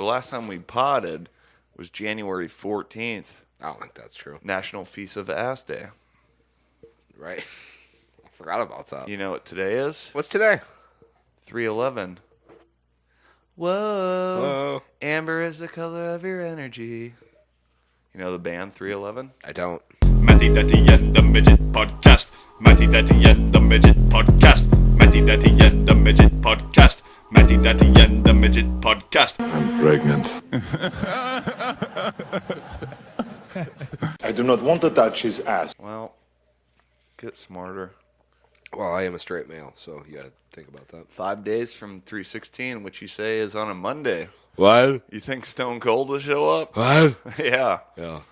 the last time we potted was January 14th. I don't think that's true. National Feast of the Ass Day. Right. I forgot about that. You know what today is? What's today? 3/11. Whoa. Amber is the color of your energy. You know the band 3/11? I don't. Matty Daddy and the Midget Podcast. Matty Daddy and the Midget Podcast. Matty Daddy and the Midget Podcast. Matty Daddy and the Midget Podcast. I'm pregnant. I do not want to touch his ass. Well, get smarter. Well, I am a straight male, so you gotta think about that. 5 days from 3/16, which you say is on a Monday. What? You think Stone Cold will show up? What? Yeah. Yeah.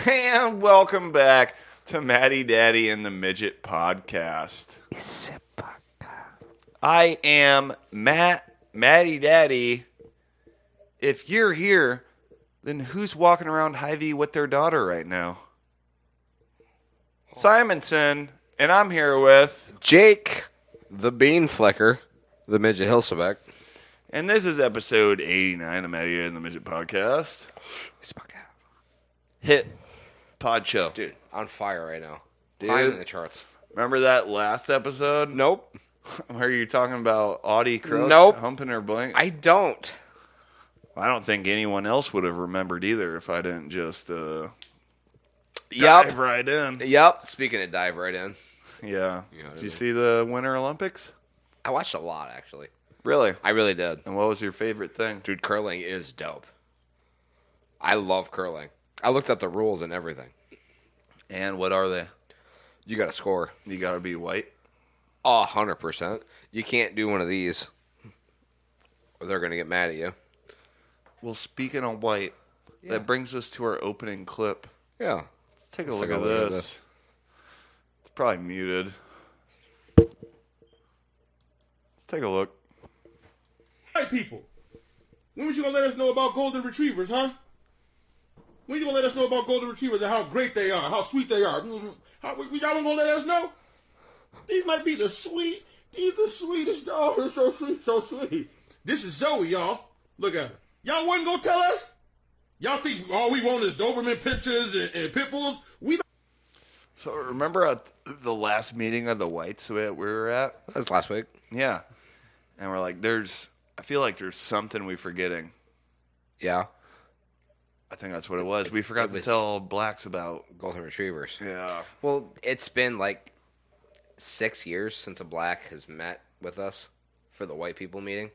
And welcome back to Matty Daddy and the Midget Podcast. I am Matty Daddy. If you're here, then who's walking around Hy-Vee with their daughter right now? Simonson, and I'm here with... Jake, the Bean Flicker, the Midget Hilsebeck. And this is episode 89 of Matty Daddy and the Midget Podcast. Hit pod show. Dude, on fire right now. Dude. Climbing the charts. Remember that last episode? Nope. Where you're talking about Audie Croaks humping her blank? I don't. I don't think anyone else would have remembered either if I didn't just dive right in. Yep. Speaking of dive right in. Yeah. You know what Did I you mean? see the Winter Olympics? I watched a lot, actually. Really? I really did. And what was your favorite thing? Dude, curling is dope. I love curling. I looked up the rules and everything. And what are they? You got to score. You got to be white? 100%. You can't do one of these, or they're going to get mad at you. Well, speaking of white, that brings us to our opening clip. Yeah. Let's take a look at this. It's probably muted. Let's take a look. White people, when was you gonna let us know about golden retrievers, huh? When you gonna let us know about golden retrievers and how great they are, how sweet they are? Y'all gonna let us know? These might be the sweetest dogs. So sweet, so sweet. This is Zoe, y'all. Look at her. Y'all wasn't gonna tell us? Y'all think all we want is Doberman pictures and pit bulls? So remember at the last meeting of the whites that we were at? That was last week. Yeah. And we're like, I feel like there's something we're forgetting. Yeah. I think that's what it was. We forgot to tell blacks about Golden Retrievers. Yeah. Well, it's been like 6 years since a black has met with us for the white people meeting.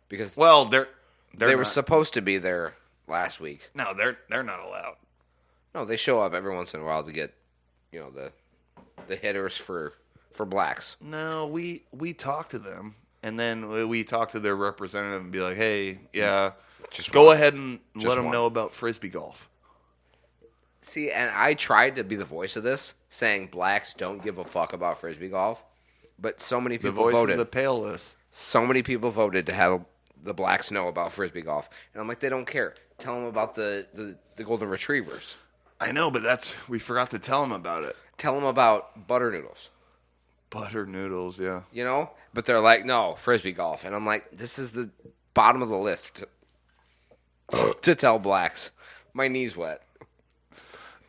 Because they were supposed to be there last week. No, they're not allowed. No, they show up every once in a while to get, the hitters for blacks. No, we talk to them, and then we talk to their representative and be like, hey, yeah, Just go one. ahead and Just let them one. know about Frisbee golf. See, and I tried to be the voice of this, saying blacks don't give a fuck about Frisbee golf, but so many The people voice voted. of the pale list. So many people voted to have the blacks know about Frisbee golf. And I'm like, they don't care. Tell them about the golden retrievers. I know, but we forgot to tell them about it. Tell them about butter noodles. Butter noodles, yeah. But they're like, no, Frisbee golf. And I'm like, this is the bottom of the list to tell blacks. My knee's wet.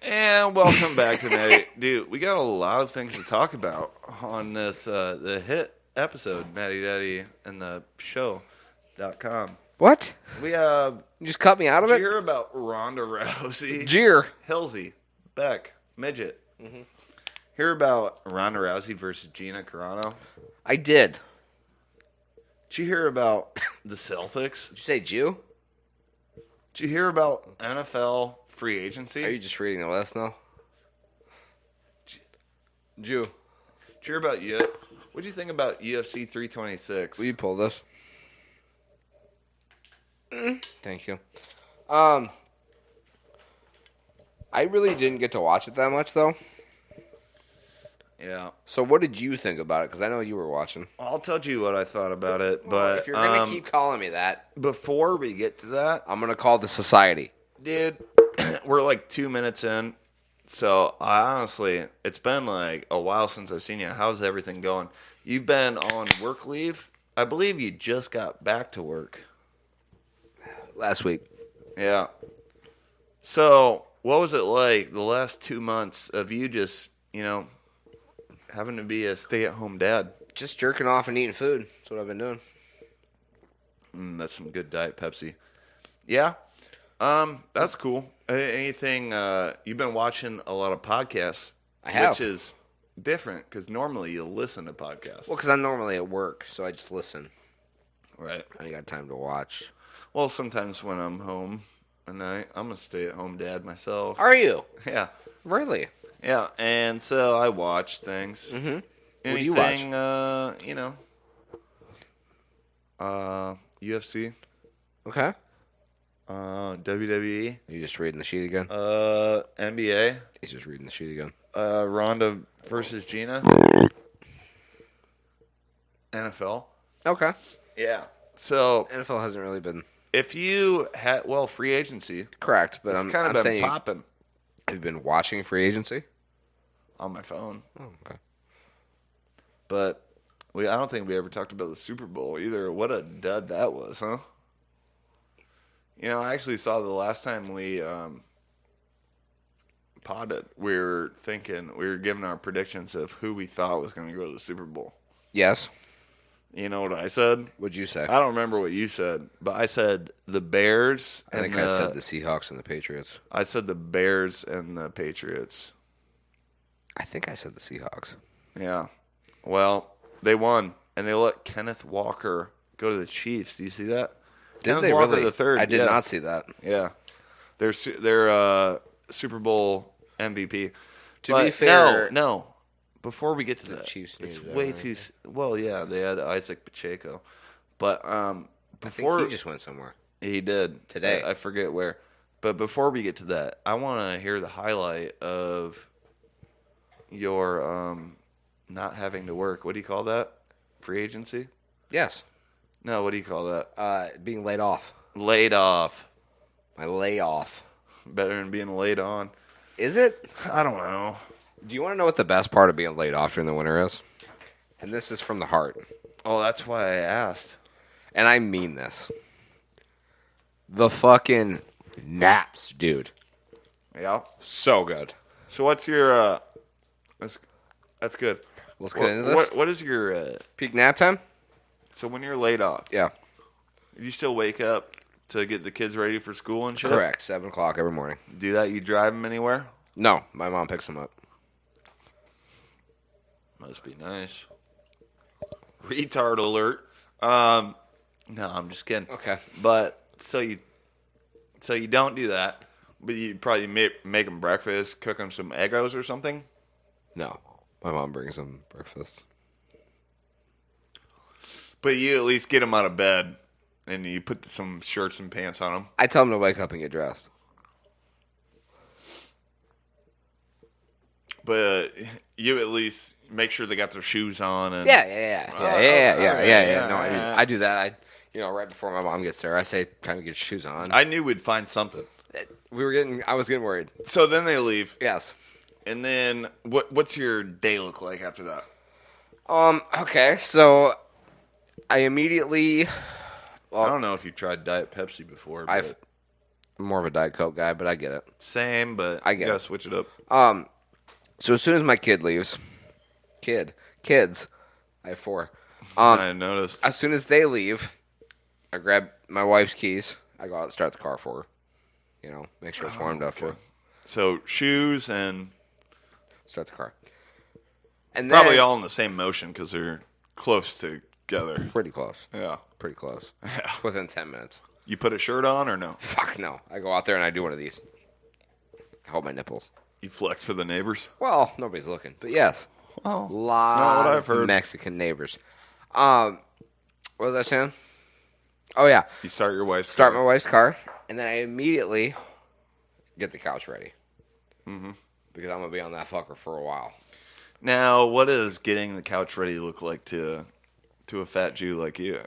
And welcome back to Matty. Dude, we got a lot of things to talk about on this, the hit episode, Matty Daddy and the Show.com. What? We have... You just cut me out of Did it? you hear about Ronda Rousey? Jeer. Hilsey, Beck, Midget. Mm-hmm. Hear about Ronda Rousey versus Gina Carano? I did. Did you hear about the Celtics? Did you say Jew? Did you hear about NFL free agency? Are you just reading the list now? Jew. Did you hear about what do you think about UFC 326? Will you pull this? Thank you. I really didn't get to watch it that much, though. Yeah. So what did you think about it? Because I know you were watching. I'll tell you what I thought about it, Well, but if you're going to keep calling me that, before we get to that, I'm going to call the society. dude, we're like 2 minutes in. So, it's been like a while since I've seen you. How's everything going? You've been on work leave? I believe you just got back to work. Last week. Yeah. So, what was it like the last 2 months of you just, having to be a stay-at-home dad? Just jerking off and eating food. That's what I've been doing. That's some good Diet Pepsi. Yeah. That's cool. Anything, you've been watching a lot of podcasts. I have. Which is different, because normally you listen to podcasts. Well, because I'm normally at work, so I just listen. Right. I ain't got time to watch. Well, sometimes when I'm home at night, I'm a stay-at-home dad myself. Are you? Yeah. Really? Yeah, and so I watch things. Mm-hmm. Anything, What do you watch? UFC, Okay. WWE, Are you just reading the sheet again? NBA, He's just reading the sheet again. Ronda versus Gina, NFL. Okay. Yeah. So NFL hasn't really been if you had, free agency, correct, but it's I'm kind of I'm been saying popping you've been watching free agency. on my phone. Oh, okay. But I don't think we ever talked about the Super Bowl either. What a dud that was, huh? I actually saw the last time we potted, we were giving our predictions of who we thought was going to go to the Super Bowl. Yes. You know what I said? What'd you say? I don't remember what you said, but I said the Bears. I think I said the Seahawks and the Patriots. I said the Bears and the Patriots. I think I said the Seahawks. Yeah. Well, they won, and they let Kenneth Walker go to the Chiefs. Do you see that? Did Kenneth they Walker really? the third. I did yeah. not see that. Yeah, they're Super Bowl MVP. To be fair, no. Before we get to that, Chiefs it's needed that, way right? too. Well, yeah, they had Isaac Pacheco, but I before think he just went somewhere. he did Today. I forget where. But before we get to that, I want to hear the highlight of your not having to work. What do you call that? Free agency? Yes. No, what do you call that? Being laid off. Laid off. My layoff. Better than being laid on. Is it? I don't know. Do you want to know what the best part of being laid off during the winter is? And this is from the heart. Oh, that's why I asked. And I mean this. The fucking naps, dude. Yeah. So good. So what's your that's good. Let's get into this. What is your Peak nap time? so when you're laid off, Yeah. you still wake up to get the kids ready for school and shit? Correct. 7 o'clock every morning. Do that? You drive them anywhere? No, my mom picks them up. Must be nice. Retard alert. No, I'm just kidding. Okay. But so you don't do that, but you probably make them breakfast, cook them some Eggos or something. No. My mom brings them breakfast. But you at least get them out of bed, and you put some shirts and pants on them. I tell them to wake up and get dressed. But you at least make sure they got their shoes on. And Yeah. No, I do that. Right before my mom gets there, I say, "Time to get your shoes on." I knew we'd find something. I was getting worried. So then they leave, Yes. and then what's your day look like after that? Okay, so I immediately. I don't know if you tried Diet Pepsi before. But I'm more of a Diet Coke guy, but I get it. same, but I you get gotta it. switch it up. So as soon as my kid leaves, kids, I have 4. I noticed. As soon as they leave, I grab my wife's keys. I go out and start the car for her. Make sure it's warmed up for her. So shoes and Start the car. And then, probably all in the same motion because they're close together. pretty close. Yeah. Pretty close. Yeah. Within 10 minutes. You put a shirt on or no? Fuck no. I go out there and I do one of these. I hold my nipples. You flex for the neighbors? Well, nobody's looking, but yes. Well, Lot that's not what I've of heard. Mexican neighbors. What was I saying? Oh, yeah. You start your wife's Start my car. wife's car, and then I immediately get the couch ready. Mm-hmm. Because I'm going to be on that fucker for a while. Now, what does getting the couch ready look like to a fat Jew like you?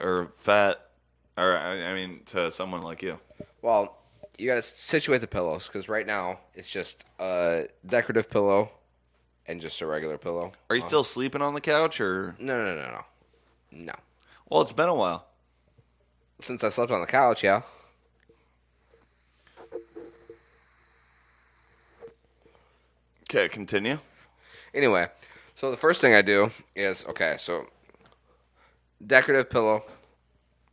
To someone like you? Well, you got to situate the pillows, because right now it's just a decorative pillow and just a regular pillow. Are you still sleeping on the couch or? No. Well, it's been a while. Since I slept on the couch, yeah. Okay, continue. Anyway, so the first thing I do is, so decorative pillow,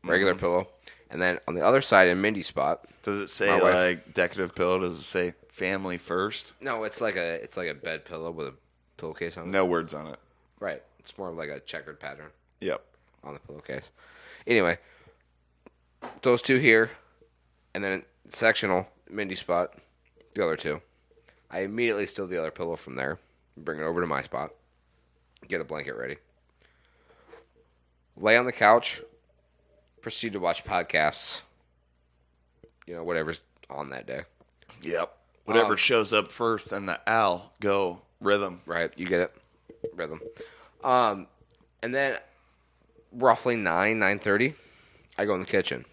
regular pillow, and then on the other side in Mindy's spot. Does it say My wife- like decorative pillow? Does it say family first? No, it's like a bed pillow with a pillowcase on it. No words on it. Right. It's more of like a checkered pattern Yep. on the pillowcase. Anyway, those two here, and then sectional Mindy spot, the other two. I immediately steal the other pillow from there, bring it over to my spot, get a blanket ready, lay on the couch, proceed to watch podcasts. Whatever's on that day. Yep. Whatever shows up first and the owl go rhythm. Right, you get it. Rhythm. And then roughly 9:30, I go in the kitchen.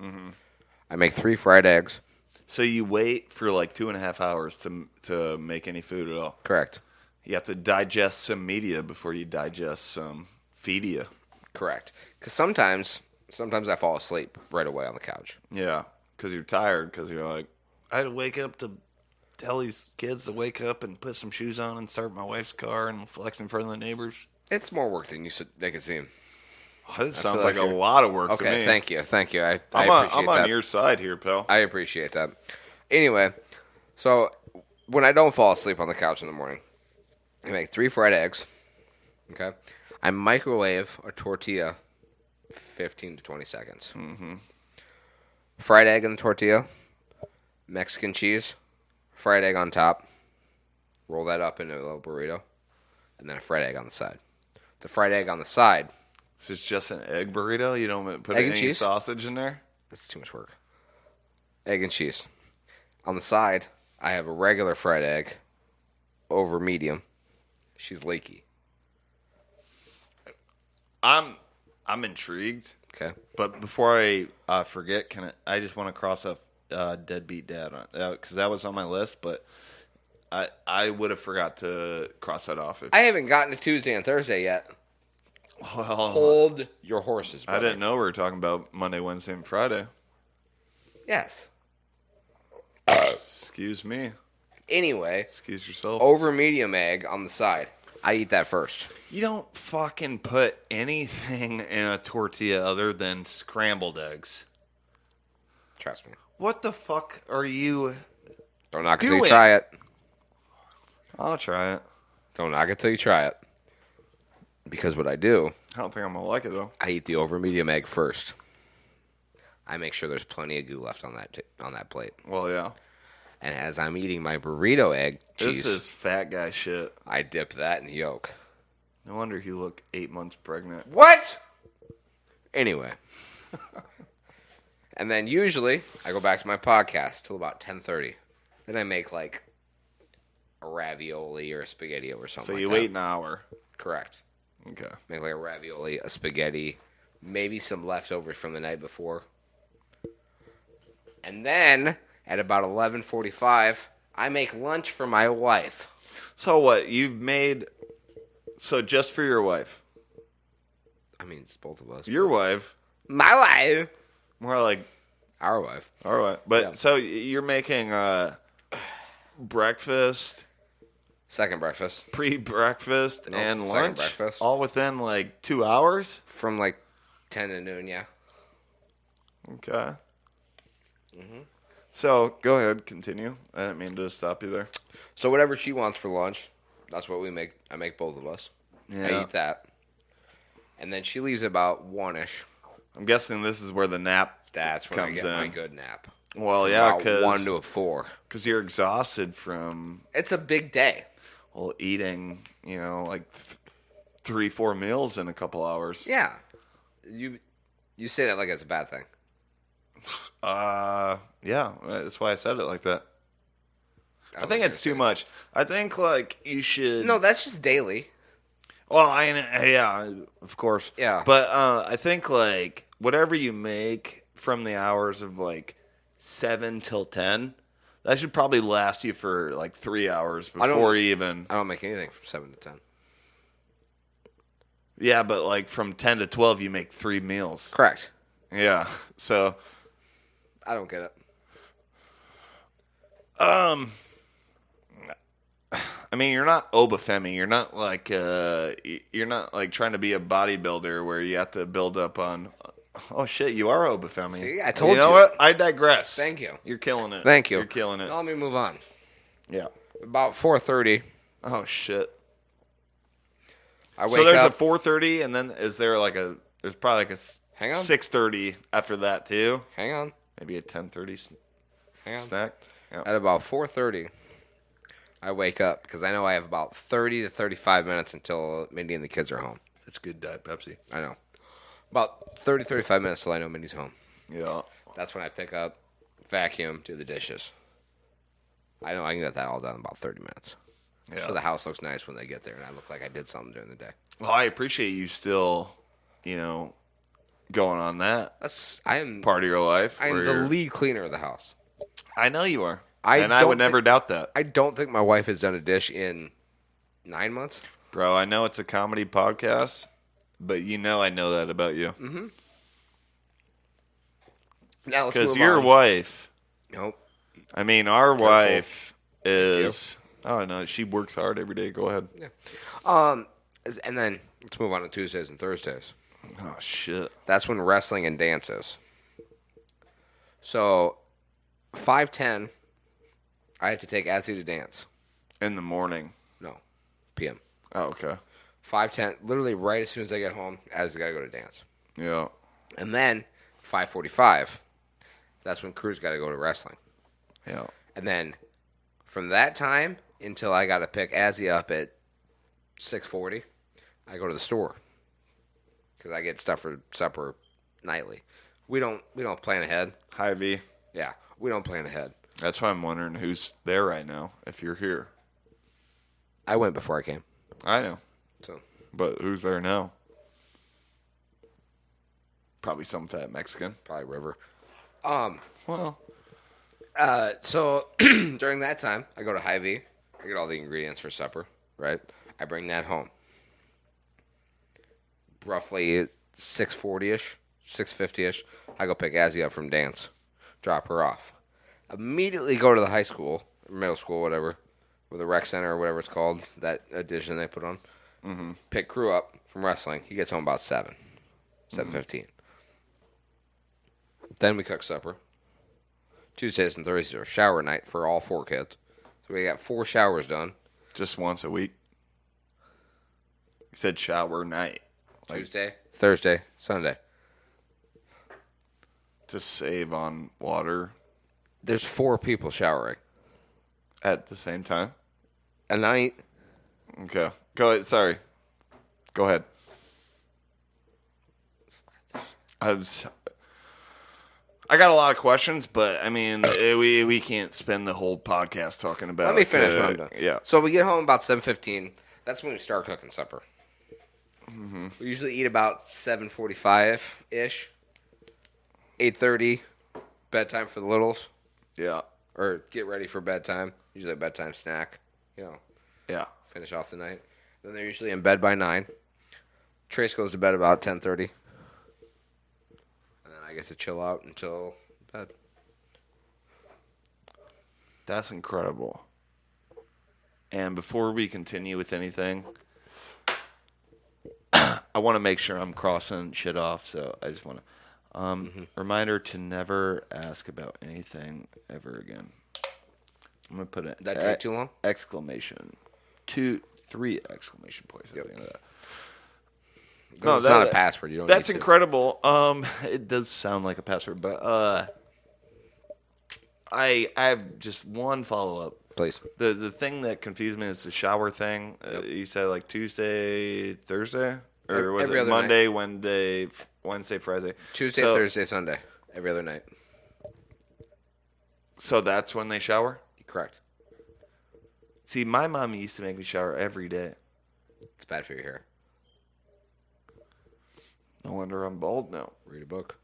Mm-hmm. I make 3 fried eggs. So you wait for like 2.5 hours to make any food at all. Correct. You have to digest some media before you digest some feedia. Correct. Because sometimes I fall asleep right away on the couch. Yeah, because you're tired. Because you're like, I had to wake up to tell these kids to wake up and put some shoes on and start my wife's car and flex in front of the neighbors. It's more work than they can seem. Oh, that sounds like like a you're- lot of work to Okay, me. thank you. I I'm appreciate on that. your side here, pal. I appreciate that. Anyway, so when I don't fall asleep on the couch in the morning, I make 3 fried eggs. Okay, I microwave a tortilla 15 to 20 seconds. Mm-hmm. Fried egg in the tortilla, Mexican cheese, fried egg on top. Roll that up into a little burrito, and then a fried egg on the side. The fried egg on the side. So it's just an egg burrito? You don't put Egg and any cheese? sausage in there? That's too much work. Egg and cheese. On the side, I have a regular fried egg over medium. She's leaky. I'm intrigued. Okay. But before I forget, I just want to cross off deadbeat dad on because that was on my list, but I would have forgot to cross that off. I haven't gotten to Tuesday and Thursday yet. Well, Hold your horses, I brother. didn't know we were talking about Monday, Wednesday, and Friday. Yes. Excuse me. Anyway, Excuse yourself. over medium egg on the side. I eat that first. You don't fucking put anything in a tortilla other than scrambled eggs. Trust me. What the fuck are you? Don't knock it Do till you it. try it. I'll try it. Don't knock it till you try it. Because what I do, I don't think I'm gonna like it though. I eat the over medium egg first. I make sure there's plenty of goo left on that plate. Well, yeah. And as I'm eating my burrito egg cheese, This is fat guy shit. I dip that in yolk. No wonder you look 8 months pregnant. What? Anyway. And then usually I go back to my podcast till about 10:30. Then I make like a ravioli or a spaghetti or something So like you that. wait an hour. Correct. Okay. Make like a ravioli, a spaghetti, maybe some leftovers from the night before. And then at about 11:45, I make lunch for my wife. So what? You've made. So just for your wife. I mean, it's both of us. Your wife. My wife. More like. Our wife. All right. But Yeah. so you're making breakfast, Second breakfast. pre-breakfast, No, and second lunch breakfast. all within like 2 hours. From like 10 to noon, yeah. Okay. So go ahead, continue. I didn't mean to stop you there. So whatever she wants for lunch, that's what we make. I make both of us. I Yeah. eat that. And then she leaves about 1-ish. I'm guessing this is where the nap That's when I comes get my in. good nap. Well, yeah, About 1 because to 4. you're exhausted from It's a big day. eating, like 3-4 meals in a couple hours. Yeah. You say that like it's a bad thing. Yeah, that's why I said it like that. I don't think it's too much. I think like you should. No, that's just daily. Well, yeah, of course. Yeah. But I think like whatever you make from the hours of like 7 till 10, that should probably last you for like 3 hours before you even. I don't make anything from 7 to 10. Yeah, but like from 10 to 12, you make 3 meals. Correct. Yeah. So. I don't get it. I mean, you're not Obafemi. You're not like trying to be a bodybuilder where you have to build up on. Oh shit, you are Obafemi. See, I told you. Know you. What? I digress. Thank you. You're killing it. Thank you. You're killing it. Now let me move on. Yeah. About 4:30, Oh shit. I wake So there's up. a 4:30, and then is there like a? There's probably like a Hang on. 6:30 after that too. Hang on. Maybe a 10:30 Hang on. snack. Yeah. At about 4:30, I wake up because I know I have about 30 to 35 minutes until Mindy and the kids are home. It's good Diet Pepsi. I know. About 30, 35 minutes till I know Mindy's home. Yeah. That's when I pick up, vacuum, do the dishes. I know I can get that all done in about 30 minutes. Yeah. So the house looks nice when they get there, and I look like I did something during the day. Well, I appreciate you still, going on that I am part of your life. I am where the you're- lead cleaner of the house. I know you are. I I don't would never doubt that. I don't think my wife has done a dish in 9 months. Bro, I know it's a comedy podcast, but I know that about you. Mm-hmm. Now let's Because move your on. wife, Nope. I mean, our wife is, oh no, she works hard every day. Go ahead. And then let's move on to Tuesdays and Thursdays. Oh, shit. That's when wrestling and dance is. So, 5:10, I have to take Azzy to dance. In the morning. No, PM. Oh, okay. 5:10, literally right as soon as I get home, Azzy got to go to dance. Yeah. And then 5:45, that's when Crew's got to go to wrestling. Yeah. And then from that time until I got to pick Azzy up at 6:40, I go to the store because I get stuff for supper nightly. We don't plan ahead. Hi, V. Yeah, we don't plan ahead. That's why I'm wondering who's there right now, if you're here. I went before I came. I know. So But who's there now? Probably some fat Mexican. probably River. Well, So during that time, I go to Hy-Vee. I get all the ingredients for supper, right? I bring that home. Roughly 6:40-ish, 6:50-ish, I go pick Azzy up from dance, drop her off. Immediately go to the high school, or middle school, whatever, or the rec center or whatever it's called, that addition they put on. Mm-hmm. Pick Crew up from wrestling. He gets home about 7:15. Then we cook supper. Tuesdays and Thursdays are shower night for all 4 kids. So we got 4 showers done. just once a week. You said shower night. Like, Tuesday, Thursday, Sunday. to save on water There's 4 people showering at the same time. a night. Okay. Go ahead. Sorry. Go ahead. I got a lot of questions, but I mean, we can't spend the whole podcast talking about. Let me finish what I'm done. Yeah. So we get home about 7:15. That's when we start cooking supper. Mm-hmm. We usually eat about 7:45-ish. 8:30, bedtime for the littles. Yeah. Or get ready for bedtime. Usually a bedtime snack. Yeah. Finish off the night. Then they're usually in bed by 9. Trace goes to bed about 10:30. And then I get to chill out until bed. That's incredible. And before we continue with anything, I want to make sure I'm crossing shit off. So I just want to reminder to never ask about anything ever again. I'm gonna put it. Did that take too long? Exclamation, 3 exclamation points at the end of that. No, it's not a password. You don't. That's need to. incredible. It does sound like a password, but I have just one follow up. Please. The thing that confused me is the shower thing. You said like Tuesday, Thursday, or was Every it other Monday, night. Wednesday, Friday? Tuesday, So- Thursday, Sunday. Every other night. So that's when they shower. Correct. See, my mom used to make me shower every day. It's bad for your hair. No wonder I'm bald now. Read a book.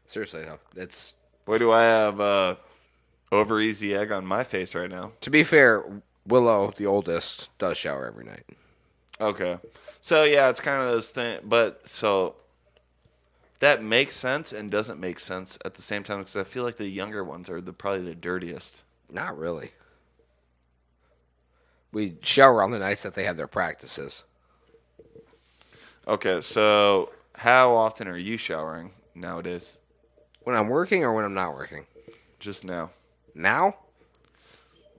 Seriously, though. It's... Boy, do I have over easy egg on my face right now. To be fair, Willow, the oldest, does shower every night. Okay. So, yeah, it's kind of those things. But, so, that makes sense and doesn't make sense at the same time because I feel like the younger ones are probably the dirtiest. Not really. We shower on the nights that they have their practices. Okay, so how often are you showering nowadays? When I'm working or when I'm not working? Just now. Now?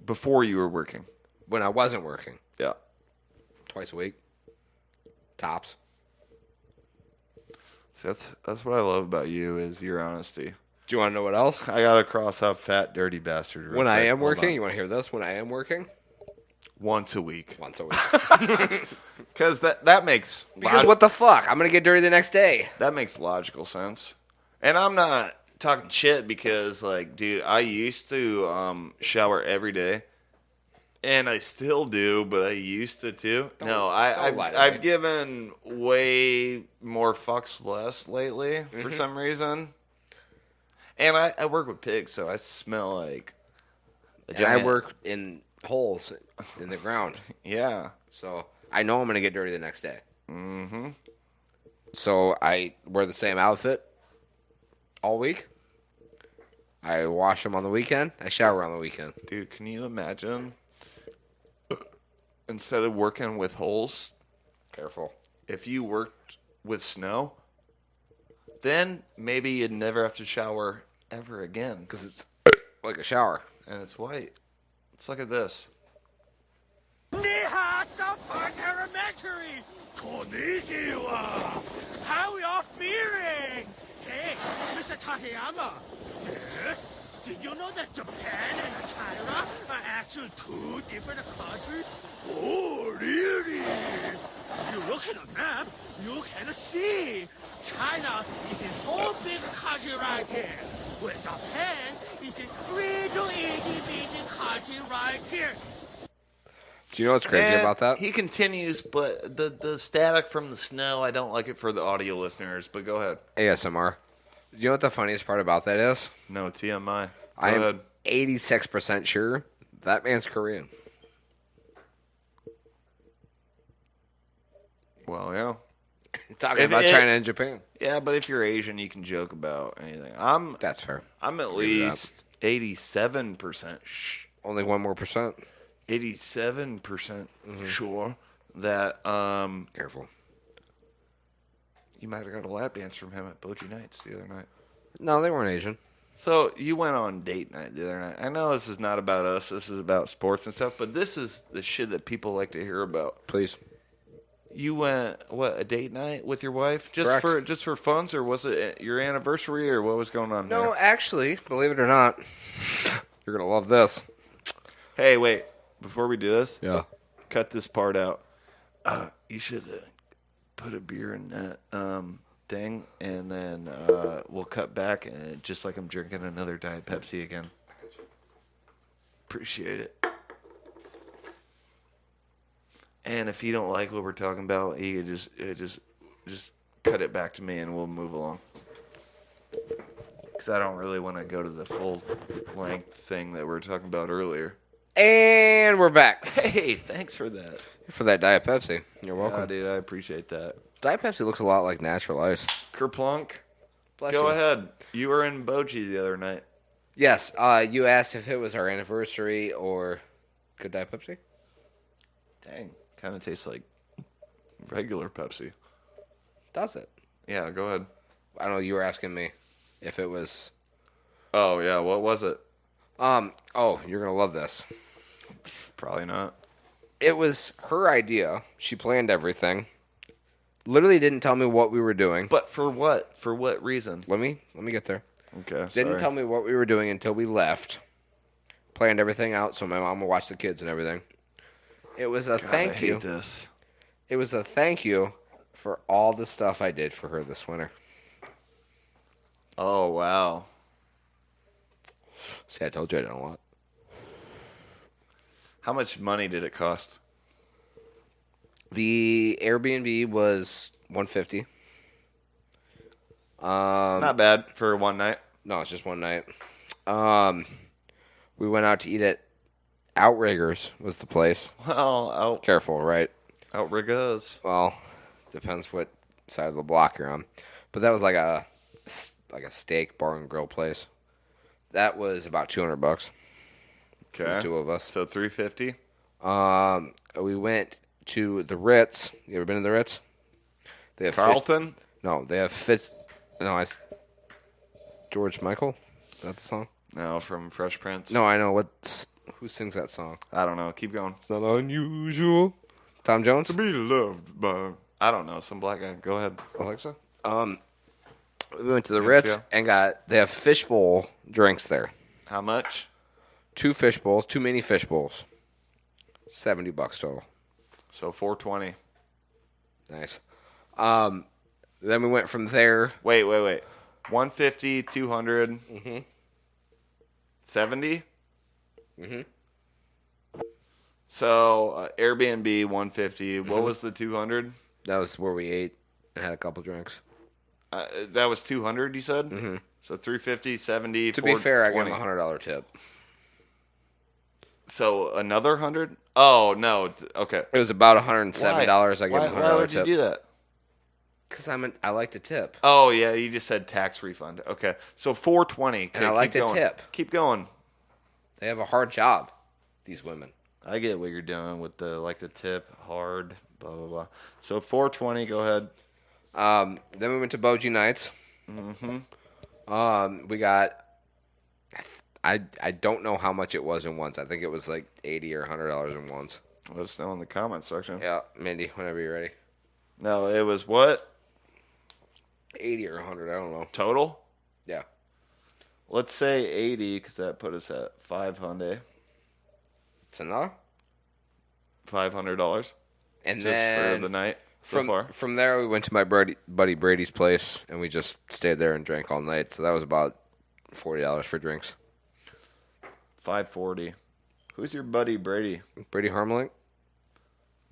Before you were working. When I wasn't working. Yeah. Twice a week. Tops. So that's what I love about you is your honesty. Do you want to know what else? I gotta cross out fat, dirty bastard. real When I quick. am Hold working, on. you want to hear this? When I am working? Once a week. Once a week. Because that makes Because what the fuck? I'm going to get dirty the next day. that makes logical sense. And I'm not talking shit because, like, dude, I used to don't every day. And I still do, but I used to too. don't lie to me. I've given way more fucks less lately for some reason. And I work with pigs, so I smell like a And I giant- work in holes in the ground. Yeah. So I know I'm going to get dirty the next day. Mm-hmm. So I wear the same outfit all week. I wash them on the weekend. I shower on the weekend. Dude, can you imagine instead of working with holes, Careful. if you worked with snow, then maybe you'd never have to shower ever again because it's Like a shower. and it's white. Let's look at this. Neha Southpark Elementary! Konnichiwa! How y'all feeling? Hey, Mr. Takayama. Yes? Did you know that Japan and China are actually two different countries? Oh, really? You look at a map, you can see. China is a whole big country right here. Where Japan is a little itty bitty country right here. Do you know what's crazy And about that? He continues, but the static from the snow, I don't like it for the audio listeners, but go ahead. ASMR. Do you know what the funniest part about that is? No, TMI. Go I am ahead. 86% sure that man's Korean. Well, yeah. Talking If about it- China and Japan. Yeah, but if you're Asian, you can joke about anything. That's fair. I'm at agree with least 87% 'Only 1 more percent. 87% sure that Careful. you might have got a lap dance from him at Boji Nights the other night. No, they weren't Asian. So you went on date night the other night. I know this is not about us. This is about sports and stuff. But this is the shit that people like to hear about. Please. You went a date night with your wife just Correct. for funs, or was it your anniversary, or what was going on No, there? actually, believe it or not, you're going to love this. Hey, wait! Before we do this, Yeah. cut this part out. You should put a beer in that thing, and then we'll cut back, and just like I'm drinking another Diet Pepsi again. Appreciate it. And if you don't like what we're talking about, you can just cut it back to me, and we'll move along. Because I don't really want to go to the full length thing that we were talking about earlier. And we're back Hey, thanks for that. for that Diet Pepsi. You're welcome. Yeah, dude, I appreciate that. Diet Pepsi looks a lot like natural ice. Kerplunk, Bless go you. ahead. You were in Boji the other night. Yes, you asked if it was our anniversary or good Diet Pepsi. Dang, kind of tastes like regular Pepsi. Does it? Yeah, go ahead. I don't know. You were asking me if it was. Oh, yeah, what was it? Oh, you're gonna love this. Probably not. It was her idea. She planned everything. Literally didn't tell me what we were doing. But for what? For what reason? Let me get there. Okay, Didn't tell me what we were doing until we left. Planned everything out so my mom would watch the kids and everything. It was a God, I thank hate you. this. It was a thank you for all the stuff I did for her this winter. Oh, wow. See, I told you I did a lot. How much money did it cost? The Airbnb was $150. Not bad for one night. No, it's just one night. We went out to eat at Outriggers was the place. Well, Careful, right? outrig us. Well, depends what side of the block you're on. But that was like a steak bar and grill place. That was about $200 for the Okay. two of us. So $350. We went to the Ritz. You ever been to the Ritz? They have Carlton? No, they have George Michael? Is that the song? No, from Fresh Prince. No, I know. Who sings that song? I don't know. Keep going. It's not unusual. Tom Jones? To be loved by... I don't know. Some black guy. Go ahead. Alexa? We went to the Ritz yeah. and they have fishbowl drinks there. How much? 2 fish bowls, 2 mini fish bowls. $70 total. So $420. Nice. Then we went from there. Wait. 150, 200. Mm-hmm. 70? Mm-hmm. So Airbnb 150. What was the 200? That was where we ate and had a couple drinks. That was 200, you said? Mm-hmm. So 350, 70, To be fair, I gave him $420. a $100 tip. So another 100? Oh, no. Okay. It was about $107. I gave him a $100 Why would tip. you do that? Because I like to tip. Oh, yeah, you just said tax refund. Okay. So $420. Okay, And I like keep to going. tip. Keep going. They have a hard job, these women. I get what you're doing with the tip, hard, blah, blah, blah. So $420, go ahead. Then we went to Boji Nights. Mm-hmm. We got... I don't know how much it was in ones. I think it was like $80 or $100 in ones. Let us know in the comments section. Yeah, Mindy, whenever you're ready. No, it was what? 80 or 100, I don't know. Total? Yeah. Let's say 80 because that put us at $500. It's enough. $500 And just then for the night so far. From there, we went to my buddy Brady's place, and we just stayed there and drank all night. So that was about $40 for drinks. $540. Who's your buddy Brady? Brady Harmelink?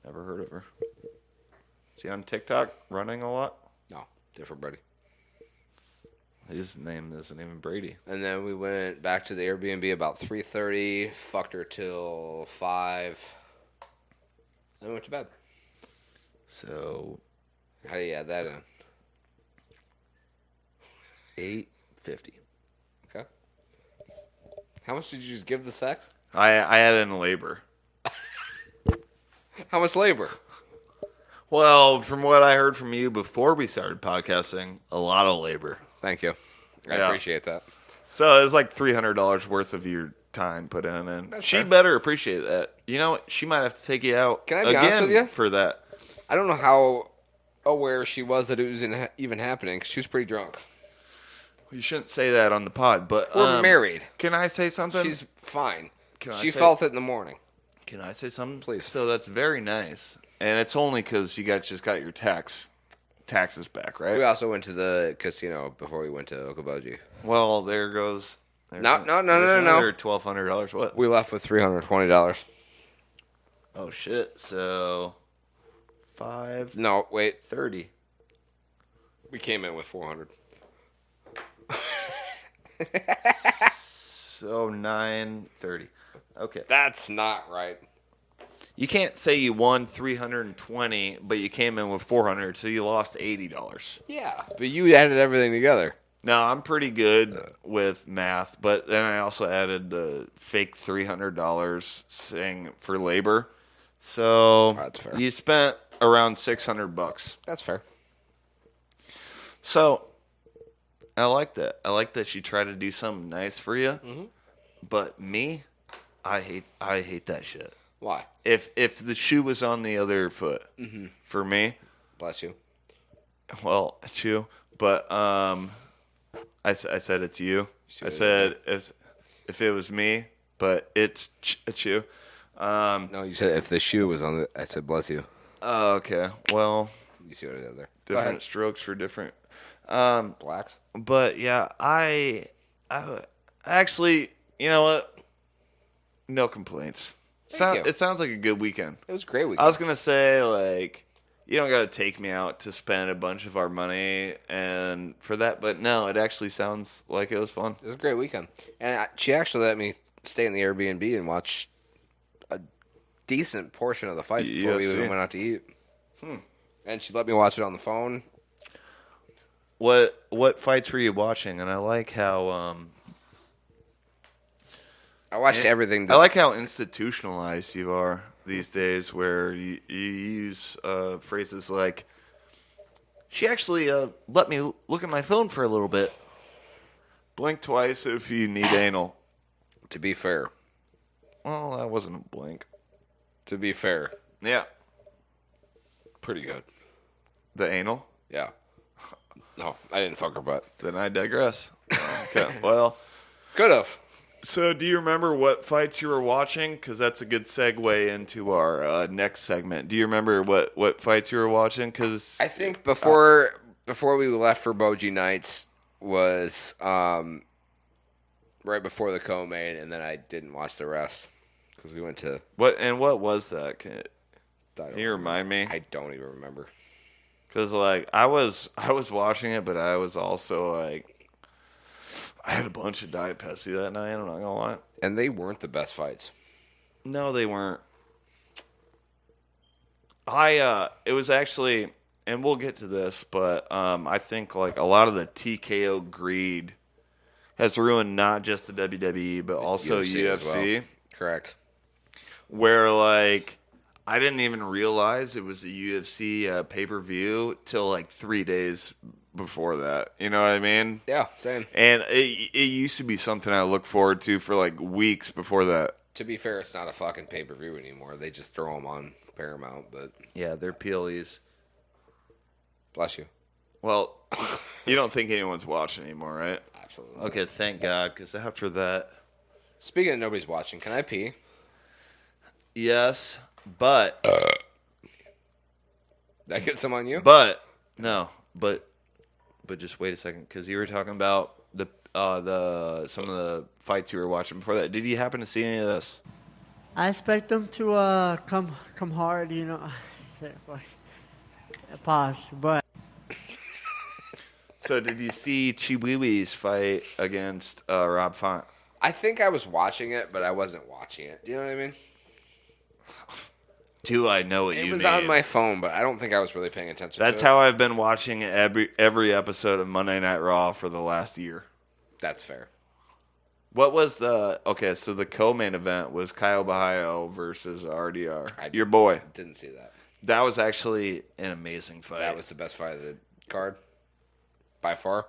Never heard of her. Is he on TikTok running a lot? No, different Brady. His name isn't even Brady. And then we went back to the Airbnb about 3:30. Fucked her till 5. Then we went to bed. So How do you add that in? $850. Okay. How much did you just give the sex? I add in labor. How much labor? Well, from what I heard from you before we started podcasting, a lot of labor. Thank you. I Yeah. appreciate that. So it was like $300 worth of your time put in, and That's she fair. better appreciate that. You know what? She might have to take you out Can I be honest again with you? for that. I don't know how aware she was that it was even happening. 'Cause she was pretty drunk. You shouldn't say that on the pod, but We're married. Can I say something? She's fine. Can I She say- felt it in the morning. Can I say something? Please. So that's very nice, and it's only because you just got your taxes back, right? We also went to the casino before we went to Okoboji. Well, there goes. There's No. Another $1,200. What? We left with $320. Oh shit! So $530. No, wait. We came in with 400. So $930. Okay. That's not right. You can't say you won 320, but you came in with 400, so you lost $80. Yeah, but you added everything together. No, I'm pretty good with math, but then I also added the fake $300 saying for labor. So That's fair. you spent around $600. That's fair. So I like that. I like that she tried to do something nice for you. Mm-hmm. But me, I hate that shit. Why? If the shoe was on the other foot, for me, Bless you. well, it's you. But I said it's you. See I what I said if it was me, but it's you. No, you said if the shoe was on the... I said bless you. Oh, okay. Well, You see what I did there? Go different ahead. strokes for different. Blacks? But yeah, I actually, you know what? No complaints. Thank you. It sounds like a good weekend. It was a great weekend. I was gonna say like you don't got to take me out to spend a bunch of our money and for that, but no, it actually sounds like it was fun. It was a great weekend. And she actually let me stay in the Airbnb and watch a decent portion of the fights before we UFC. even went out to eat. And she let me watch it on the phone. What fights were you watching? And I like how I watched everything. I like how institutionalized you are these days where you use phrases like, she actually let me look at my phone for a little bit. Blink twice if you need anal. To be fair. Well, that wasn't a blink. To be fair. Yeah. Pretty good. The anal? Yeah. No, I didn't fuck her butt. Then I digress. Okay, well. Could have. So, do you remember what fights you were watching? Because that's a good segue into our next segment. Do you remember what fights you were watching? Because I think before we left for Boji Nights was right before the co-main, and then I didn't watch the rest because we went to. What was that? Can you remind me? I don't even remember. Because I was watching it, but I was also I had a bunch of Diet Pepsi that night. I'm not gonna lie. And they weren't the best fights. No, they weren't. It was actually, and we'll get to this, but I think a lot of the TKO greed has ruined not just the WWE but also UFC. Well. Correct. Where I didn't even realize it was a UFC pay-per-view till 3 days before that. You know what I mean? Yeah, same. And it used to be something I looked forward to for weeks before that. To be fair, it's not a fucking pay-per-view anymore. They just throw them on Paramount, but... Yeah, they're PLEs. Bless you. Well, you don't think anyone's watching anymore, right? Absolutely. Okay, thank God, because after that... Speaking of nobody's watching, can I pee? Yes, but... Did I get some on you? But just wait a second, because you were talking about some of the fights you were watching before that. Did you happen to see any of this? I expect them to come hard, Pause, but So did you see Chiwiwi's fight against Rob Font? I think I was watching it, but I wasn't watching it. Do you know what I mean? Do I know what you mean? It was on my phone, but I don't think I was really paying attention That's to it. how I've been watching every episode of Monday Night Raw for the last year. That's fair. What was so the co-main event was Kyle Bahayo versus RDR. Your boy. Didn't see that. That was actually an amazing fight. That was the best fight of the card. By far.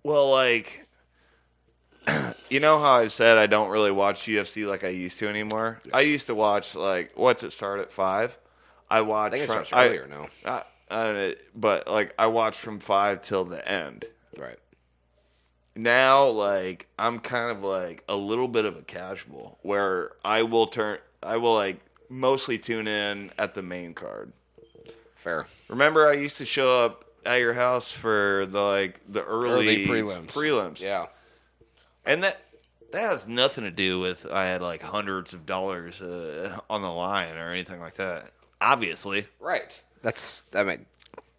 Well, you know how I said I don't really watch UFC like I used to anymore? Yes. I used to watch, what's it start at 5? I watched I think it starts earlier now. But, I watched from 5 till the end. Right. Now, I'm kind of a little bit of a casual where I will mostly tune in at the main card. Fair. Remember I used to show up at your house for the early prelims. Yeah. And that has nothing to do with I had hundreds of dollars on the line or anything like that. Obviously. Right.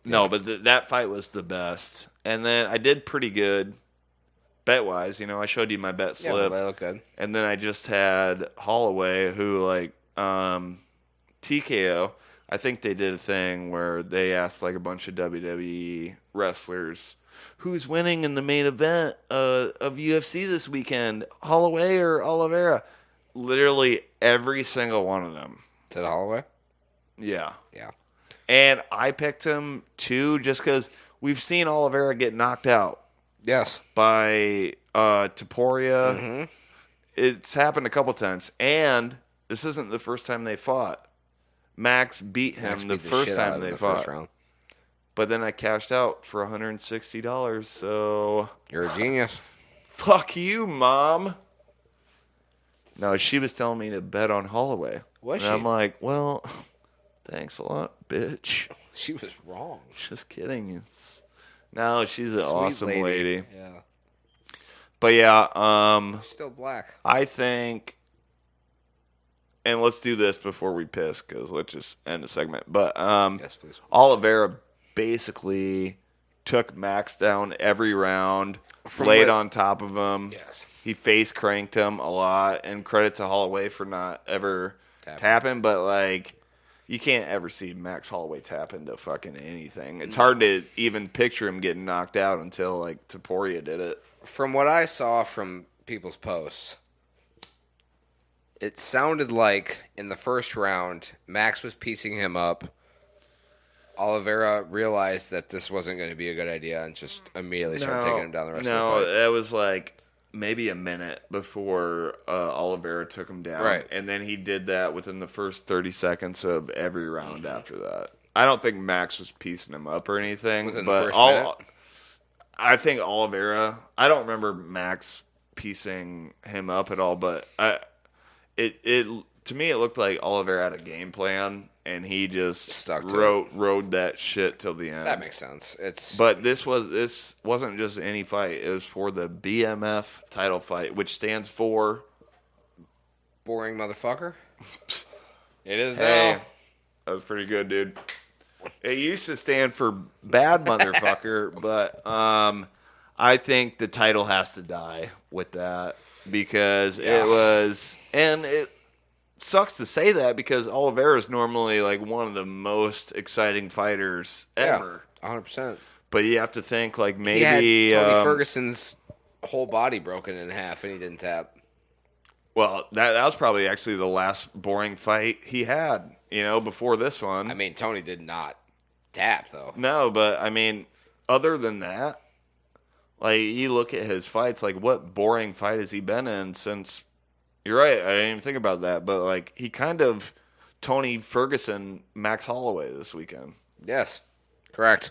No, but that fight was the best. And then I did pretty good bet-wise. I showed you my bet slip. Yeah, well, they look good. And then I just had Holloway who TKO. I think they did a thing where they asked a bunch of WWE wrestlers who's winning in the main event of UFC this weekend, Holloway or Oliveira. Literally every single one of them. Said Holloway? Yeah. Yeah. And I picked him too just because we've seen Oliveira get knocked out. Yes. By Taporia. Mm-hmm. It's happened a couple times. And this isn't the first time they fought. Max beat him the first time they fought. But then I cashed out for $160, so... You're a genius. Fuck you, Mom. No, she was telling me to bet on Holloway. Was she? And I'm like, well, thanks a lot, bitch. She was wrong. Just kidding. No, she's an awesome lady. Yeah. But yeah, still black. I think... And let's do this before we piss, because let's just end the segment. But yes, please. Oliveira basically took Max down every round, laid on top of him. Yes. He face cranked him a lot, and credit to Holloway for not ever tapping. But you can't ever see Max Holloway tap into fucking anything. It's hard to even picture him getting knocked out until Taporia did it. From what I saw from people's posts, it sounded like in the first round, Max was piecing him up. Oliveira realized that this wasn't going to be a good idea and just immediately started taking him down the rest of the fight. No, it was like maybe a minute before Oliveira took him down. Right. And then he did that within the first 30 seconds of every round after that. I don't think Max was piecing him up or anything. Within the but first minute? I think Oliveira, I don't remember Max piecing him up at all, but to me it looked like Oliveira had a game plan and he just Stuck to rode that shit till the end. That makes sense. But this wasn't just any fight. It was for the BMF title fight, which stands for boring motherfucker. It is Hey, now. that was pretty good, dude. It used to stand for bad motherfucker, but I think the title has to die with that because it was, and it sucks to say that because Oliveira is normally like one of the most exciting fighters ever. 100%. But you have to think like He maybe had Tony Ferguson's whole body broken in half and he didn't tap. well, that was probably actually the last boring fight he had, before this one. I mean, Tony did not tap, though. No, but I mean, other than that, like you look at his fights, like what boring fight has he been in since? You're right, I didn't even think about that, but like he kind of Tony Ferguson, Max Holloway this weekend. Yes, correct.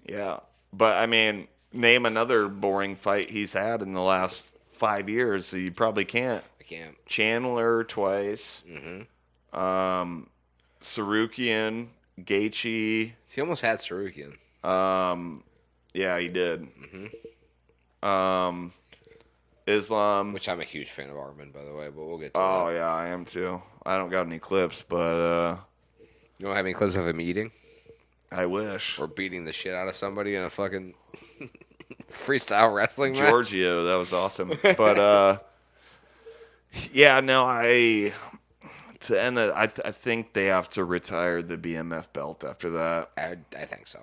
Yeah, but I mean, name another boring fight he's had in the last 5 years. So you probably can't. I can't. Chandler twice. Sarukian, Gaethje. He almost had Sarukian. Yeah, he did. Islam. Which I'm a huge fan of Armin, by the way, but we'll get to Oh, that. yeah, I am too. I don't got any clips, but You don't have any clips of him eating? I wish. Or beating the shit out of somebody in a fucking freestyle wrestling match? Giorgio, that was awesome. But, yeah, no, to end that, I think they have to retire the BMF belt after that. I think so.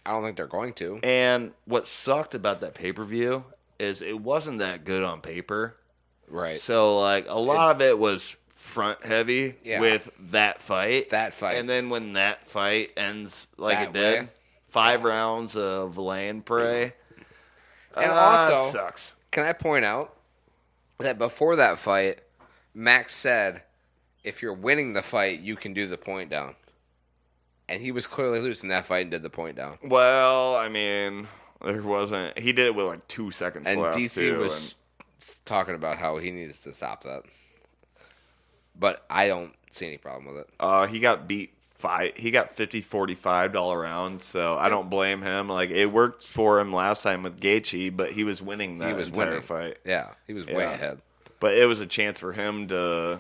I don't think they're going to. And what sucked about that pay-per-view is it wasn't that good on paper. Right. So, like, a lot of it was front heavy with that fight. And then when that fight ends like That it did, way. 5 rounds of lay and pray. And also, it sucks. Can I point out that before that fight, Max said, if you're winning the fight, you can do the point down. And he was clearly losing that fight and did the point down. Well, I mean, there wasn't. He did it with like 2 seconds And left. DC too, was talking about how he needs to stop that. But I don't see any problem with it. He got beat. He got $50-$45 rounds, so I don't blame him. Like it worked for him last time with Gaethje, but he was winning that entire fight. Yeah, he was way ahead. But it was a chance for him to,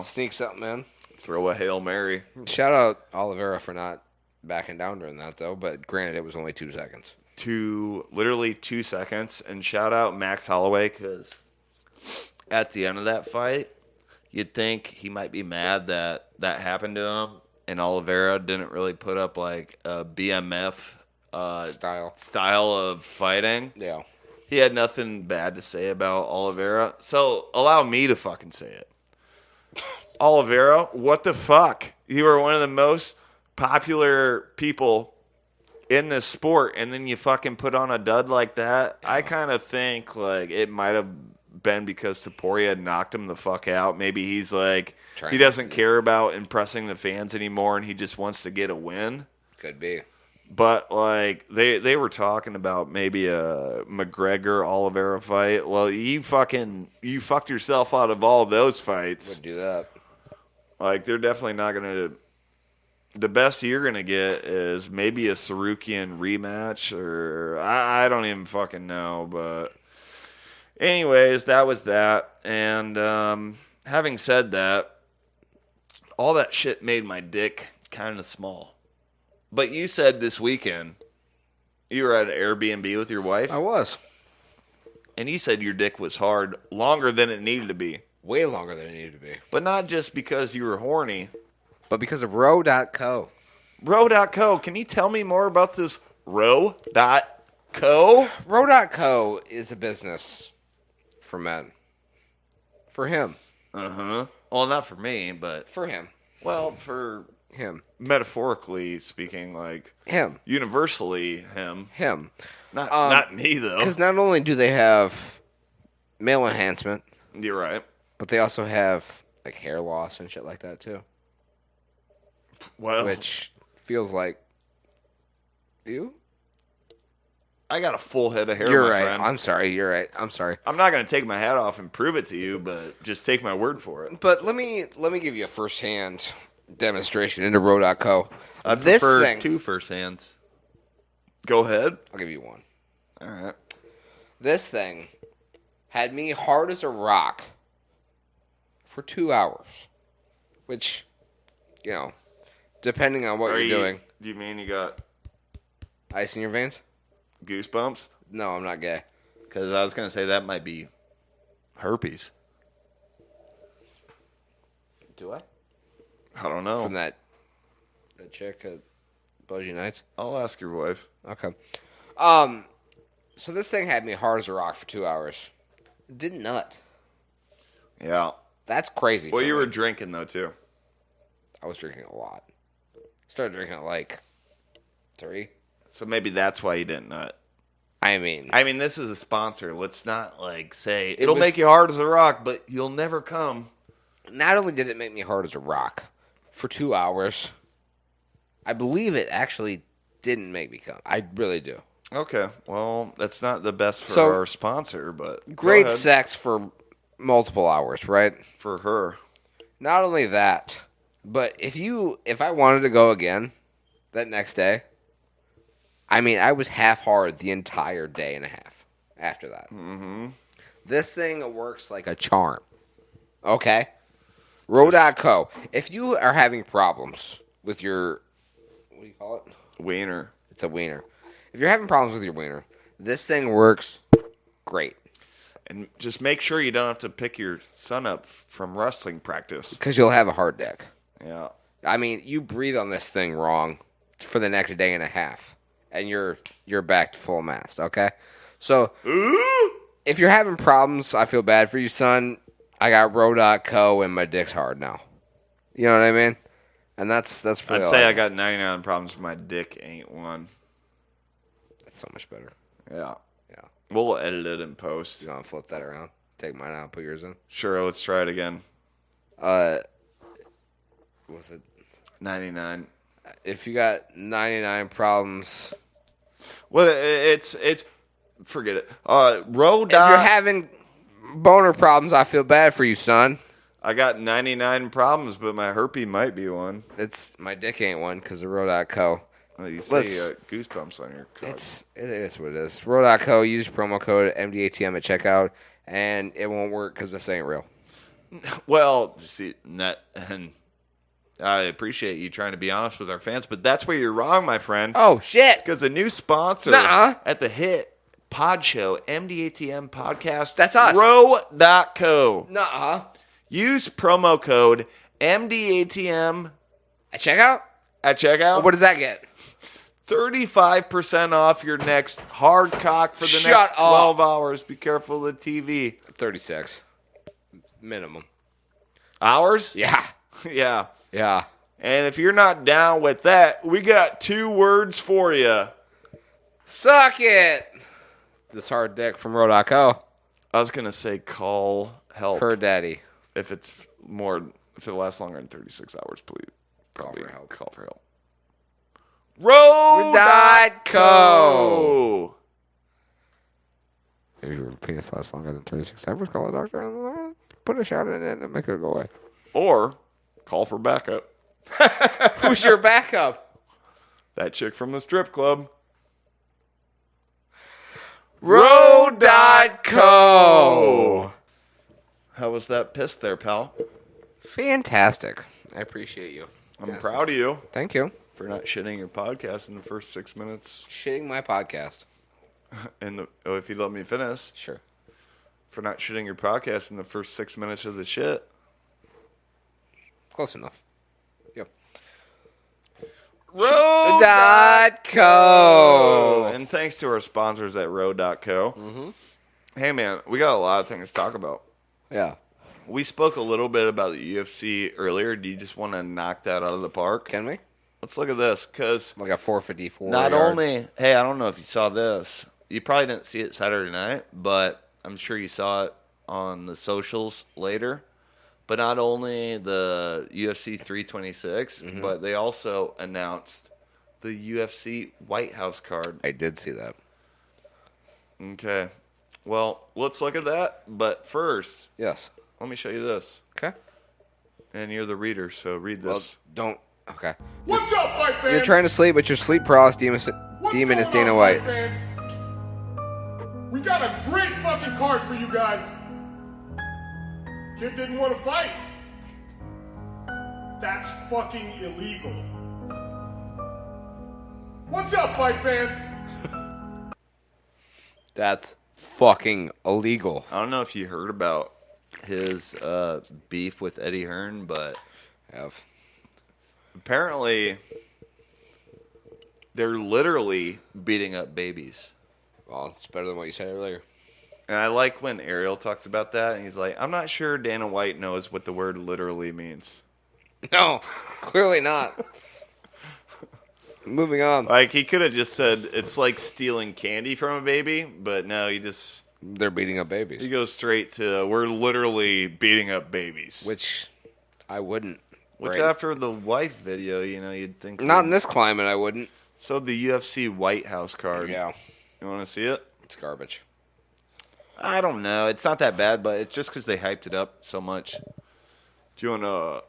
sneak something in. Throw a Hail Mary. Shout out Oliveira for not backing down during that, though. But granted, it was only 2 seconds. Literally 2 seconds. And shout out Max Holloway because at the end of that fight, you'd think he might be mad that that happened to him. And Oliveira didn't really put up like a BMF style of fighting. Yeah. He had nothing bad to say about Oliveira. So allow me to fucking say it. Oliveira, what the fuck? You were one of the most popular people in this sport, and then you fucking put on a dud like that. Yeah. I kind of think like it might have been because Taporia had knocked him the fuck out. Maybe he's like he doesn't care about impressing the fans anymore, and he just wants to get a win. Could be. But like they were talking about maybe a McGregor Oliveira fight. Well, you fucked yourself out of all those fights. Would do that. Like they're definitely not gonna. The best you're gonna get is maybe a Sarukian rematch, or I don't even fucking know. But anyways, that was that. And having said that, all that shit made my dick kind of small. But you said this weekend you were at an Airbnb with your wife. I was. And you said your dick was hard longer than it needed to be. Way longer than it needed to be. But not just because you were horny. But because of Row.co. Row.co. Can you tell me more about this Row.co? Row.co is a business for men. For him. Uh-huh. Well, not for me, but For him. well, for Him. metaphorically speaking, like Him. universally him. Him. Not me though. Because not only do they have male enhancement, You're right. but they also have like hair loss and shit like that too. Well, Which feels like you? I got a full head of hair, You're my right. friend. I'm sorry. You're right. I'm sorry. I'm not going to take my hat off and prove it to you, but just take my word for it. But let me give you a first-hand demonstration into Row.co. I This prefer thing, 2 first hands. Go ahead. I'll give you one. All right. This thing had me hard as a rock for 2 hours, which, you know, depending on what you're doing. Do you mean you got Ice in your veins? goosebumps? No, I'm not gay. Because I was going to say that might be herpes. Do I? I don't know. From that chick at Bougie Nights? I'll ask your wife. Okay. So this thing had me hard as a rock for 2 hours. It didn't nut. Yeah. That's crazy. Well, for you me. were drinking, though, too. I was drinking a lot. Started drinking at like 3. So maybe that's why you didn't nut. I mean, This is a sponsor. Let's not, say, It it'll was- make you hard as a rock, but you'll never come. not only did it make me hard as a rock for 2 hours, I believe it actually didn't make me come. I really do. Okay. Well, that's not the best for So, our sponsor, but go Great ahead. sex for multiple hours, right? For her. Not only that, but if I wanted to go again that next day, I was half hard the entire day and a half after that. Mm-hmm. This thing works like a charm. Okay? Row.co. If you are having problems with your, what do you call it? Wiener. It's a wiener. If you're having problems with your wiener, this thing works great. And just make sure you don't have to pick your son up from wrestling practice. Because you'll have a hard dick. Yeah. You breathe on this thing wrong for the next day and a half. And you're back to full mast, okay? So, if you're having problems, I feel bad for you, son. I got Row.co and my dick's hard now. You know what I mean? And that's pretty I'd all say I got 99 problems, but my dick ain't one. That's so much better. Yeah. Yeah. We'll edit it in post. You want to flip that around? Take mine out, put yours in? Sure, let's try it again. Was it? 99. If you got 99 problems... Well, it's forget it. Row. If you're having boner problems, I feel bad for you, son. I got 99 problems, but my herpes might be one. It's my dick ain't one because of Row.co. You say you got goosebumps on your cock. It is what it is. Row.co, use promo code MDATM at checkout, and it won't work because this ain't real. Well, see, and I appreciate you trying to be honest with our fans, but that's where you're wrong, my friend. Oh, shit. Because the new sponsor Nuh-uh. at the hit pod show, MDATM podcast. That's us. Row.co. Nuh-uh. Use promo code MDATM At checkout? at checkout. What does that get? 35% off your next hard cock for the Shut next 12 up. hours. Be careful of the TV. 36. Minimum. Hours? Yeah. Yeah. Yeah. And if you're not down with that, we got 2 words for you. Suck it. This hard dick from Row.co. I was going to say call help. Her daddy. If it lasts longer than 36 hours, please. Probably call for help. Row.co. If your penis lasts longer than 36 hours, call a doctor. Put a shot in it and make it go away. Or call for backup. Who's your backup? That chick from the strip club. Row.co. How was that piss there, pal? Fantastic. I appreciate you. I'm proud of you Thank you. for not shitting your podcast in the first 6 minutes. Shitting my podcast. If you let me finish, Sure. for not shitting your podcast in the first 6 minutes of the shit. Close enough. Yep. Row.co. And thanks to our sponsors at Row.co. Mm-hmm. Hey, man, we got a lot of things to talk about. Yeah. We spoke a little bit about the UFC earlier. Do you just want to knock that out of the park? Can we? Let's look at this, because Like a 454. not yard. only, hey, I don't know if you saw this. You probably didn't see it Saturday night, but I'm sure you saw it on the socials later. But not only the UFC 326, but they also announced the UFC White House card. I did see that. Okay. Well, let's look at that. But first, Yes. let me show you this. Okay. And you're the reader, so read Well, this. don't. Okay. What's up, fight fans? You're trying to sleep, but your sleep paralysis demon is Dana White. Fans? We got a great fucking card for you guys. Kid didn't want to fight. That's fucking illegal. What's up, fight fans? That's fucking illegal. I don't know if you heard about his beef with Eddie Hearn, but Have. apparently they're literally beating up babies. Well, it's better than what you said earlier. And I like when Ariel talks about that, and he's like, I'm not sure Dana White knows what the word literally means. No, clearly not. Moving on. Like, he could have just said it's like stealing candy from a baby, but no, They're beating up he babies. goes straight to, we're literally beating up babies. Which I wouldn't. Which Right. after the wife video, you'd think. Not in this climate, I wouldn't. So the UFC White House card. Yeah, You want to see it? it's garbage. I don't know. It's not that bad, but it's just because they hyped it up so much. Do you want to...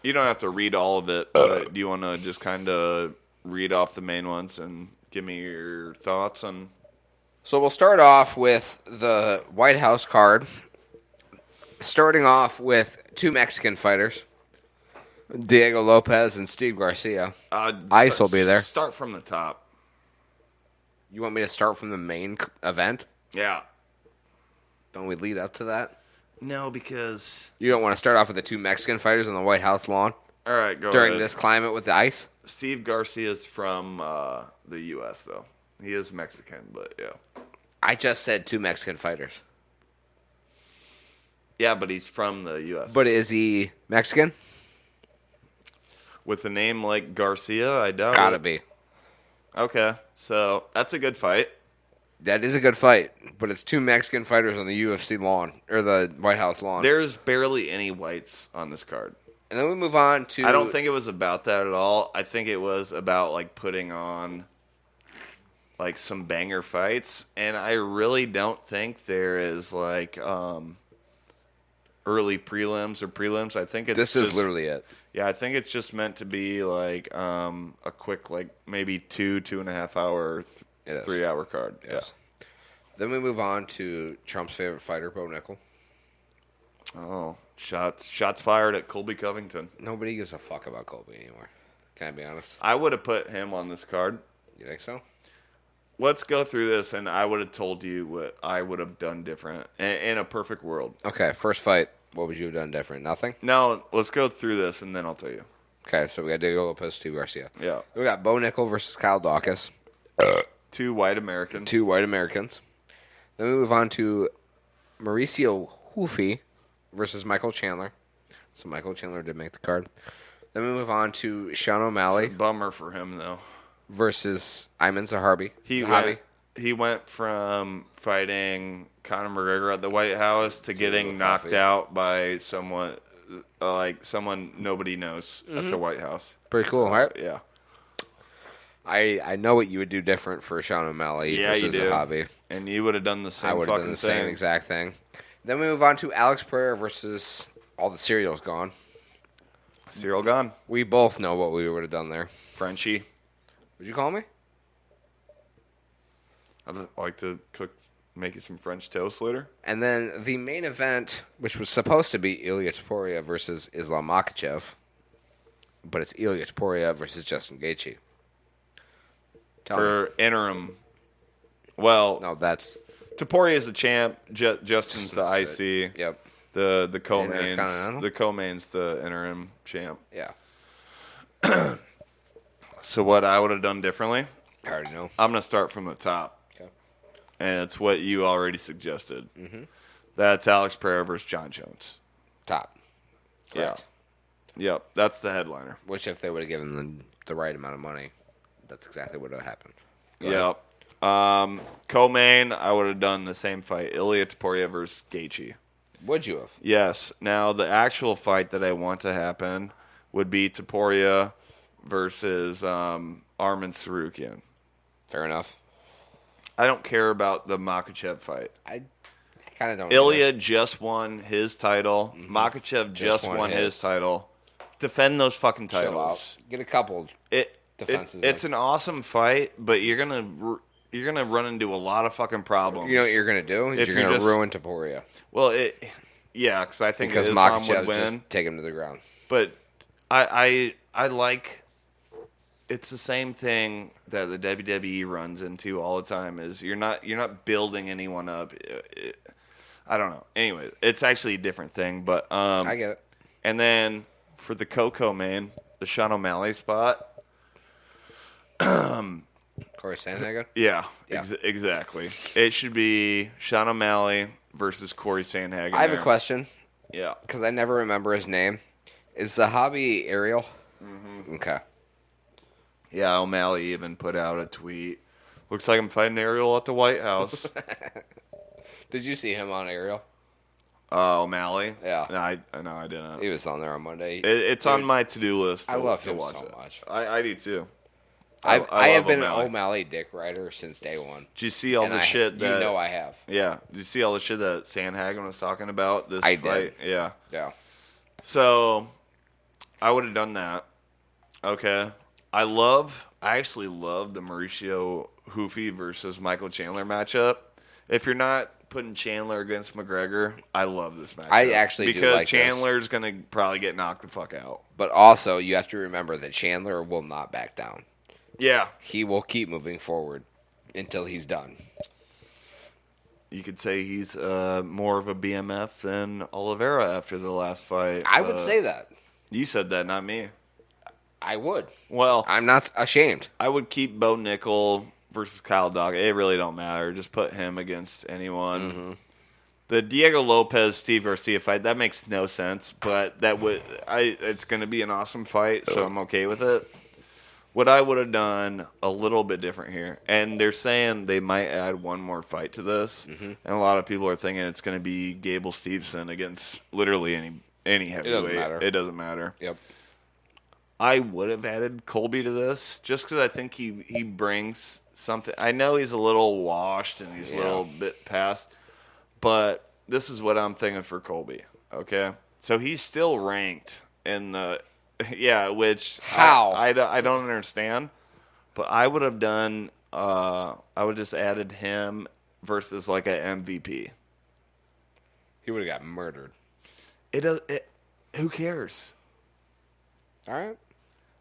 You don't have to read all of it, but do you want to just kind of read off the main ones and give me your thoughts on... So we'll start off with the White House card. Starting off with two Mexican fighters, Diego Lopez and Steve Garcia. Ice will be there. Start from the top. You want me to start from the main event? Yeah. Don't we lead up to that? No, because... You don't want to start off with the two Mexican fighters on the White House lawn All right, go during ahead. this climate with the ice? Steve Garcia's from the U.S., though. He is Mexican, but yeah. I just said two Mexican fighters. Yeah, but he's from the U.S. But is he Mexican? With a name like Garcia, I doubt Gotta it. be. Okay, so that's a good fight. That is a good fight, but it's two Mexican fighters on the UFC lawn, or the White House lawn. There's barely any whites on this card. And then we move on to... I don't think it was about that at all. I think it was about like putting on like some banger fights, and I really don't think there is like early prelims or prelims. I think it's This just, is literally it. Yeah, I think it's just meant to be like a quick like maybe 2.5 hour, It is. 3 hour card. Yes. Then we move on to Trump's favorite fighter, Bo Nickel. Yeah. Oh, shots fired at Colby Covington. Nobody gives a fuck about Colby anymore. Can I be honest? I would have put him on this card. You think so? Let's go through this, and I would have told you what I would have done different in a perfect world. Okay, first fight. What would you have done different? Nothing? No, let's go through this, and then I'll tell you. Okay, so we got Diego Lopez, Steve Garcia. Yeah. We got Bo Nickel versus Kyle Dawkins. Two white Americans. Two white Americans. Then we move on to Mauricio Hoofy versus Michael Chandler. So Michael Chandler did make the card. Then we move on to Sean It's O'Malley a bummer for him, though. versus Ayman Zahabi. He went from fighting Conor McGregor at the White House to getting knocked Coffee. out by someone nobody knows at the White House. Pretty cool, right? Yeah. I know what you would do different for Sean O'Malley Yeah, versus you do. Zahabi. And you would have done the same I would have fucking done the thing. same exact thing. Then we move on to Alex Pereira versus all the cereals gone. Cyril gone. We both know what we would have done there. Frenchie. Would you call me? I'd like to make you some French toast later. And then the main event, which was supposed to be Ilya Topuria versus Islam Makhachev, but it's Ilya Topuria versus Justin Gaethje. Tell me. For interim. Well, No, that's... Topuria is the champ. Justin's the IC. Yep. The co-mains. Intercontinental? The co-mains the interim champ. Yeah. So what I would have done differently, I already know. I'm going to start from the top. Okay. And it's what you already suggested. That's Alex Pereira versus John Jones. Top. Correct. Yeah. Yep. That's the headliner. Which, if they would have given them the right amount of money, that's exactly what would have happened. Go ahead. Yep. Co-main, I would have done the same fight. Ilya Taporia versus Gaethje. Would you have? Yes. Now, the actual fight that I want to happen would be Taporia versus Arman Tsarukyan. Fair enough. I don't care about the Makhachev fight. I kind of don't. Ilya just won his title. Makhachev just won his title. Defend those fucking Chill titles. out. Get a couple defenses. It's an awesome fight, but you're gonna run into a lot of fucking problems. You know what you're gonna do? If You're you're gonna just- ruin Taporia Well, because I think because Islam would Makhachev win. just take him to the ground. But I like. It's the same thing that the WWE runs into all the time. Is you're not building anyone up. I don't know. Anyway, it's actually a different thing. But I get it. And then for the Coco man, the Sean O'Malley spot. Corey Sandhagen? Yeah, Yeah. Exactly. It should be Sean O'Malley versus Corey Sandhagen. I have there. a question Yeah. because I never remember his name. Is the hobby Ariel? Mm-hmm. Okay. Yeah, O'Malley even put out a tweet. Looks like I'm fighting Ariel at the White House. Did you see him on Ariel? O'Malley? Yeah. No, I didn't. He was on there on Monday. It's on my to-do list. I love to him watch so it. much. I do too. I have love been O'Malley. an O'Malley dick rider since day one. Did you see all And the shit that? You know I have. Yeah. Did you see all the shit that Sandhagen was talking about this I fight? did. Yeah. Yeah. So I would have done that. Okay. I actually love the Mauricio Hoofy versus Michael Chandler matchup. If you're not putting Chandler against McGregor, I love this matchup. I actually do because like this. Chandler's gonna probably get knocked the fuck out. But also, you have to remember that Chandler will not back down. Yeah. He will keep moving forward until he's done. You could say he's more of a BMF than Oliveira after the last fight. I would say that. You said that, not me. I would. Well, I'm not ashamed. I would keep Bo Nickel versus Kyle Dog. It really don't matter. Just put him against anyone. Mm-hmm. The Diego Lopez Steve Garcia fight, that makes no sense, but it's going to be an awesome fight, so I'm okay with it. What I would have done a little bit different here, and they're saying they might add one more fight to this, and a lot of people are thinking it's going to be Gable Stevenson against literally any heavyweight. matter. It doesn't matter. Yep. I would have added Colby to this just because I think he brings something. I know he's a little washed and he's a little bit past, but this is what I'm thinking for Colby. Okay, so he's still ranked in the which How? I don't understand, but I would have done. I would just added him versus like a MVP. He would have got murdered. Who cares? All right.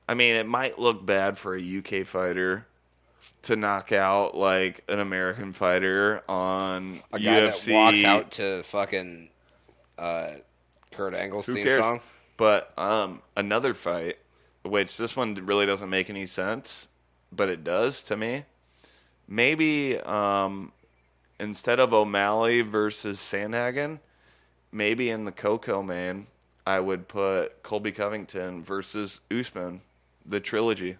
I mean, it might look bad for a UK fighter to knock out like an American fighter on A guy UFC. that walks out to fucking Kurt Angle's Who theme cares? song. But another fight, which this one really doesn't make any sense, but it does to me. Maybe instead of O'Malley versus Sandhagen, maybe in the Coco man, I would put Colby Covington versus Usman, the trilogy.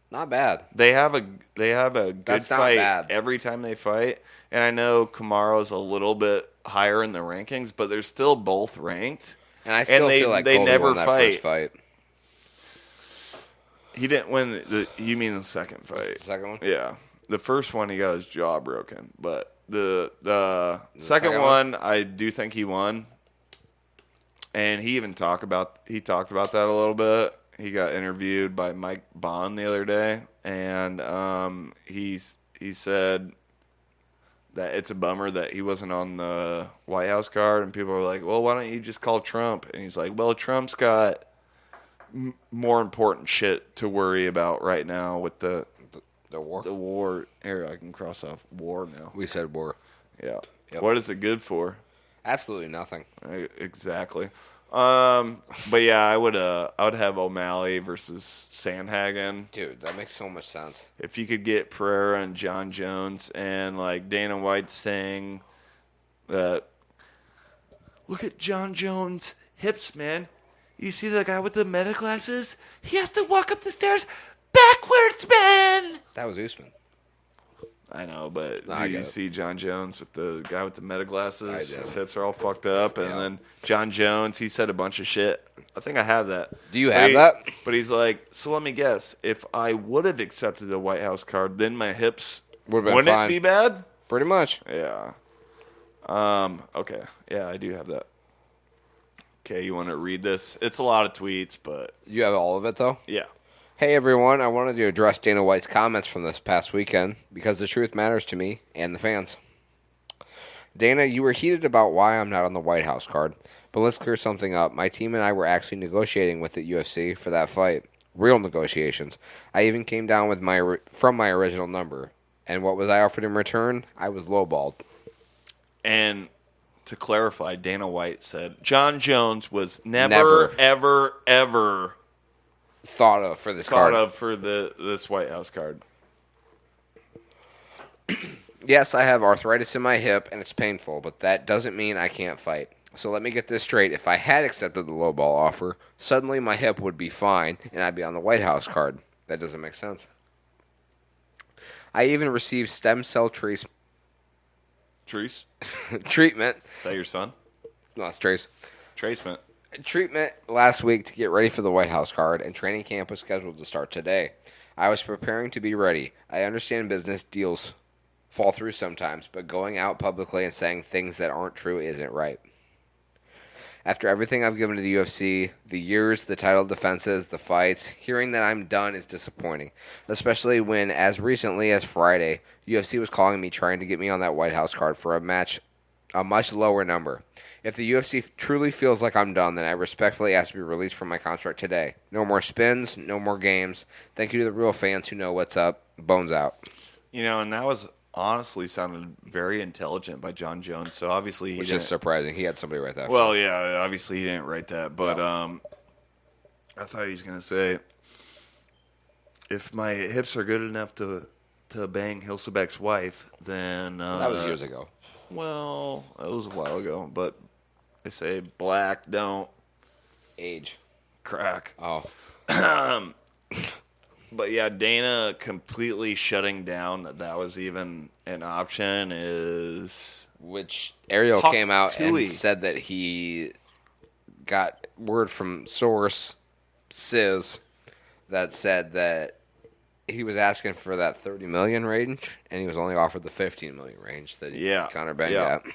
Not bad. They have a good That's not fight bad. every time they fight, and I know Kamaro's a little bit higher in the rankings, but they're still both ranked. And I still they- feel like they Colby never won that first fight. He didn't win you mean the second fight? The second one? Yeah, the first one he got his jaw broken, but the second second one? one I do think he won, and he talked about that a little bit. He got interviewed by Mike Bond the other day, and he said that it's a bummer that he wasn't on the White House card, and people were like, "Well, why don't you just call Trump?" And he's like, "Well, Trump's got more important shit to worry about right now with the war. the war." Here, I can cross off war now. We said war. Yeah. Yep. What is it good for? Absolutely nothing. Exactly. But yeah, I would have O'Malley versus Sandhagen. Dude, that makes so much sense. If you could get Pereira and John Jones, and like Dana White saying Look at John Jones' hips, man. You see the guy with the meta glasses? He has to walk up the stairs backwards, man. That was Usman. I know, but No, do I you get it. see John Jones with the guy with the meta glasses? I do. His hips are all fucked up, and Yeah. then John Jones, he said a bunch of shit. I think I have that. Do you have that? But he's like, so let me guess. If I would have accepted the White House card, then my hips Would've been wouldn't fine. it be bad? Pretty much. Yeah. Okay. Yeah, I do have that. Okay, you want to read this? It's a lot of tweets, but You have all of it, though? yeah. Hey, everyone. I wanted to address Dana White's comments from this past weekend because the truth matters to me and the fans. Dana, you were heated about why I'm not on the White House card, but let's clear something up. My team and I were actually negotiating with the UFC for that fight. Real negotiations. I even came down with from my original number. And what was I offered in return? I was lowballed. And to clarify, Dana White said John Jones was Never. never, ever, ever Thought of for this thought card. of for this White House card. Yes, I have arthritis in my hip and it's painful, but that doesn't mean I can't fight. So let me get this straight. If I had accepted the lowball offer, suddenly my hip would be fine and I'd be on the White House card. That doesn't make sense. I even received stem cell Treese, treatment. is that your son? No, it's Trace. Tracement. Treatment last week to get ready for the White House card, and training camp was scheduled to start today. I was preparing to be ready. I understand business deals fall through sometimes, but going out publicly and saying things that aren't true isn't right. After everything I've given to the UFC, the years, the title defenses, the fights, hearing that I'm done is disappointing, especially when, as recently as Friday, UFC was calling me trying to get me on that White House card for a much lower number. If the UFC truly feels like I'm done, then I respectfully ask to be released from my contract today. No more spins, no more games. Thank you to the real fans who know what's up. Bones out. You know, and that was honestly sounded very intelligent by John Jones. So obviously he Which didn't. is surprising. He had somebody write that. Well, yeah, obviously he didn't write that, but No. I thought he was gonna say, if my hips are good enough to bang Hilsebeck's wife, then That was years ago. Well, that was a while ago, but they say black don't Age. crack. Oh. But yeah, Dana completely shutting down that was even an option is Which Ariel Hawk came out Tui. and said that he got word from source Sis that said that he was asking for that 30 million range and he was only offered the 15 million range that Yeah. Conor Ben Yeah. got.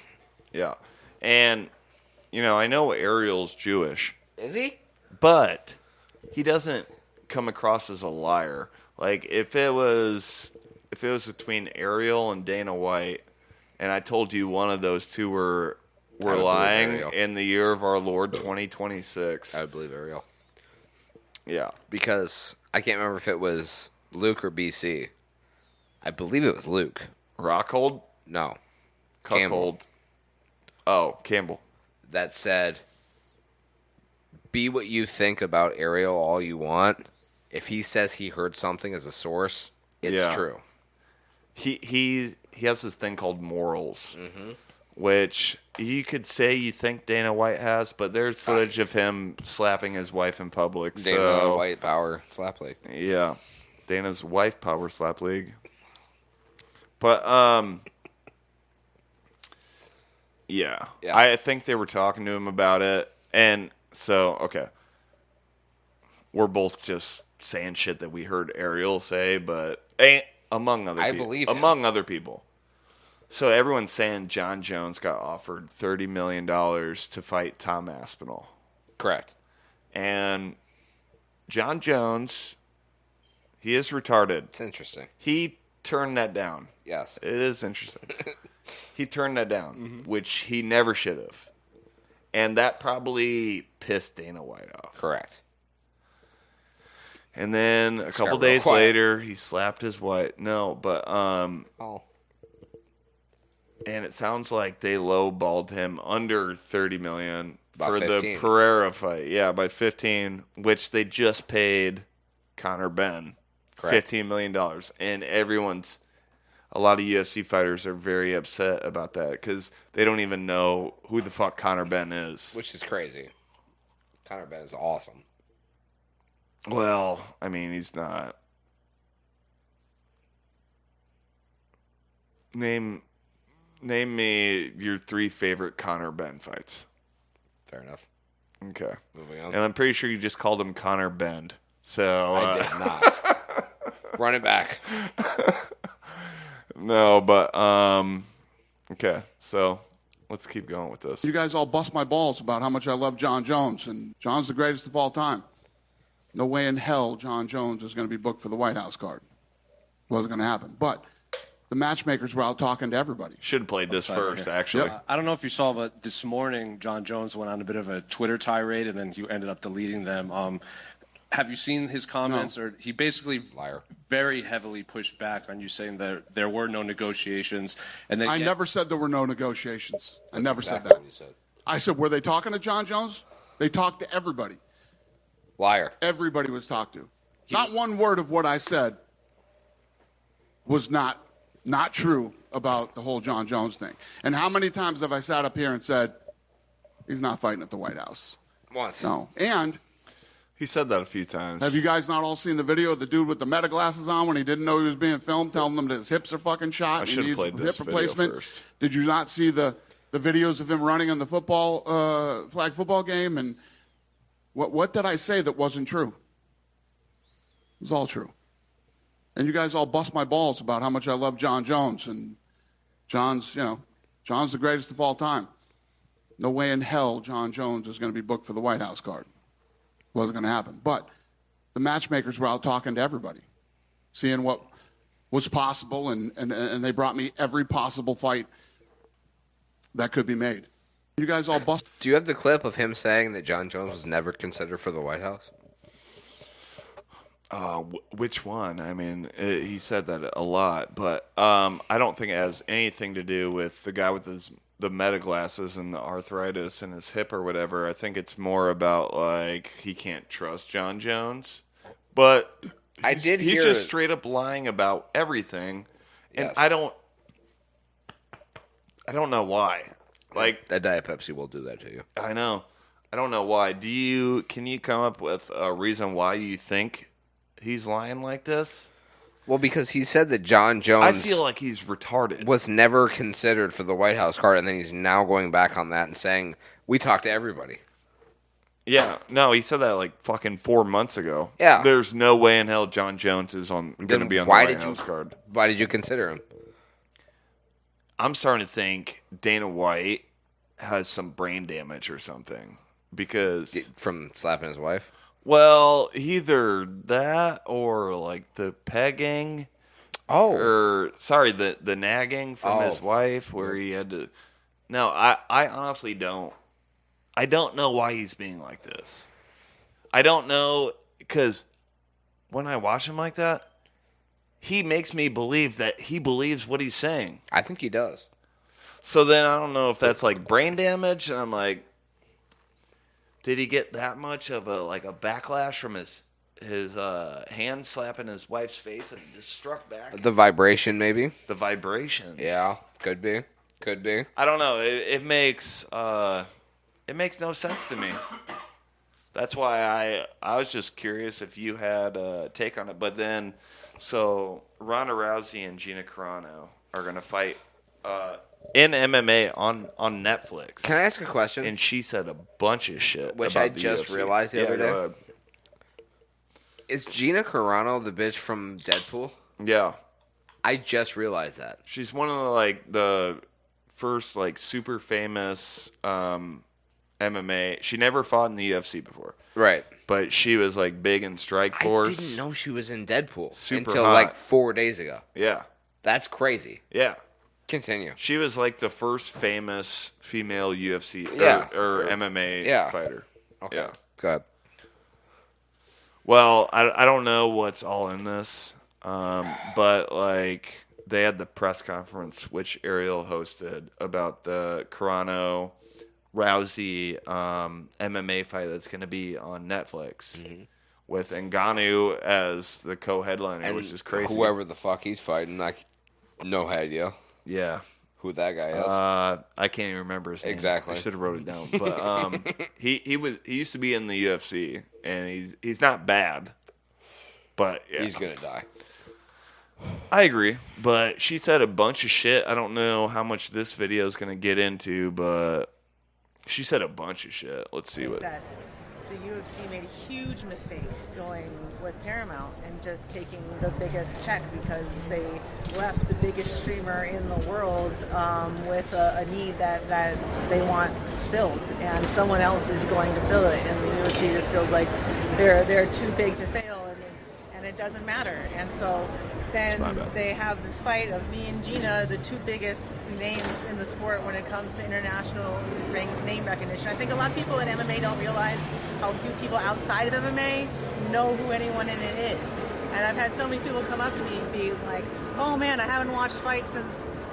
yeah. And you know, I know Ariel's Jewish, Is he? but he doesn't come across as a liar. Like if it was between Ariel and Dana White, and I told you one of those two were I would believe lying Ariel. in the year of our Lord 2026. I would believe Ariel. Yeah. Because I can't remember if it was Luke or BC. I believe it was Luke. Rockhold? No. Cuckold. Campbell. Oh, Campbell. That said, be what you think about Ariel all you want. If he says he heard something as a source, it's Yeah. true. He has this thing called morals, which you could say you think Dana White has, but there's footage of him slapping his wife in public. Dana So White Power Slap League. yeah, Dana's wife power slap league. But yeah, Yeah. I think they were talking to him about it, and so okay, we're both just saying shit that we heard Ariel say, but among other I people, believe him. among other people. So everyone's saying John Jones got offered $30 million to fight Tom Aspinall. Correct. And John Jones, he is retarded. It's interesting. He turned that down. Yes. It is interesting. He turned that down, which he never should have. And that probably pissed Dana White off. Correct. And then a couple got real days quiet. later, he slapped his wife. No, but Oh. and it sounds like they lowballed him under 30 million By for 15. the Pereira fight. Yeah, by 15, which they just paid Conor Ben Correct. $15 million, and everyone's. a lot of UFC fighters are very upset about that because they don't even know who the fuck Conor Benn is. Which is crazy. Conor Benn is awesome. Well, I mean, he's not. Name me your 3 favorite Conor Benn fights. Fair enough. Okay. Moving on. And I'm pretty sure you just called him Conor Bend. So I did not. Run it back. No, but okay. So let's keep going with this. You guys all bust my balls about how much I love John Jones, and John's the greatest of all time. No way in hell John Jones is going to be booked for the White House card. Wasn't going to happen. But the matchmakers were out talking to everybody. Should have played this first, actually. Yep. I don't know if you saw, but this morning John Jones went on a bit of a Twitter tirade, and then you ended up deleting them. Have you seen his comments? No. Or he basically Liar. very heavily pushed back on you, saying that there were no negotiations, and then I never said there were no negotiations. I never Exactly said that. what he said. I said, were they talking to John Jones? They talked to everybody. Liar. Everybody was talked to. Not one word of what I said was not true about the whole John Jones thing. And how many times have I sat up here and said, he's not fighting at the White House? Once. No. And He said that a few times. have you guys not all seen the video of the dude with the meta glasses on when he didn't know he was being filmed, telling them that his hips are fucking shot? I and he should've needs played this hip video replacement? first. Did you not see the videos of him running on the football flag football game? And what did I say that wasn't true? It was all true. And you guys all bust my balls about how much I love John Jones, and John's the greatest of all time. No way in hell John Jones is going to be booked for the White House card. Wasn't going to happen. But the matchmakers were out talking to everybody, seeing what was possible, and they brought me every possible fight that could be made. You guys all bust. Do you have the clip of him saying that John Jones was never considered for the White House? Which one? I mean, he said that a lot, but I don't think it has anything to do with the guy with the meta glasses and the arthritis in his hip or whatever. I think it's more about, like, he can't trust John Jones. But he's hear just straight up lying about everything, and Yes. I don't know why. Like, That Diet Pepsi will do that to you. I know. I don't know why. Can you come up with a reason why you think he's lying like this? Well, because he said that John Jones I feel like he's retarded. was never considered for the White House card, and then he's now going back on that and saying, we talked to everybody. Yeah, no, he said that like fucking 4 months ago. Yeah. There's no way in hell John Jones is going to be on the why White did you- House card. Why did you consider him? I'm starting to think Dana White has some brain damage or something because, From slapping his wife? well, either that or like the pegging. Oh. Or sorry, the nagging from Oh. his wife, where he had to. No, I honestly don't. I don't know why he's being like this. I don't know, because when I watch him like that, he makes me believe that he believes what he's saying. I think he does. So then I don't know if that's like brain damage, and I'm like, did he get that much of a backlash from his hand slapping his wife's face and it just struck back? The vibration, maybe? The vibrations. Yeah, could be. Could be. I don't know. It makes no sense to me. That's why I was just curious if you had a take on it. But then, so Ronda Rousey and Gina Carano are gonna fight in MMA on Netflix. Can I ask a question? And she said a bunch of shit, Which about I the just UFC. realized the Yeah, other go day. ahead. Is Gina Carano the bitch from Deadpool? Yeah, I just realized that. she's one of the first super famous MMA. She never fought in the UFC before. Right. But she was big in Strike Force. I didn't know she was in Deadpool Super until hot. 4 days ago. Yeah. That's crazy. Yeah. Continue. She was the first famous female UFC Yeah. or MMA Yeah. fighter. Okay. Yeah. Go ahead. Well, I don't know what's all in this, but they had the press conference which Ariel hosted about the Carano Rousey MMA fight that's going to be on Netflix with Ngannou as the co-headliner, which is crazy. Whoever the fuck he's fighting, No idea Yeah. who that guy is. I can't even remember his name. Exactly. I should have wrote it down. But he used to be in the UFC, and he's not bad. But yeah. He's gonna die. I agree, but she said a bunch of shit. I don't know how much this video is going to get into, but she said a bunch of shit. Let's see what. That the UFC made a huge mistake going with Paramount and just taking the biggest check because they left the biggest streamer in the world with a need that they want filled, and someone else is going to fill it, and the UFC just feels like they're too big to fail, and it doesn't matter, and so. Then they have this fight of me and Gina, the two biggest names in the sport when it comes to international name recognition. I think a lot of people in MMA don't realize how few people outside of MMA know who anyone in it is. And I've had so many people come up to me and be like, oh man, I haven't watched fights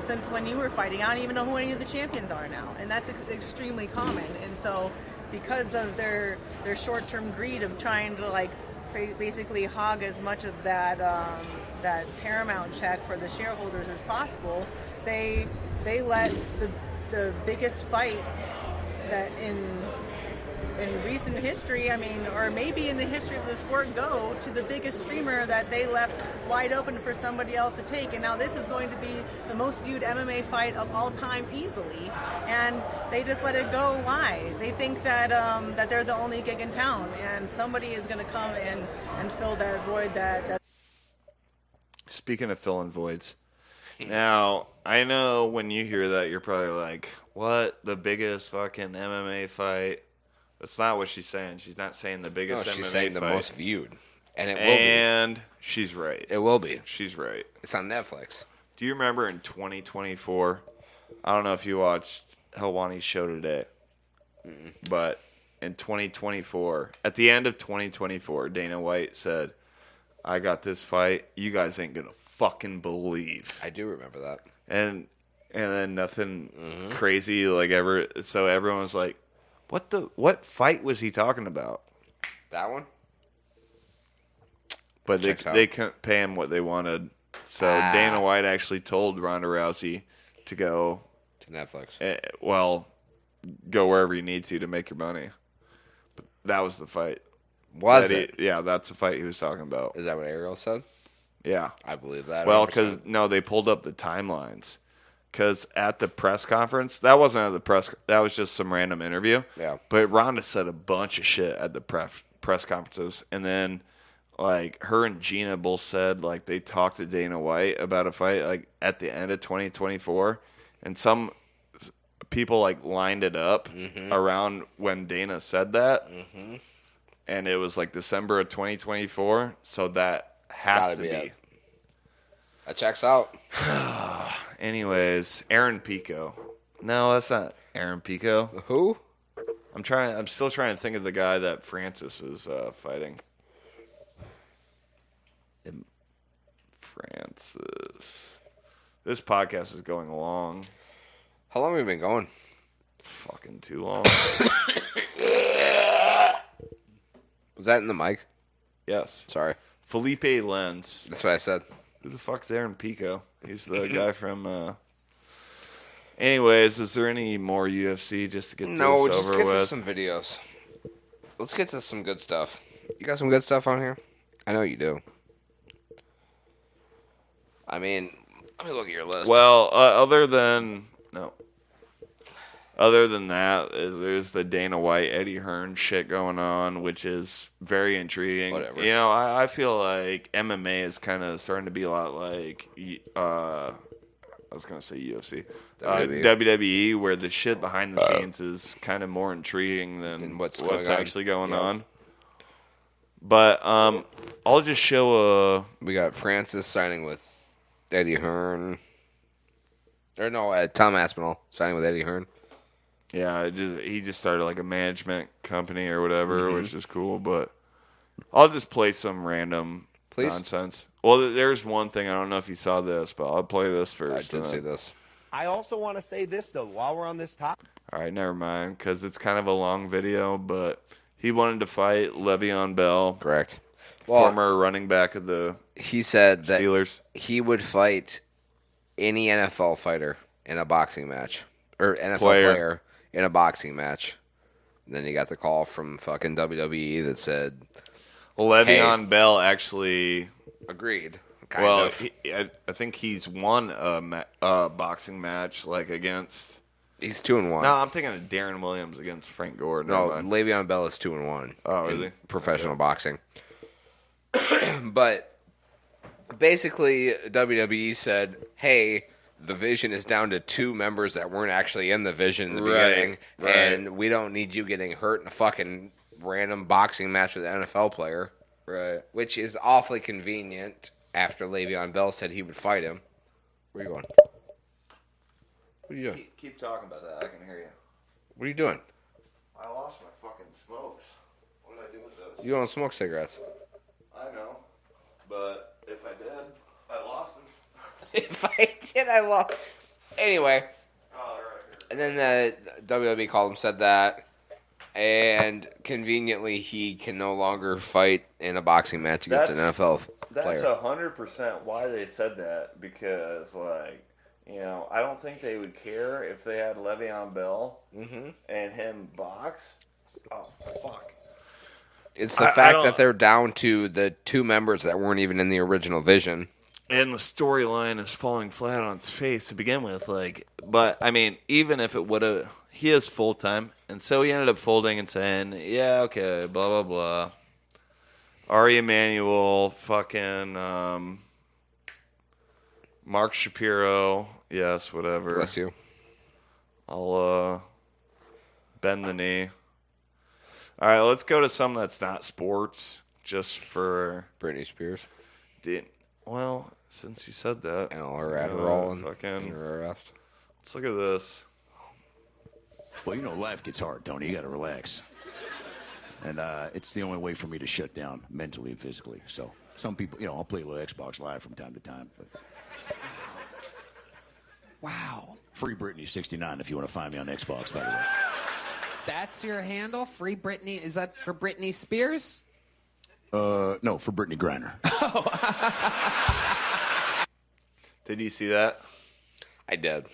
since when you were fighting. I don't even know who any of the champions are now. And that's extremely common. And so because of their short-term greed of trying to basically hog as much of that Paramount check for the shareholders as possible, they let the biggest fight that in recent history, I mean, or maybe in the history of the sport, go to the biggest streamer that they left wide open for somebody else to take. And now this is going to be the most viewed MMA fight of all time easily, and they just let it go. Why? They think that that they're the only gig in town, and somebody is going to come and fill that void that. Speaking of filling voids, now I know when you hear that, you're probably like, "What? The biggest fucking MMA fight?" That's not what she's saying. She's not saying the biggest MMA fight. She's saying the most viewed, and it will be. And she's right. It will be. She's right. It's on Netflix. Do you remember in 2024? I don't know if you watched Helwani's show today, but in 2024, at the end of 2024, Dana White said, I got this fight you guys ain't gonna fucking believe. I do remember that. And then nothing crazy ever. So everyone was like, what fight was he talking about? That one? But they couldn't pay him what they wanted. So Dana White actually told Ronda Rousey to go to Netflix. Go wherever you need to make your money. But that was the fight. Was it? Yeah, that's the fight he was talking about. Is that what Ariel said? Yeah. I believe that. Well, because, they pulled up the timelines. Because at the press conference, that wasn't at the press, that was just some random interview. Yeah. But Rhonda said a bunch of shit at the press conferences. And then, her and Gina both said, they talked to Dana White about a fight, at the end of 2024. And some people, lined it up around when Dana said that. Mm-hmm. And it was December of 2024, so that has to be. That checks out. Anyways, Aaron Pico. No, that's not Aaron Pico. Who? I'm still trying to think of the guy that Francis is fighting. Francis. This podcast is going long. How long have we been going? Fucking too long. Was that in the mic? Yes. Sorry. Felipe Lenz. That's what I said. Who the fuck's Aaron Pico? He's the guy from... Anyways, is there any more UFC just to get this over with? No, just get to some videos. Let's get to some good stuff. You got some good stuff on here? I know you do. I mean, let me look at your list. Well, other than that, there's the Dana White, Eddie Hearn shit going on, which is very intriguing. Whatever. I feel like MMA is kind of starting to be a lot like, I was going to say UFC. WWE, where the shit behind the scenes is kind of more intriguing than what's actually going on. But I'll just show we got Francis signing with Eddie Hearn. Or no, Tom Aspinall signing with Eddie Hearn. Yeah, he just started a management company or whatever, which is cool. But I'll just play some random nonsense. Well, there's one thing. I don't know if you saw this, but I'll play this first. I did see this. I also want to say this, though, while we're on this topic. All right, never mind, because it's kind of a long video, but he wanted to fight Le'Veon Bell. Correct. Former running back of the He said Steelers. That he would fight any NFL fighter in a boxing match. Or NFL Player. player in a boxing match. And then you got the call from fucking WWE that said... Le'Veon Bell actually... Agreed. I think he's won a boxing match, like, against... He's 2-1. No, I'm thinking of Darren Williams against Frank Gore. No, Le'Veon Bell is 2-1. Oh, in is he? Professional boxing. But basically, WWE said, hey, the Vision is down to 2 members that weren't actually in the Vision in the beginning, and we don't need you getting hurt in a fucking random boxing match with an NFL player. Right. Which is awfully convenient after Le'Veon Bell said he would fight him. Where are you going? What are you doing? Keep talking about that. I can hear you. What are you doing? I lost my fucking smokes. What did I do with those? You don't smoke cigarettes. I know. But if I did, I lost them. If I did, I lost. Anyway. Oh, right. And then the WWE called him, said that. And conveniently, he can no longer fight in a boxing match against an NFL player. That's 100% why they said that. Because, like, you know, I don't think they would care if they had Le'Veon Bell and him box. Oh, fuck. It's the fact that they're down to the 2 members that weren't even in the original Vision. And the storyline is falling flat on its face to begin with. Like, but, I mean, even if it would have... He is full-time, and so he ended up folding and saying, yeah, okay, blah, blah, blah. Ari Emanuel, fucking Mark Shapiro, yes, whatever. Bless you. I'll bend the knee. All right, let's go to something that's not sports, just for... Britney Spears. Well, since you said that. And all her Adderall and fucking... her arrest. Let's look at this. Well, you know, life gets hard, Tony. You got to relax. And it's the only way for me to shut down mentally and physically. So some people, you know, I'll play a little Xbox Live from time to time. But... Wow. Free Britney 69 if you want to find me on Xbox, by the way. That's your handle? Free Britney? Is that for Britney Spears? No, for Britney Griner. Did you see that? I did.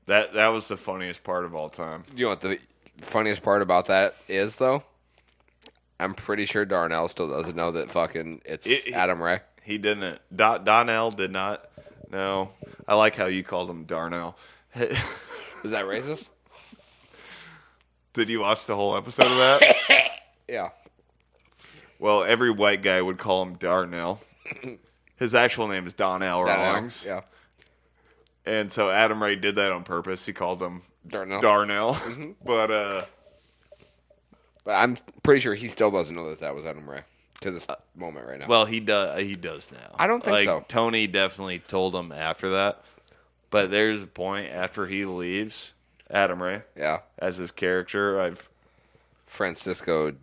That was the funniest part of all time. You know what the funniest part about that is, though? I'm pretty sure Darnell still doesn't know that fucking it's Adam Ray. He didn't. Donnell did not. No. I like how you called him Darnell. Is that racist? Did you watch the whole episode of that? Yeah. Well, every white guy would call him Darnell. His actual name is Donnell Rawlings. Yeah. And so Adam Ray did that on purpose. He called him Darnell. Mm-hmm. But I'm pretty sure he still doesn't know that was Adam Ray to this moment right now. Well, he does now. I don't think so. Tony definitely told him after that. But there's a point after he leaves, Adam Ray. Yeah. As his character, Francisco,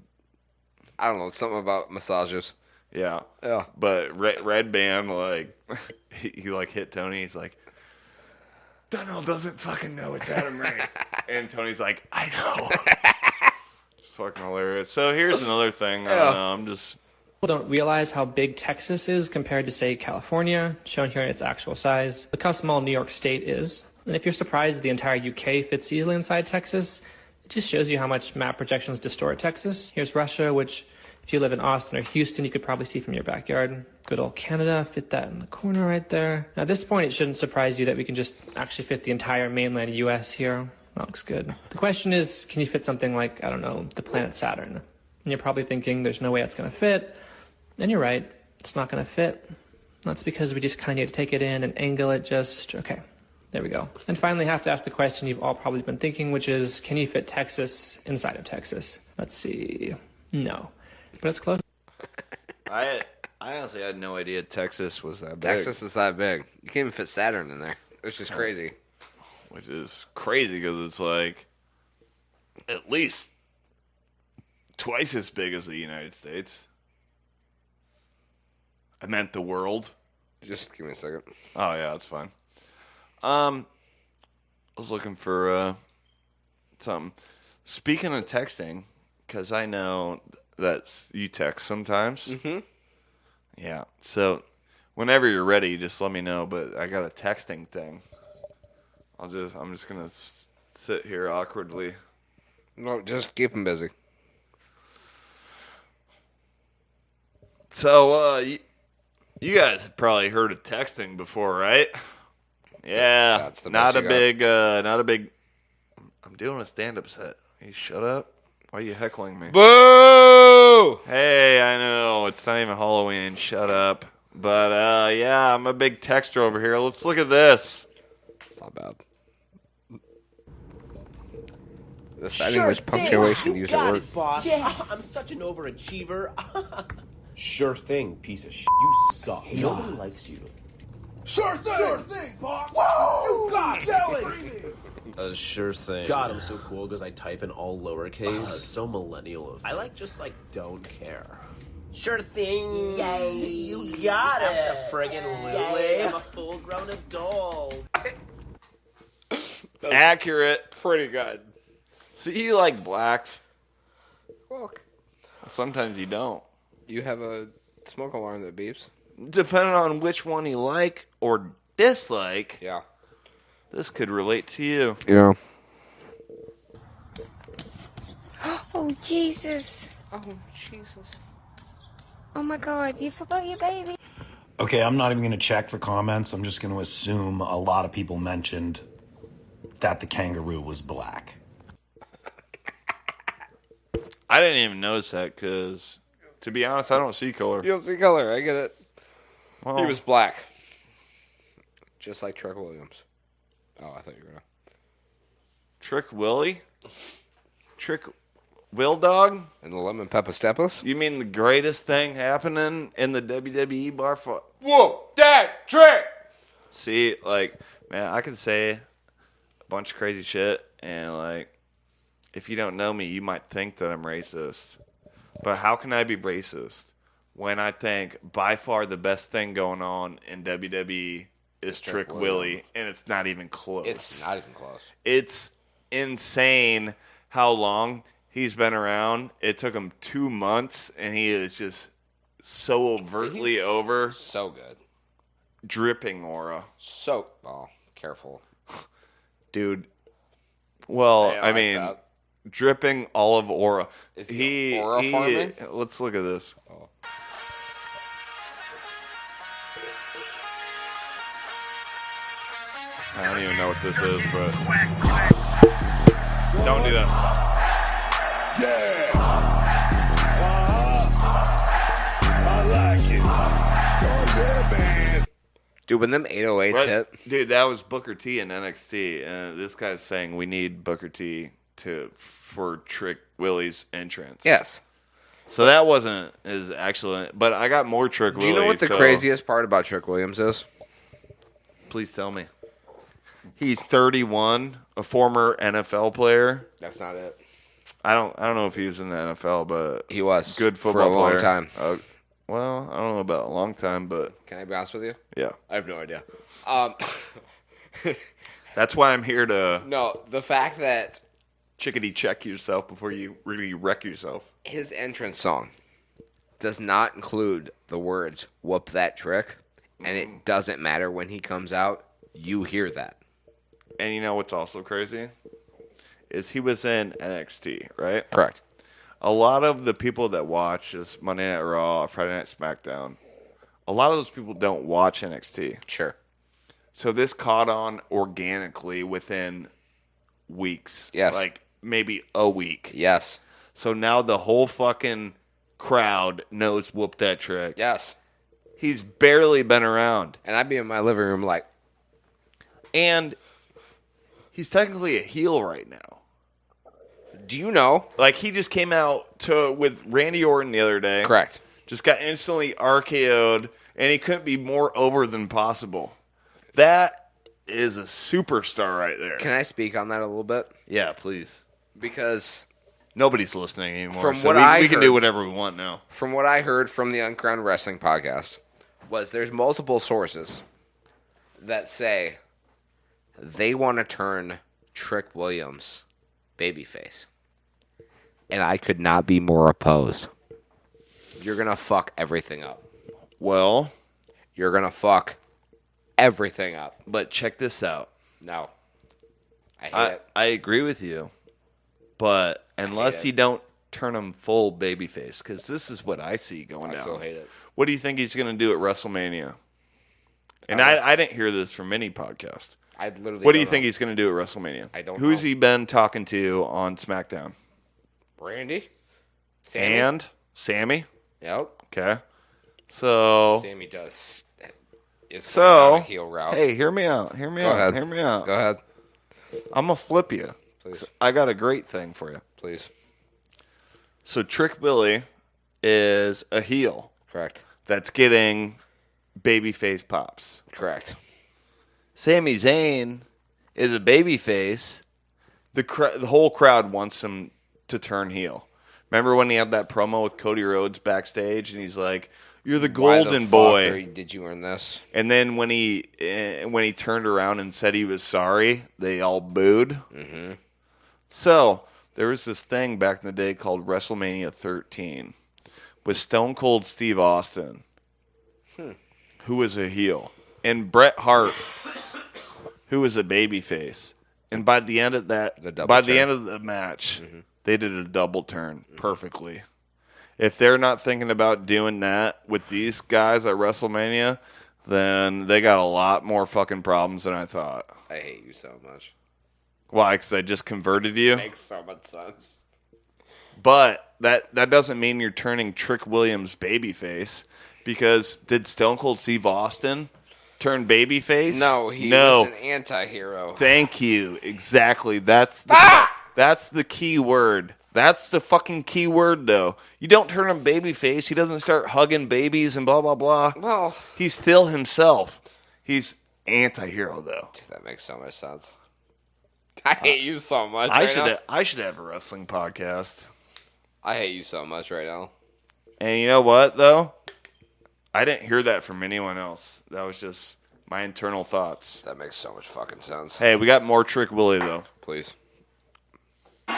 I don't know, something about massages. Yeah. Yeah. But Red Band, like, he like hit Tony. He's like, Donald doesn't fucking know it's Adam Ray. And Tony's like, I know. It's fucking hilarious. So here's another thing. I'm just... People don't realize how big Texas is compared to, say, California, shown here in its actual size. Look how small New York State is. And if you're surprised the entire UK fits easily inside Texas, it just shows you how much map projections distort Texas. Here's Russia, which if you live in Austin or Houston, you could probably see from your backyard. Good old Canada, fit that in the corner right there. Now, at this point, it shouldn't surprise you that we can just actually fit the entire mainland US here. That looks good. The question is, can you fit something like, I don't know, the planet Saturn? And you're probably thinking, there's no way that's going to fit. And you're right, it's not going to fit. That's because we just kind of need to take it in and angle it just, okay, there we go. And finally, have to ask the question you've all probably been thinking, which is, can you fit Texas inside of Texas? Let's see. No. But it's close. I honestly had no idea Texas was that big. Texas is that big. You can't even fit Saturn in there, which is crazy. Which is crazy because it's like at least twice as big as the United States. I meant the world. Just give me a second. Oh, yeah, that's fine. I was looking for something. Speaking of texting, because I know that you text sometimes. Mm-hmm. Yeah. So Whenever you're ready, just let me know. But I got a texting thing. I'm just gonna sit here awkwardly. No, just keep him busy. So, you guys have probably heard of texting before, right? Yeah, That's the not best a you got. not a big. I'm doing a stand-up set. You shut up. Why are you heckling me? Boo! Hey, I know it's not even Halloween. Shut up. But yeah, I'm a big texter over here. Let's look at this. It's not bad. Deciding which punctuation to use at work. boss. Yeah. I'm such an overachiever. Sure thing, piece of shit. You suck. Nobody likes you. Sure thing, boss. Whoa! You got it. Sure thing. God, I'm so cool because I type in all lowercase. So millennial of me. I don't care. Sure thing. Yay. You got it. I'm a friggin' Lily. I'm a full-grown adult. Accurate. Pretty good. See, you like blacks. Well, sometimes you don't. You have a smoke alarm that beeps? Depending on which one you like or dislike. Yeah. This could relate to you. Yeah. Oh, Jesus. Oh, Jesus. Oh, my God. You forgot your baby. Okay, I'm not even going to check the comments. I'm just going to assume a lot of people mentioned that the kangaroo was black. I didn't even notice that because, to be honest, I don't see color. You don't see color. I get it. Well, He was black. Just like Trick Williams. Oh, I thought you were going to. Trick Willie? Trick Will Dog? And the Lemon Peppa Steppers? You mean the greatest thing happening in the WWE bar fight? Whoa, that Trick! See, like, man, I can say a bunch of crazy shit, and, like, if you don't know me, you might think that I'm racist. But how can I be racist when I think by far the best thing going on in WWE is Trick Willie, and it's not even close. It's not even close. It's insane how long he's been around. It took him 2 months, and he is just so overtly He's over. So good. Dripping aura. So, oh, careful. Dude. Well, Hey, I I like mean, that. dripping olive aura. Is he aura farming? Let's look at this. Oh. I don't even know what this is, but don't do that. Yeah. I like it. Oh, yeah, man. Dude, when them 808s hit. Dude, that was Booker T in NXT, and this guy's saying we need Booker T for Trick Willie's entrance. Yes. So that wasn't as excellent, but I got more Trick Willie. Do you know what the craziest part about Trick Williams is? Please tell me. He's 31, a former NFL player. That's not it. I don't know if he was in the NFL, but he was good football for a long player. time. Well, I don't know about a long time, but Can I be honest with you? yeah, I have no idea. that's why I'm here to No, the fact that chickadee check yourself before you really wreck yourself. his entrance song does not include the words "whoop that trick," and it doesn't matter when he comes out. You hear that. And you know what's also crazy? Is he was in NXT, right? Correct. A lot of the people that watch this Monday Night Raw, Friday Night SmackDown, a lot of those people don't watch NXT. Sure. So this caught on organically within weeks. Yes. Like maybe a week. Yes. So now the whole fucking crowd knows Whoop That Trick. Yes. He's barely been around. And I'd be in my living room like. And he's technically a heel right now. Do you know? Like, he just came out with Randy Orton the other day. Correct. Just got instantly RKO'd, and he couldn't be more over than possible. That is a superstar right there. Can I speak on that a little bit? Yeah, please. Because nobody's listening anymore. From So what we can heard, do whatever we want now. From what I heard from the Uncrowned Wrestling podcast, was there's multiple sources that say they want to turn Trick Williams babyface. And I could not be more opposed. You're going to fuck everything up. Well, you're going to fuck everything up. But check this out. No. I hate it. I agree with you. But unless you don't turn him full babyface, because this is what I see going down. I still hate it. What do you think he's going to do at WrestleMania? And I didn't hear this from any podcast. I literally What do you think he's going to do at WrestleMania? I don't Who's know. he been talking to on SmackDown? Randy? Sammy? And Sammy? Yep. Okay. So. Sammy does. Is So. a heel route. Hey, hear me out. Hear me Go out. ahead. Hear me out. Go ahead. I'm going to flip you. Please. I got a great thing for you. Please. So Trick Willie is a heel. Correct. That's getting babyface pops. Correct. Sami Zayn is a babyface. The whole crowd wants him to turn heel. Remember when he had that promo with Cody Rhodes backstage, and he's like, "You're the golden boy." Did you earn this? And then when he turned around and said he was sorry, they all booed. Mm-hmm. So there was this thing back in the day called WrestleMania 13 with Stone Cold Steve Austin, who was a heel, and Bret Hart, who was a babyface. And by the end of that, end of the match, they did a double turn perfectly. If they're not thinking about doing that with these guys at WrestleMania, then they got a lot more fucking problems than I thought. I hate you so much. Why? Because I just converted you? Makes so much sense. But that doesn't mean you're turning Trick Williams babyface. Because did Stone Cold Steve Austin turn babyface? No, he was an anti-hero. Thank you. Exactly. That's the key word. That's the fucking key word, though. You don't turn him babyface. He doesn't start hugging babies and blah, blah, blah. Well, he's still himself. He's anti-hero, though. Dude, that makes so much sense. I hate you so much I should have a wrestling podcast. I hate you so much right now. And you know what, though? I didn't hear that from anyone else. That was just my internal thoughts. That makes so much fucking sense. Hey, we got more Trick Willie, though. Please. Yeah,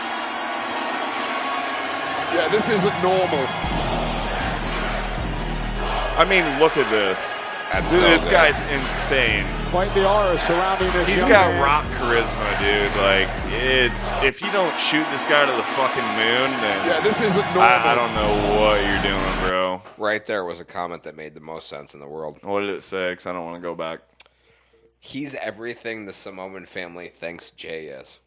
this isn't normal. I mean, look at this. That's Dude, so this good. guy's insane. Quite the aura surrounding this He's young got man. rock charisma, dude. Like, if you don't shoot this guy to the fucking moon, then Yeah, this isn't normal. I don't know what you're doing, bro. Right there was a comment that made the most sense in the world. What did it say? Because I don't want to go back. He's everything the Samoan family thinks Jay is.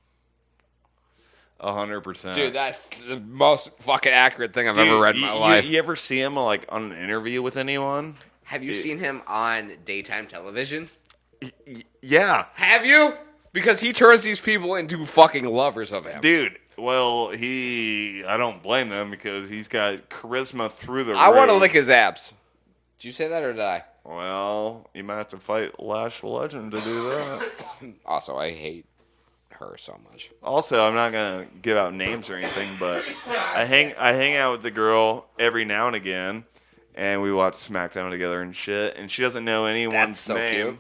100%. Dude, that's the most fucking accurate thing I've ever read in my life. You ever see him like on an interview with anyone? Have you seen him on daytime television? Yeah. Have you? Because he turns these people into fucking lovers of him. Dude, well, I don't blame them because he's got charisma through the I want to roof. lick his abs. Did you say that or did I? Well, you might have to fight Lash the Legend to do that. Also, I hate her so much. Also, I'm not gonna give out names or anything, but I hang out with the girl every now and again, and we watch SmackDown together and shit. And she doesn't know anyone's That's so name. cute.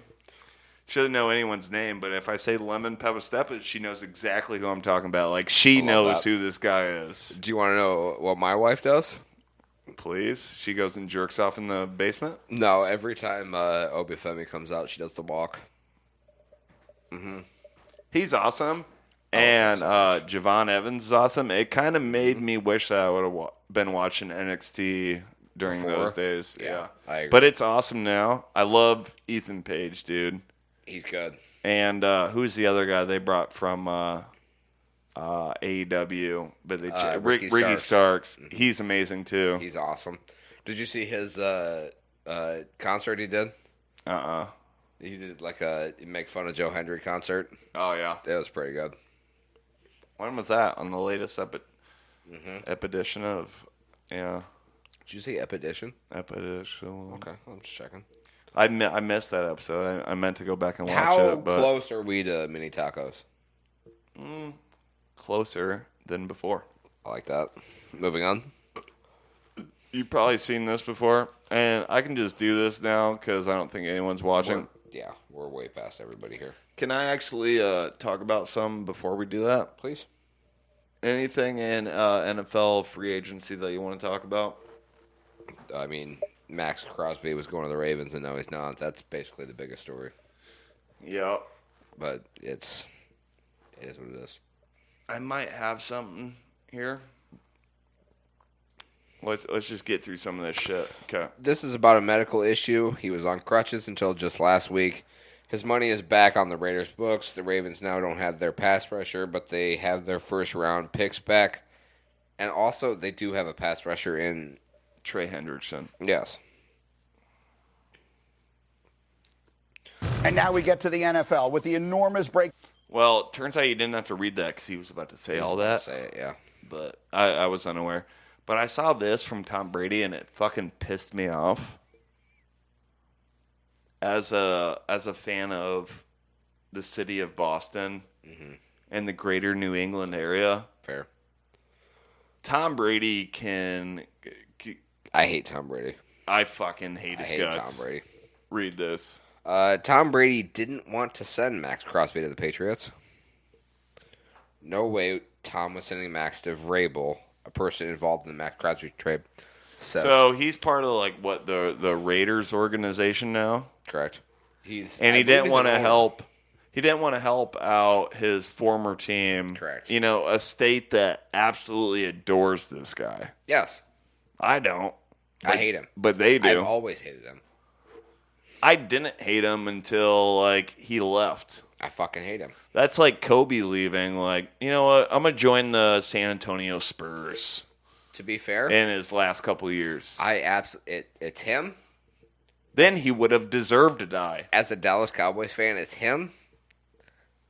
She doesn't know anyone's name, but if I say Lemon Peppa Steppa, she knows exactly who I'm talking about. Like she knows that. who this guy is. Do you want to know what my wife does? Please, she goes and jerks off in the basement. No, every time Obafemi comes out, she does the walk. Mm-hmm. He's awesome. And Javon Evans is awesome. It kind of made me wish that I would have been watching NXT during Before? those days. Yeah, I agree. But it's awesome now. I love Ethan Page, dude. He's good. And who's the other guy they brought from AEW? But they Ricky Starks. He's amazing too. He's awesome. Did you see his concert he did? He did like a make fun of Joe Hendry concert. Oh yeah, it was pretty good. When was that? On the latest Epedition of yeah. Did you say Epedition? Epedition. Okay, I'm just checking. I missed that episode. I meant to go back and watch How it. But close are we to mini tacos? Closer than before. I like that. Moving on. You've probably seen this before, and I can just do this now because I don't think anyone's watching. We're way past everybody here. Can I actually talk about some before we do that? Please. Anything in NFL free agency that you want to talk about? I mean, Max Crosby was going to the Ravens, and now he's not. That's basically the biggest story. Yeah. But it is what it is. I might have something here. Let's just get through some of this shit. Okay. This is about a medical issue. He was on crutches until just last week. His money is back on the Raiders' books. The Ravens now don't have their pass rusher, but they have their first-round picks back. And also, they do have a pass rusher in Trey Hendrickson. Yes. And now we get to the NFL with the enormous break. Well, it turns out you didn't have to read that because he was about to say all that. Say it, yeah. But I was unaware. But I saw this from Tom Brady, and it fucking pissed me off. As a fan of the city of Boston and the greater New England area. Fair. Tom Brady can... I hate Tom Brady. I fucking hate his guts. Tom Brady. Read this. Tom Brady didn't want to send Max Crosby to the Patriots. No way Tom was sending Max to Vrabel, a person involved in the Max Crosby trade. So he's part of the Raiders organization now. Correct. He didn't want to help. He didn't want to help out his former team. Correct. You know, a state that absolutely adores this guy. Yes. I don't. I hate him. But they do. I've always hated him. I didn't hate him until he left. I fucking hate him. That's like Kobe leaving. You know what? I'm gonna join the San Antonio Spurs. To be fair, in his last couple of years, it's him. Then he would have deserved to die. As a Dallas Cowboys fan, it's him,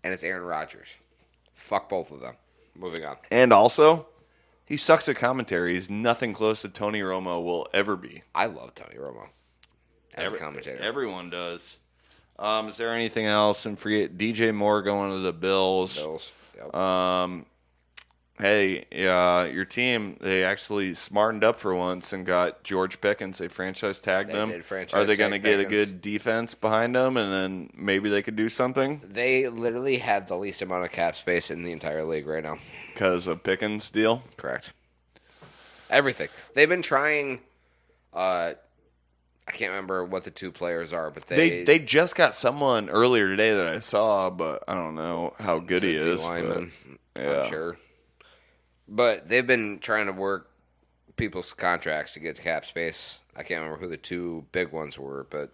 and it's Aaron Rodgers. Fuck both of them. Moving on. And also, he sucks at commentary. He's nothing close to Tony Romo will ever be. I love Tony Romo as a commentator. Everyone does. Is there anything else? And forget DJ Moore going to the Bills. Yep. Hey, your team, they actually smartened up for once and got George Pickens. They franchise tagged him. Are they going to get a good defense behind them, and then maybe they could do something? They literally have the least amount of cap space in the entire league right now. Because of Pickens' deal? Correct. Everything. They've been trying... I can't remember what the two players are, but they just got someone earlier today that I saw, but I don't know how good he is. Lineman, yeah. I'm sure. But they've been trying to work people's contracts to get cap space. I can't remember who the two big ones were, but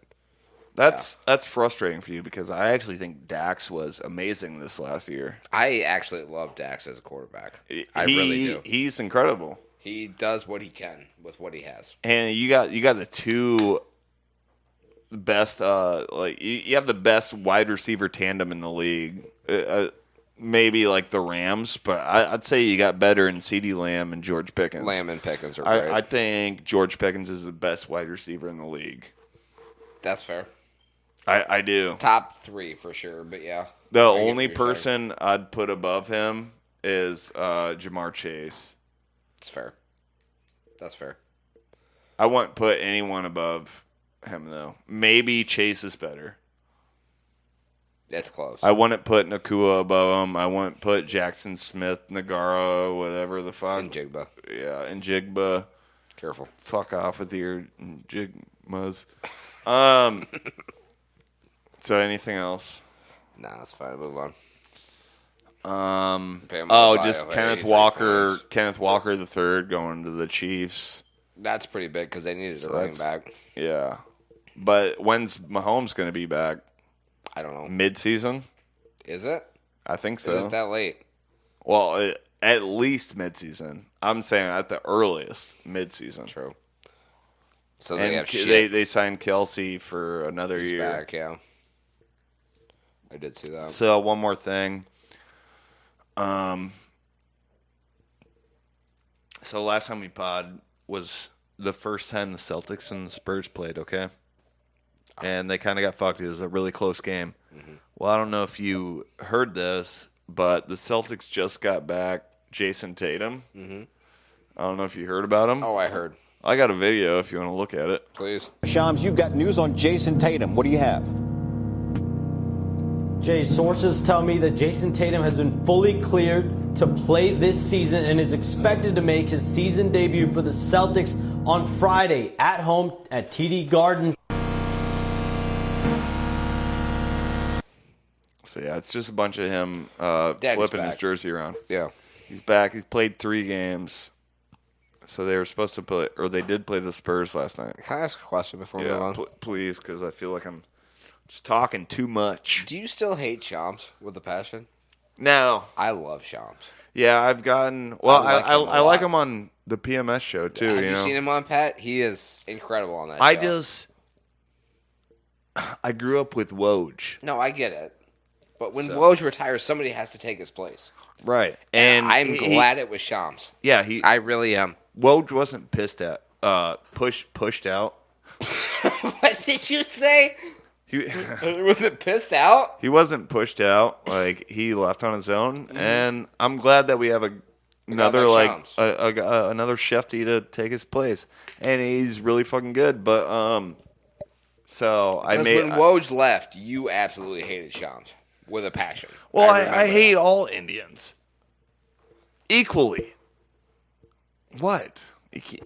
that's frustrating for you because I actually think Dax was amazing this last year. I actually love Dax as a quarterback. I really do. He's incredible. He does what he can with what he has. And you got the two best you have the best wide receiver tandem in the league. Maybe like the Rams, but I'd say you got better in CeeDee Lamb and George Pickens. Lamb and Pickens are great. I think George Pickens is the best wide receiver in the league. That's fair. I do. Top 3 for sure, but yeah. The only person I'd put above him is Jamar Chase. It's fair. That's fair. I wouldn't put anyone above him, though. Maybe Chase is better. It's close. I wouldn't put Nakua above him. I wouldn't put Jackson Smith, Nagara, whatever the fuck. And Jigba. Yeah, and Jigba. Careful. Fuck off with your Jigmas. So anything else? Nah, that's fine. Move on. Just Kenneth Walker the third going to the Chiefs. That's pretty big because they needed a running back. Yeah, but when's Mahomes going to be back? I don't know. Mid-season? Is it? I think so. Is it that late? Well, at least mid-season. I'm saying at the earliest mid-season. True. So they signed Kelsey for another year. Back, yeah. I did see that. So one more thing. So last time we pod was the first time the Celtics and the Spurs played, okay? And they kind of got fucked. It was a really close game. Mm-hmm. Well, I don't know if you heard this, but the Celtics just got back Jason Tatum. Mm-hmm. I don't know if you heard about him. Oh, I heard. I got a video if you want to look at it. Please. Shams, you've got news on Jason Tatum. What do you have? Jay, sources tell me that Jason Tatum has been fully cleared to play this season and is expected to make his season debut for the Celtics on Friday at home at TD Garden. So, yeah, it's just a bunch of him Daddy's flipping his back. jersey around. Yeah. He's back. He's played 3 games. So they were supposed to play, or they did play the Spurs last night. Can I ask a question before we move on? Please, because I feel like I'm just talking too much. Do you still hate Shams with a passion? No. I love Shams. Yeah, I've gotten... Well, I like him lot. on the PMS show, too. Have you you know? seen him on Pat? He is incredible on that show. I grew up with Woj. No, I get it. But when So- Woj retires, somebody has to take his place. Right. And I'm he- glad it was Shams. Yeah, I really am. Woj wasn't pushed out. What did you say? He Was it pissed out? He wasn't pushed out. Like, he left on his own. And I'm glad that we have another like another Shefty to take his place. And he's really fucking good. But so I Because made when Woj left, you absolutely hated Shams with a passion. Well, remember I hate that. all Indians equally. What?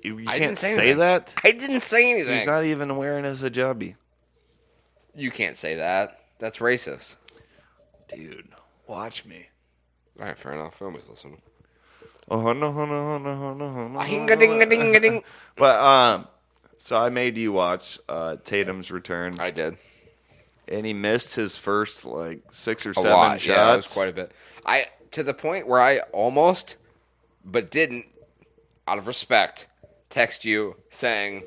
You I can't didn't say say anything. that? I didn't say anything. He's not even wearing his hijabi. You can't say that. That's racist. Dude, watch me. All right, fair enough. Nobody's listening. Ding-a-ding-a-ding. But so I made you watch Tatum's return. I did. And he missed his first like 6 or A 7 lot. shots. Yeah, it was quite a bit. To the point where I almost, but didn't, out of respect, text you saying,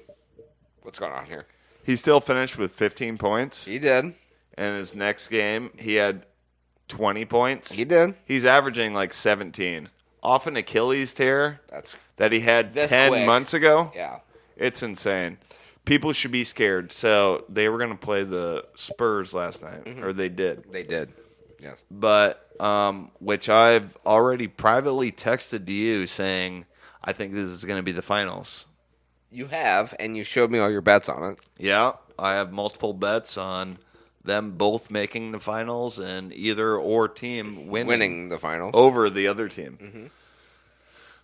"What's going on here?" He still finished with 15 points. He did. And his next game, he had 20 points. He did. He's averaging like 17. Off an Achilles tear that he had This 10 quick. months ago. Yeah. It's insane. People should be scared. So they were going to play the Spurs last night, or they did. They did. Yes. But which I've already privately texted to you saying I think this is going to be the finals. You have, and you showed me all your bets on it. Yeah, I have multiple bets on them both making the finals and either or team winning the finals over the other team. Mm-hmm.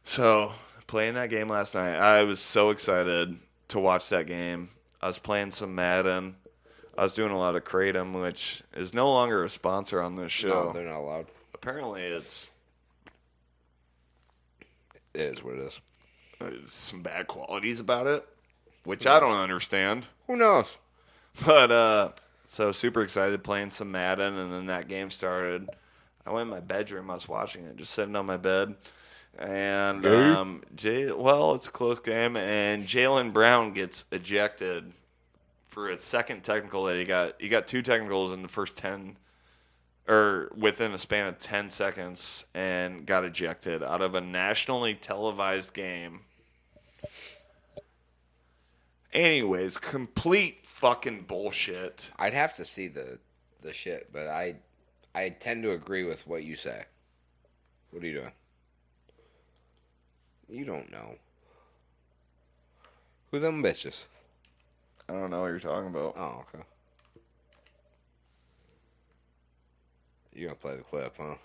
So playing that game last night, I was so excited to watch that game. I was playing some Madden. I was doing a lot of Kratom, which is no longer a sponsor on this show. No, they're not allowed. Apparently, it is what it is. There's some bad qualities about it, which I don't understand. Who knows? But so super excited playing some Madden, and then that game started. I went in my bedroom. I was watching it, just sitting on my bed. And it's a close game, and Jaylen Brown gets ejected for a second technical that he got. He got 2 technicals in the first 10, or within a span of 10 seconds, and got ejected out of a nationally televised game. Anyways, complete fucking bullshit. I'd have to see the shit, but I tend to agree with what you say. What are you doing? You don't know. Who them bitches? I don't know what you're talking about. Oh, okay. You gonna play the clip, huh?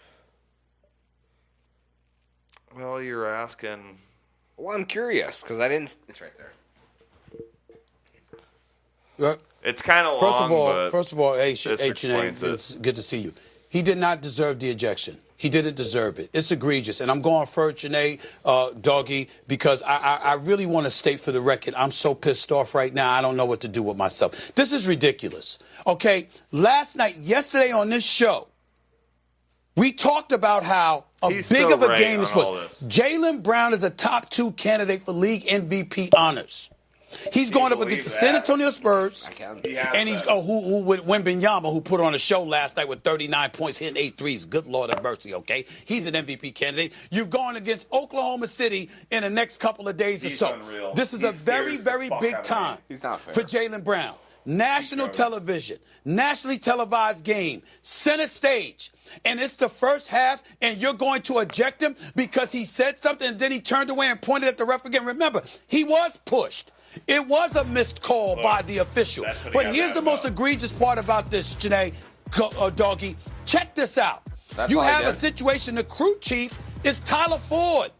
Well, you're asking. Well, I'm curious because I didn't. It's right there. It's kind of long, but first of all, hey, this Sinead, explains it. it's good to see you. He did not deserve the ejection. He didn't deserve it. It's egregious. And I'm going first, Janae, Doggy, because I really want to state for the record, I'm so pissed off right now, I don't know what to do with myself. This is ridiculous. Okay, yesterday on this show, we talked about how He's big so of a right game on this all was. this. Jaylen Brown is a top 2 candidate for league MVP honors. He's going up against the San Antonio Spurs, and he's who with Wembanyama, who put on a show last night with 39 points, hitting 8 threes. Good Lord have mercy, okay? He's an MVP candidate. You're going against Oklahoma City in the next couple of days or so. Unreal. This is a very, very big time for Jaylen Brown. National television, nationally televised game, center stage. And it's the first half, and you're going to eject him because he said something, and then he turned away and pointed at the ref again. Remember, he was pushed. It was a missed call by the official. But here's the most egregious part about this, Janae, Doggy. Check this out. You have a situation, the crew chief is Tyler Ford.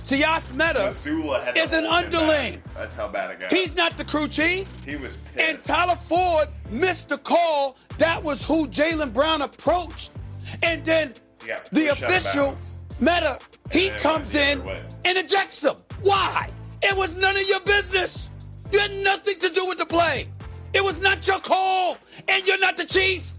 Sias Meta Missoula had to is an hold him underling. back. That's how bad it got. He's not the crew chief. He was pissed. And Tyler Ford missed the call. That was who Jaylen Brown approached. And then the official, Meta, he comes in and ejects him. Why? It was none of your business. You had nothing to do with the play. It was not your call. And you're not the chief.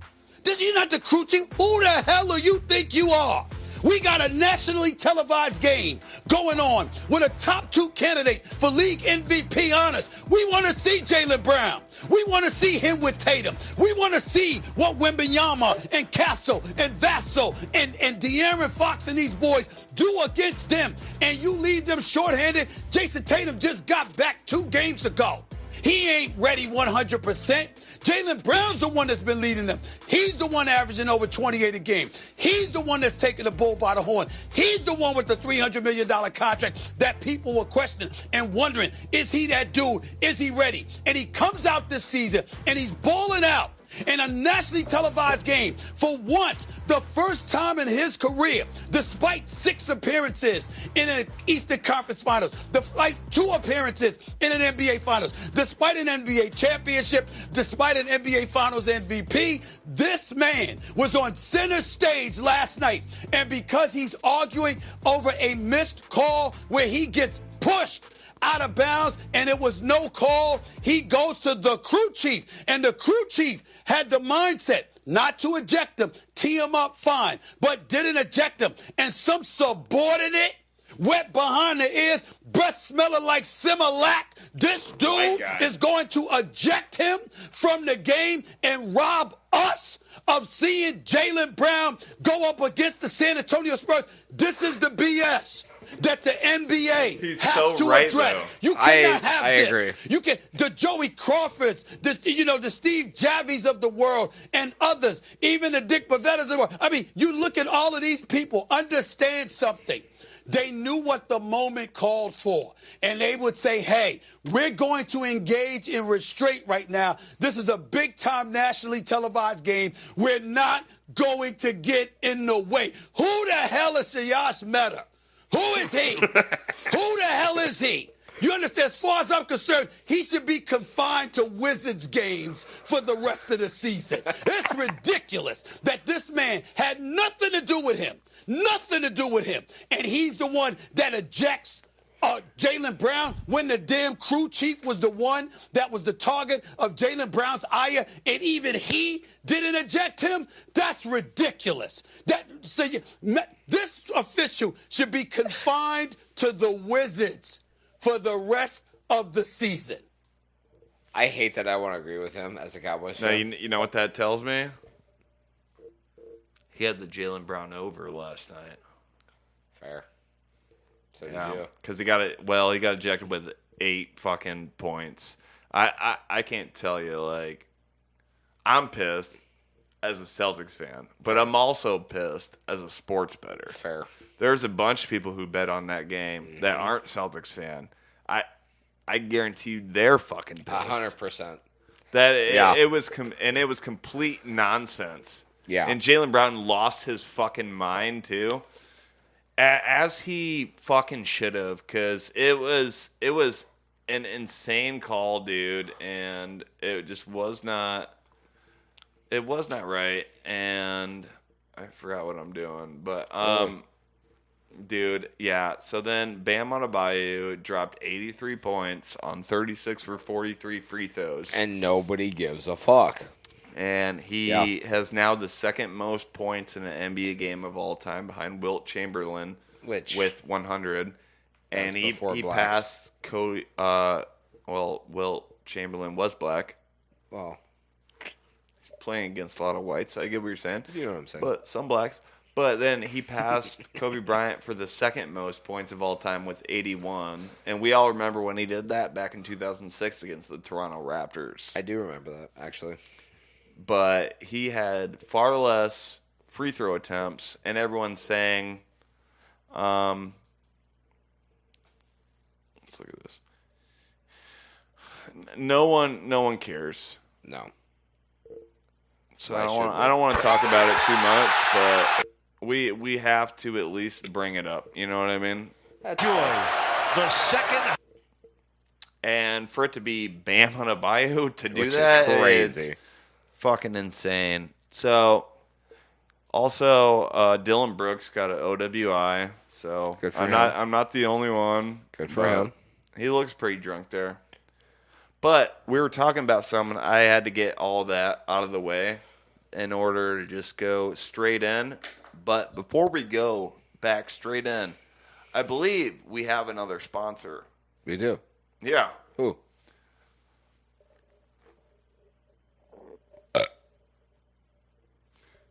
You're not the crew chief. Who the hell do you think you are? We got a nationally televised game going on with a top 2 candidate for league MVP honors. We want to see Jaylen Brown. We want to see him with Tatum. We want to see what Wembanyama and Castle and Vassell and De'Aaron Fox and these boys do against them. And you leave them shorthanded. Jason Tatum just got back 2 games ago. He ain't ready 100%. Jaylen Brown's the one that's been leading them. He's the one averaging over 28 a game. He's the one that's taking the bull by the horn. He's the one with the $300 million contract that people were questioning and wondering, is he that dude? Is he ready? And he comes out this season and he's balling out in a nationally televised game for once, the first time in his career, despite 6 appearances in an Eastern Conference Finals, despite 2 appearances in an NBA Finals, despite an NBA championship, despite an NBA Finals MVP, this man was on center stage last night. And because he's arguing over a missed call where he gets pushed out of bounds and it was no call, he goes to the crew chief, and the crew chief had the mindset not to eject him, tee him up fine, but didn't eject him. And some subordinate, wet behind the ears, breath smelling like Similac, this dude is going to eject him from the game and rob us of seeing Jaylen Brown go up against the San Antonio Spurs. This is the BS that the NBA has to address. Though. You cannot have I this. agree. You can the Joey Crawfords, the Steve Javies of the world, and others, even the Dick Pavettas of the world. I mean, you look at all of these people. Understand something. They knew what the moment called for. And they would say, hey, we're going to engage in restraint right now. This is a big-time nationally televised game. We're not going to get in the way. Who the hell is Sias Meta? Who is he? Who the hell is he? You understand, as far as I'm concerned, he should be confined to Wizards games for the rest of the season. It's ridiculous that this man had nothing to do with him. Nothing to do with him. And he's the one that ejects Jaylen Brown when the damn crew chief was the one that was the target of Jaylen Brown's ire, and even he didn't eject him. That's ridiculous. This official should be confined to the Wizards for the rest of the season. I hate that I want to agree with him as a Cowboys fan. No, you know what that tells me? He had the Jaylen Brown over last night. Fair. So yeah, because he got ejected with 8 fucking points. I can't tell you, like, I'm pissed as a Celtics fan, but I'm also pissed as a sports bettor. Fair. There's a bunch of people who bet on that game that aren't Celtics fan. I guarantee you they're fucking pissed. 100%. It was complete nonsense. Yeah. And Jaylen Brown lost his fucking mind too, as he fucking should have, because it was an insane call, dude, and it just was not. It was not right, and I forgot what I'm doing, but dude, yeah. So then Bam Adebayo dropped 83 points on 36 for 43 free throws, and nobody gives a fuck. And he has now the second most points in an NBA game of all time, behind Wilt Chamberlain, with 100. And he passed Cody. Wilt Chamberlain was black. Well, he's playing against a lot of whites. I get what you're saying. You know what I'm saying. But some blacks. But then he passed Kobe Bryant for the second most points of all time with 81. And we all remember when he did that back in 2006 against the Toronto Raptors. I do remember that, actually. But he had far less free throw attempts, and everyone's saying, let's look at this. No one cares. No. So I don't want to talk about it too much, but we have to at least bring it up. You know what I mean? The second. And for it to be Bam Adebayo to do Which is that crazy. is fucking insane. So, also, Dylan Brooks got an OWI. So Good for I'm him. not the only one. Good for but him. He looks pretty drunk there. But we were talking about something. I had to get all that out of the way in order to just go straight in. But before we go back straight in, I believe we have another sponsor. We do. Yeah. Who?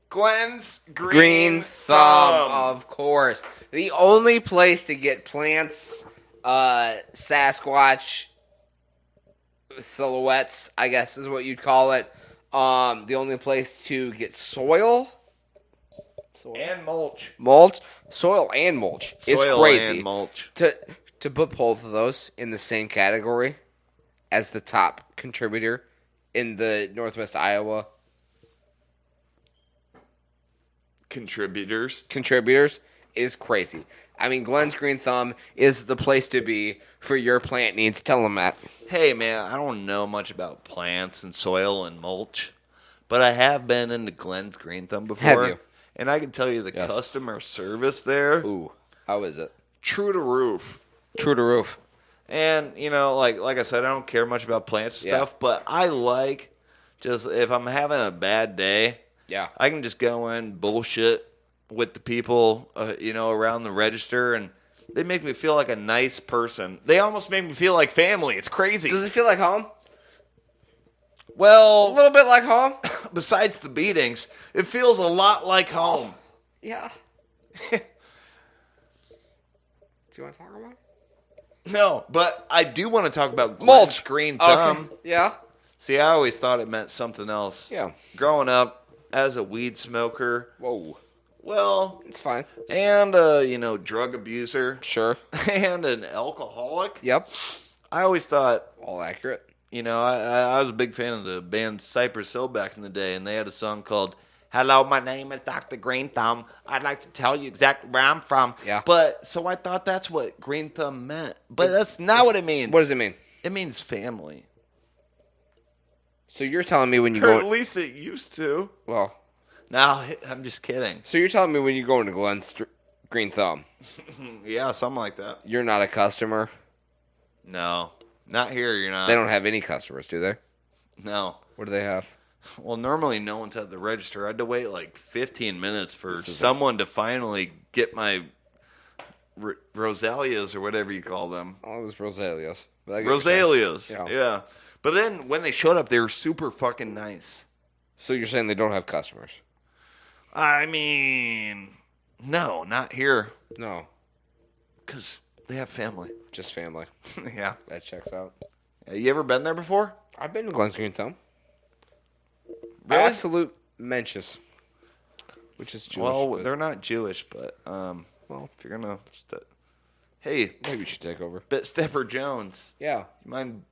Glenn's Green Thumb, of course. The only place to get plants, Sasquatch silhouettes, I guess is what you'd call it. The only place to get soil. And mulch. Soil and mulch. It's Soil crazy. and mulch. To put both of those in the same category as the top contributor in the Northwest Iowa Contributors is crazy. I mean, Glenn's Green Thumb is the place to be for your plant needs. Tell them that. Hey, man, I don't know much about plants and soil and mulch, but I have been into Glenn's Green Thumb before. Have you? And I can tell you the customer service there. Ooh, how is it? True to roof. True to roof. And, you know, like I said, I don't care much about plants and stuff, but I like just if I'm having a bad day, I can just go in, bullshit with the people, around the register, and they make me feel like a nice person. They almost make me feel like family. It's crazy. Does it feel like home? Well, a little bit like home. Besides the beatings, it feels a lot like home. Yeah. Do you want to talk about it? No, but I do want to talk about Glenn's Green Thumb. Okay. Yeah. See, I always thought it meant something else. Yeah. Growing up as a weed smoker. Whoa. Well, it's fine. And drug abuser. Sure. And an alcoholic. Yep. I always thought all accurate. I was a big fan of the band Cypress Hill back in the day, and they had a song called "Hello, my name is Dr. Green Thumb. I'd like to tell you exactly where I'm from." Yeah. But so I thought that's what Green Thumb meant, but that's not what it means. What does it mean? It means family. So you're telling me when you Or go, at least it used to. well, No, I'm just kidding. so you're telling me when you go into Glenn's Green Thumb, Yeah, something like that. you're not a customer. No, not here. You're not. They don't have any customers, do they? No. What do they have? Well, normally no one's at the register. I had to wait like 15 minutes for someone to finally get my Rosalias or whatever you call them. Oh, it was Rosalias. Rosalias. Yeah. Yeah. But then when they showed up, they were super fucking nice. So you're saying they don't have customers? I mean, no, not here. No. Because they have family. Just family. Yeah. That checks out. You ever been there before? I've been to Glenn's Green Thumb. Really? Absolute Mencius. Which is Jewish. Well, but- they're not Jewish, but if you're gonna, hey, maybe you should take over. Bit Stepper Jones. Yeah. You mind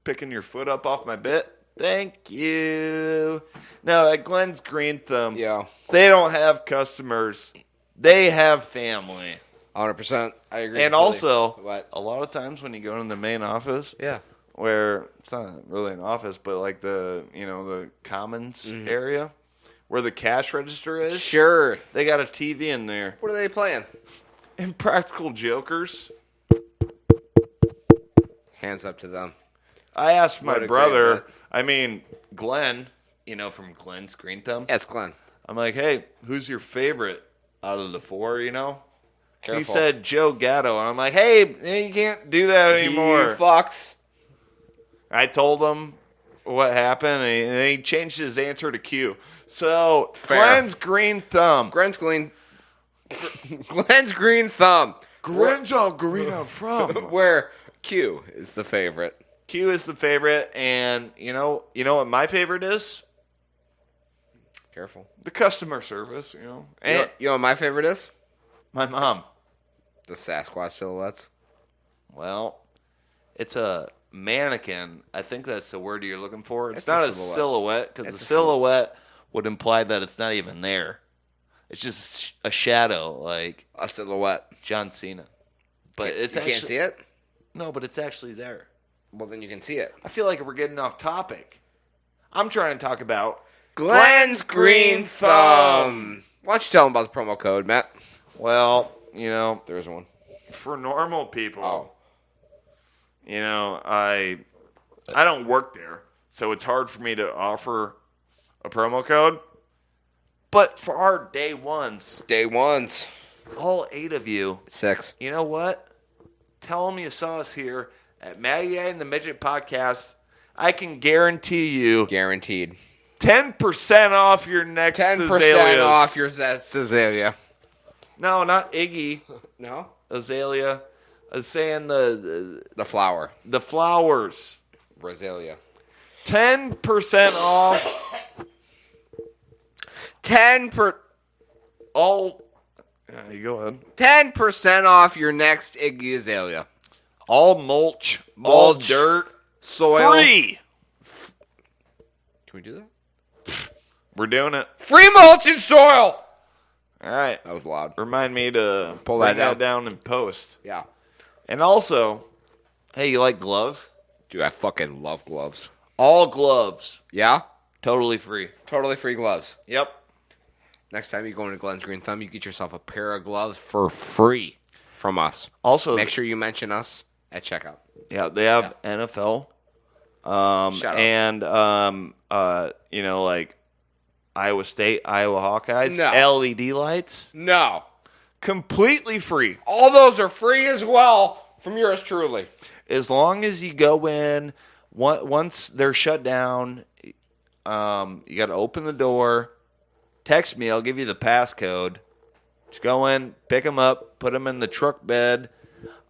picking your foot up off my bit? Thank you. No, at Glenn's Green Thumb, they don't have customers. They have family. 100%. I agree. And completely. also, a lot of times when you go in the main office, where it's not really an office, but like the commons area where the cash register is. Sure. They got a TV in there. What are they playing? Impractical Jokers. Hands up to them. I asked my What a brother, great Glenn, from Glenn's Green Thumb. Yes, Glenn. I'm like, hey, who's your favorite out of the four, He Careful. said Joe Gatto. And I'm like, hey, you can't do that anymore. You fucks. I told him what happened, and he changed his answer to Q. So, Glenn's Green Thumb. Glenn's Green Thumb. Glenn's all green I'm from. Where Q is the favorite. Q is the favorite, and you know what my favorite is? Careful. The customer service, And You know what my favorite is? my mom. The Sasquatch silhouettes. Well, it's a mannequin. I think that's the word you're looking for. It's It's not a a silhouette. silhouette, because It's the a silhouette would imply that it's not even there. It's just a shadow, like a silhouette. John Cena. but it's you actually, can't see it? No, but it's actually there. Well, then you can see it. I feel like we're getting off topic. I'm trying to talk about Glenn's Green Thumb. Why don't you tell them about the promo code, Matt? Well, you know, there's one. For normal people, you know, I don't work there, so it's hard for me to offer a promo code. But for our day ones, all 8 of you, 6. You know what? Tell them you saw us here at Matty and the Midget Podcast. I can guarantee you, guaranteed, 10% off your next 10% azaleas. off your azalea. No, not Iggy. No, azalea. I was saying the flower. The flowers. Rosalia. 10% off. 10%. All. You go ahead. 10% off your next Iggy Azalea. All mulch, all dirt, soil. Free. Can we do that? We're doing it. Free mulch and soil. All right. That was loud. Remind me to Pull bring that down in post. Yeah. And also, hey, you like gloves? Dude, I fucking love gloves. All gloves. Yeah? Totally free. Totally free gloves. Yep. Next time you go into Glenn's Green Thumb, you get yourself a pair of gloves for free from us. Also, make sure you mention us at checkout. Yeah, they have NFL. Shout out. And, you know, like Iowa State, Iowa Hawkeyes, No. LED lights. No. Completely free. All those are free as well from yours truly. As long as you go in, once they're shut down, you got to open the door. Text me. I'll give you the passcode. Just go in, pick them up, put them in the truck bed.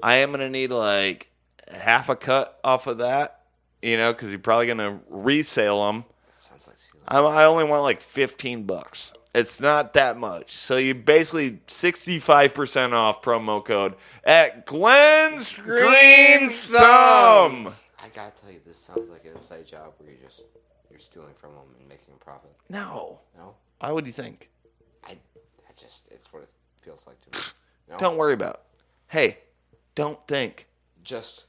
I am going to need like half a cut off of that, you know, because you're probably going to resale them. Sounds like I only want like $15. It's not that much. So you basically 65% off promo code at Glenn's Green Thumb. I gotta tell you, this sounds like an inside job where you're stealing from them and making a profit. No. No? Why would you think? It's what it feels like to me. No? Don't worry about it. Hey, don't think. Just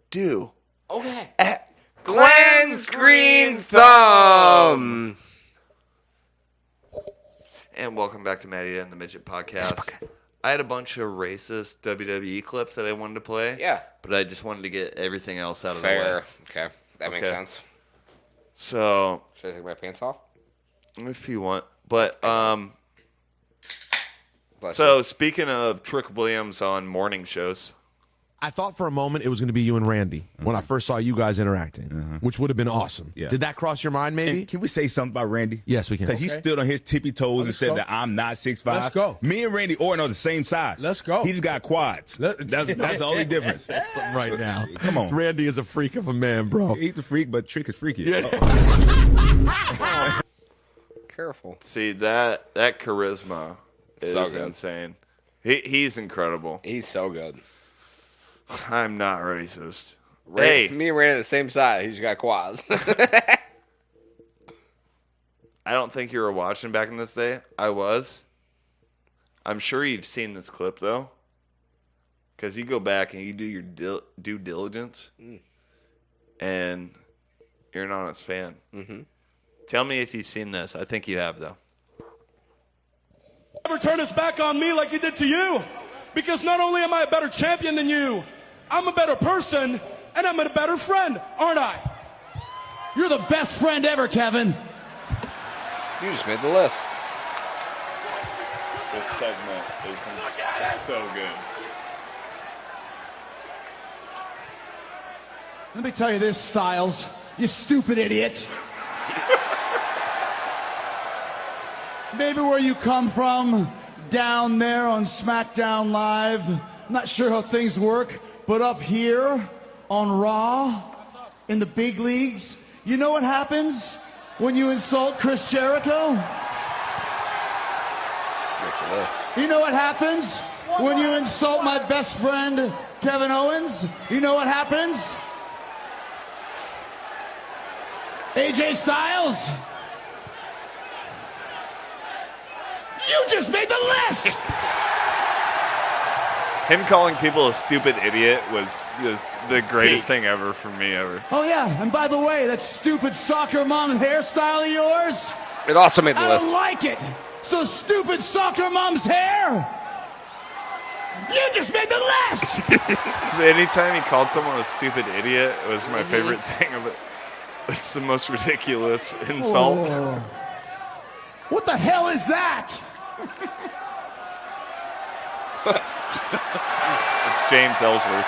do. Okay. At Glenn's Green Thumb. And welcome back to Matty and the Midget Podcast. I had a bunch of racist WWE clips that I wanted to play. Yeah. But I just wanted to get everything else out of Fair. the way. Okay. That makes sense. So. Should I take my pants off? If you want. But, so speaking of Trick Williams on morning shows. I thought for a moment it was going to be you and Randy when I first saw you guys interacting, which would have been awesome. Yeah. Did that cross your mind, maybe? And can we say something about Randy? Yes, we can. Because he stood on his tippy toes and said that I'm not 6'5". Let's go. Me and Randy Orton are the same size. Let's go. He just got quads. That's the only difference. Right now. Come on. Randy is a freak of a man, bro. He's a freak, but Trick is freaky. Yeah. Careful. See, that charisma is So good. insane. He's incredible. He's so good. I'm not racist. Hey. Hey, Me and Randy are the same size. He just got quads. I don't think you were watching back in this day. I was. I'm sure you've seen this clip, though. Because you go back and you do your due diligence. And you're an honest fan. Mm-hmm. Tell me if you've seen this. I think you have, though. Never turn his back on me like he did to you. Because not only am I a better champion than you, I'm a better person, and I'm a better friend, aren't I? You're the best friend ever, Kevin. You just made the list. This segment is so good. Let me tell you this, Styles, you stupid idiot. Maybe where you come from, down there on SmackDown Live, I'm not sure how things work, but up here on Raw, in the big leagues, you know what happens when you insult Chris Jericho? You know what happens when you insult my best friend, Kevin Owens? You know what happens? AJ Styles? You just made the list! Him calling people a stupid idiot was the greatest thing ever for me ever. Oh, yeah, and by the way, that stupid soccer mom hairstyle of yours, It also made the I list. don't like it. So stupid soccer mom's hair, you just made the list. Anytime he called someone a stupid idiot, it was my favorite thing of it. It's the most ridiculous insult. Oh. What the hell is that? It's James Ellsworth.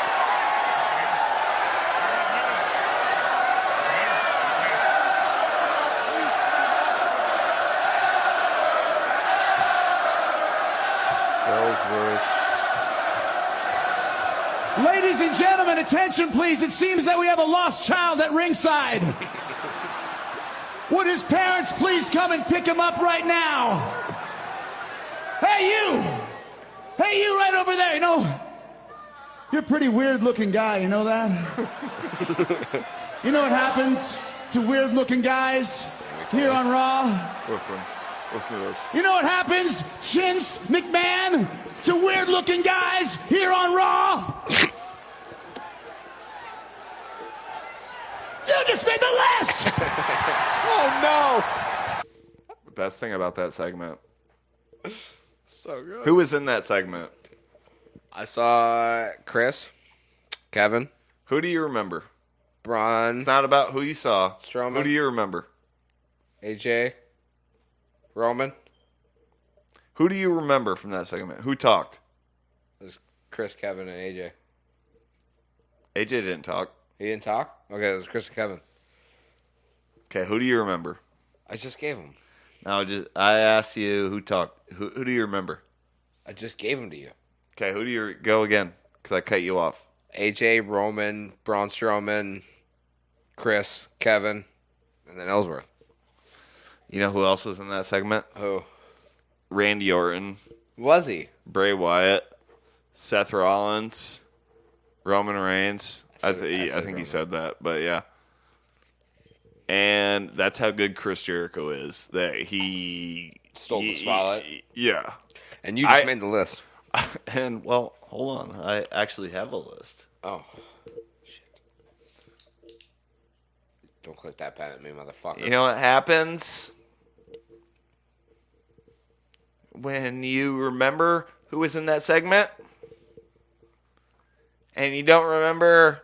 Ellsworth. Ladies and gentlemen, attention please. It seems that we have a lost child at ringside. Would his parents please come and pick him up right now? Hey, you! Hey, you right over there. You know, you're a pretty weird looking guy. You know that? You know what happens to weird looking guys here on Raw? Listen to this. You know what happens, Vince McMahon, to weird looking guys here on Raw? You just made the list! Oh no! The best thing about that segment. So good. Who was in that segment? I saw Chris, Kevin. Who do you remember? Braun. It's not about who you saw. Strowman. Who do you remember? AJ. Roman. Who do you remember from that segment? Who talked? It was Chris, Kevin, and AJ. AJ didn't talk. He didn't talk? Okay, it was Chris and Kevin. Okay, who do you remember? I just gave him. No, I asked you who talked. Who do you remember? I just gave him to you. Okay, who do you go again? Because I cut you off. AJ, Roman, Braun Strowman, Chris, Kevin, and then Ellsworth. You know who else was in that segment? Who? Randy Orton. Was he? Bray Wyatt. Seth Rollins. Roman Reigns. I think he said that, but yeah. And that's how good Chris Jericho is. That he stole the spotlight. Yeah. And you just made the list. And, well, hold on. I actually have a list. Oh. Shit. Don't click that pen at me, motherfucker. You know what happens when you remember who was in that segment and you don't remember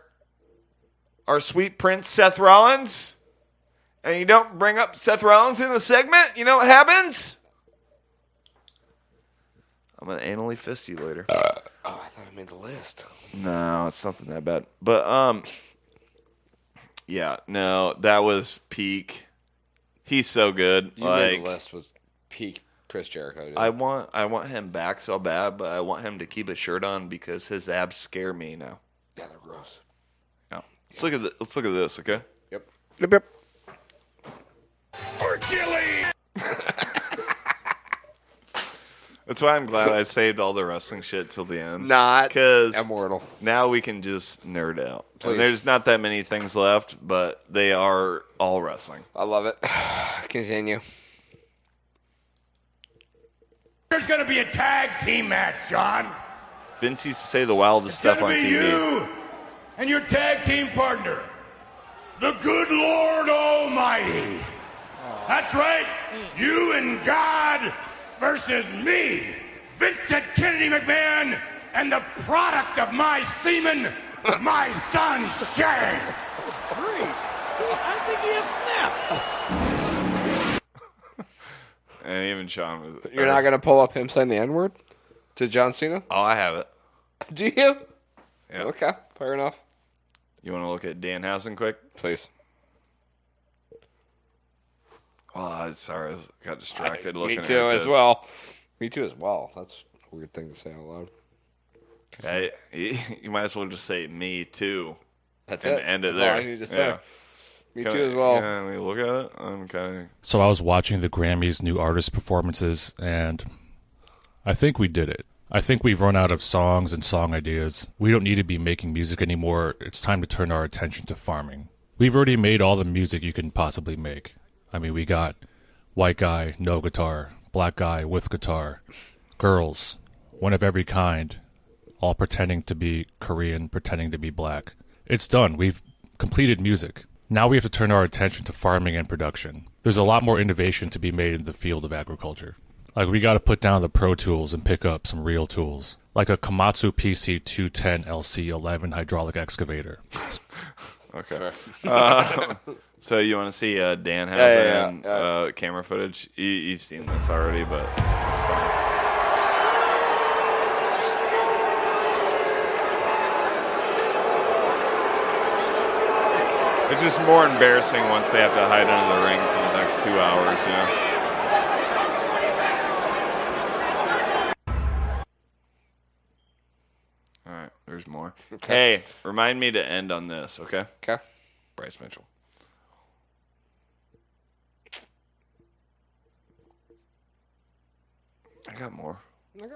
our sweet prince Seth Rollins, and you don't bring up Seth Rollins in the segment? You know what happens? I'm going to anally fist you later. I thought I made the list. No, it's nothing that bad. But, yeah, no, that was peak. He's so good. You made the list was peak Chris Jericho. Dude. I want him back so bad, but I want him to keep a shirt on because his abs scare me now. Yeah, they're gross. Yeah. Let's look at this, okay? Yep. Yep. Hercules! That's why I'm glad I saved all the wrestling shit till the end. Not because immortal. Now we can just nerd out. Please. And there's not that many things left, but they are all wrestling. I love it. Continue. There's going to be a tag team match, John. Vince used to say the wildest stuff on It's TV. gonna be you and your tag team partner, the good Lord Almighty. That's right, you and God versus me, Vincent Kennedy McMahon, and the product of my semen, my son Shane. Great. I think he has snapped. And even Sean was. You're not gonna pull up him saying the N-word to John Cena? Oh, I have it. Do you? Yeah. Okay, fair enough. You want to look at Danhausen quick? Please. Oh, sorry, I got distracted looking at Me too this. as well. Me too as well. That's a weird thing to say out loud. Hey, you might as well just say me too. That's and it. end it That's there. all I need to say. Yeah. Me Kinda- too as well. Yeah, I mean, look at it. I'm kind of. So I was watching the Grammys new artist performances, and I think we did it. I think we've run out of songs and song ideas. We don't need to be making music anymore. It's time to turn our attention to farming. We've already made all the music you can possibly make. I mean, we got white guy, no guitar, black guy with guitar, girls, one of every kind, all pretending to be Korean, pretending to be black. It's done. We've completed music. Now we have to turn our attention to farming and production. There's a lot more innovation to be made in the field of agriculture. Like, we got to put down the Pro Tools and pick up some real tools, like a Komatsu PC210 LC11 hydraulic excavator. Okay. So you want to see Danhausen camera footage? You've seen this already, but it's fine. It's just more embarrassing once they have to hide under the ring for the next 2 hours, you know? All right, there's more. Okay. Hey, remind me to end on this, okay? Okay. Bryce Mitchell. I got more. Okay.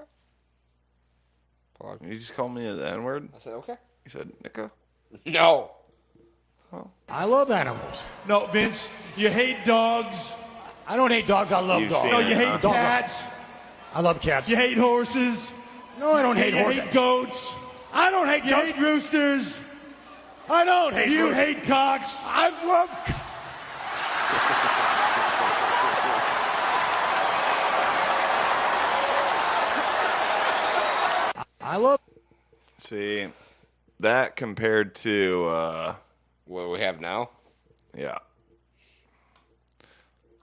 You just called me the N-word? I said okay. You said Nicka? No. Oh. I love animals. No, Vince, you hate dogs. I don't hate dogs. I love You've dogs. seen No, it, you hate huh? cats. I love cats. You hate horses. No, I don't hate horses. You hate goats. I don't hate goats. You hate roosters. I don't hate roosters. You hate cocks. I love I love. See, that compared to what we have now? Yeah.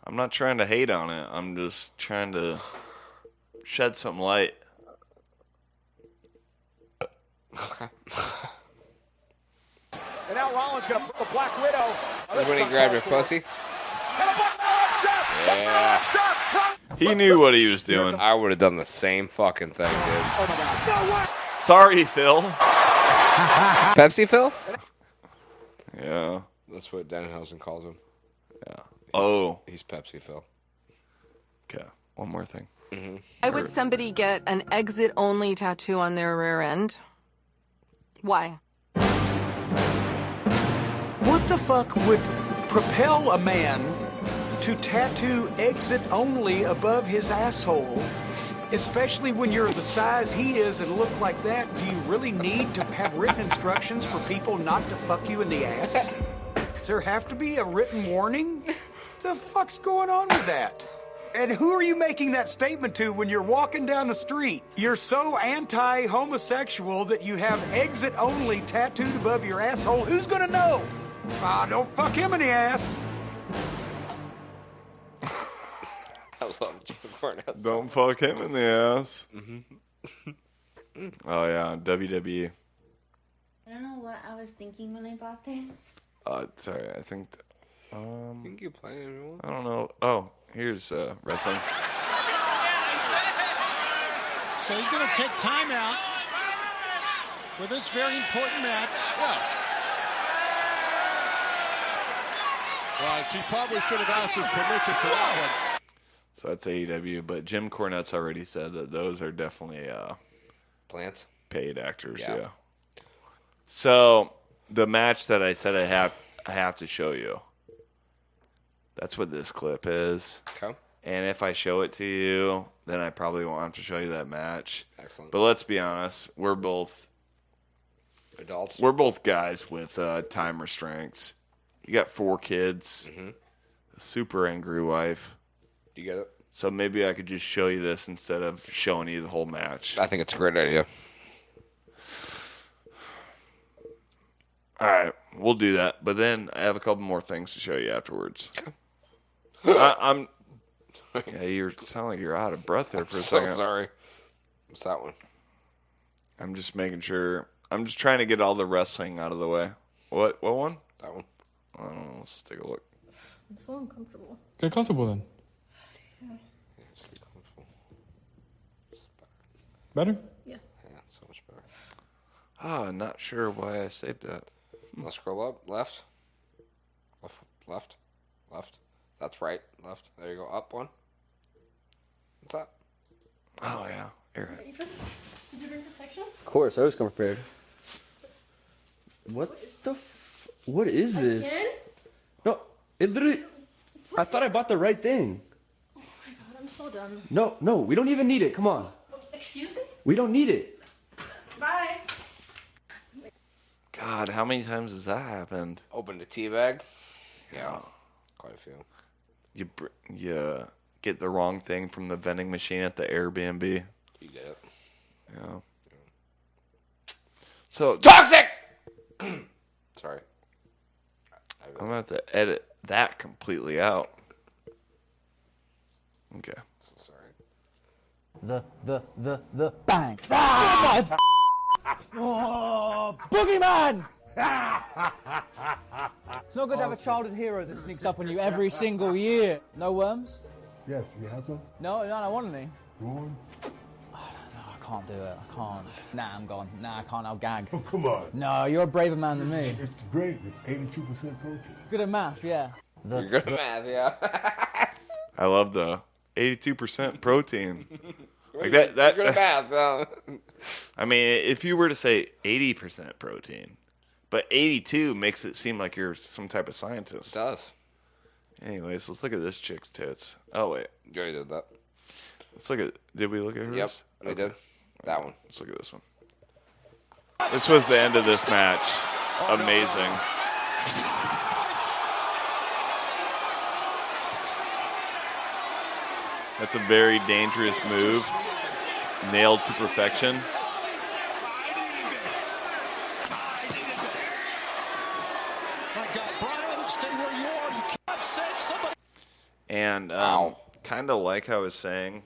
I'm not trying to hate on it. I'm just trying to shed some light. And now Rollins going to put the Black Widow. When he grabbed her pussy? Yeah. He knew what he was doing. I would have done the same fucking thing, dude. Oh my God. No way. Sorry, Phil. Pepsi Phil? Yeah. That's what Danhausen calls him. Yeah. Oh. He's Pepsi Phil. Okay. One more thing. Mm-hmm. Why would somebody get an exit-only tattoo on their rear end? Why? What the fuck would propel a man to tattoo exit only above his asshole, especially when you're the size he is and look like that? Do you really need to have written instructions for people not to fuck you in the ass? Does there have to be a written warning? What the fuck's going on with that? And who are you making that statement to when you're walking down the street? You're so anti-homosexual that you have exit only tattooed above your asshole. Who's gonna know? Don't fuck him in the ass. I love Jim Cornette. Don't fuck him in the ass. Mm-hmm. Oh, yeah. WWE. I don't know what I was thinking when I bought this. Sorry. I think... I think you play everyone. I don't know. Oh, here's wrestling. So he's going to take time out for this very important match. Yeah. Well, she probably should have asked his permission for that one. So that's AEW, but Jim Cornette's already said that those are definitely Plants? Paid actors, Yeah. yeah. So the match that I said I have to show you. That's what this clip is. Okay. And if I show it to you, then I probably won't have to show you that match. Excellent. But let's be honest, we're both adults. We're both guys with time restraints. You got 4 kids, a super angry wife. You get it? So maybe I could just show you this instead of showing you the whole match. I think it's a great idea. All right, we'll do that. But then I have a couple more things to show you afterwards. I'm. Yeah, you sound like you're out of breath there for a so second. Sorry. What's that one? I'm just making sure. I'm just trying to get all the wrestling out of the way. What one? That one. I don't know. Let's take a look. It's so uncomfortable. Get comfortable then. Better? Yeah. Yeah, so much better. Not sure why I saved that. Let's scroll up. Left. Left. That's right. Left. There you go. Up one. What's that? Oh, yeah. You're right. Did you bring protection? Of course, I always come prepared. What the what is this? Again? No, it literally... I thought I bought the right thing. Oh my god, I'm so done. No, we don't even need it. Come on. Excuse me? We don't need it. Bye. God, how many times has that happened? Open the teabag. Yeah, quite a few. You get the wrong thing from the vending machine at the Airbnb. You get it. Yeah. So toxic. Sorry. I'm gonna have to edit that completely out. Okay. Sorry. The bang. Ah! Oh, boogeyman! It's not good to have a childhood hero that sneaks up on you every single year. No worms? Yes, you have some? No, I don't want any. Go on. I can't do it. I can't. Nah, I'm gone. Nah, I can't. I'll gag. Oh, come on. No, you're a braver man than me. It's great. It's 82% protein. Good at math, yeah. You're good at math, yeah. I love the 82% protein. Like You're that. good at math. I mean, if you were to say 80% protein, but 82 makes it seem like you're some type of scientist. It does. Anyways, let's look at this chick's tits. Oh wait, You already did that. let's look at. Did we look at hers? Yep, we did. That one. Let's look at this one. This was the end of this match. Amazing. That's a very dangerous move. Nailed to perfection. And kind of like I was saying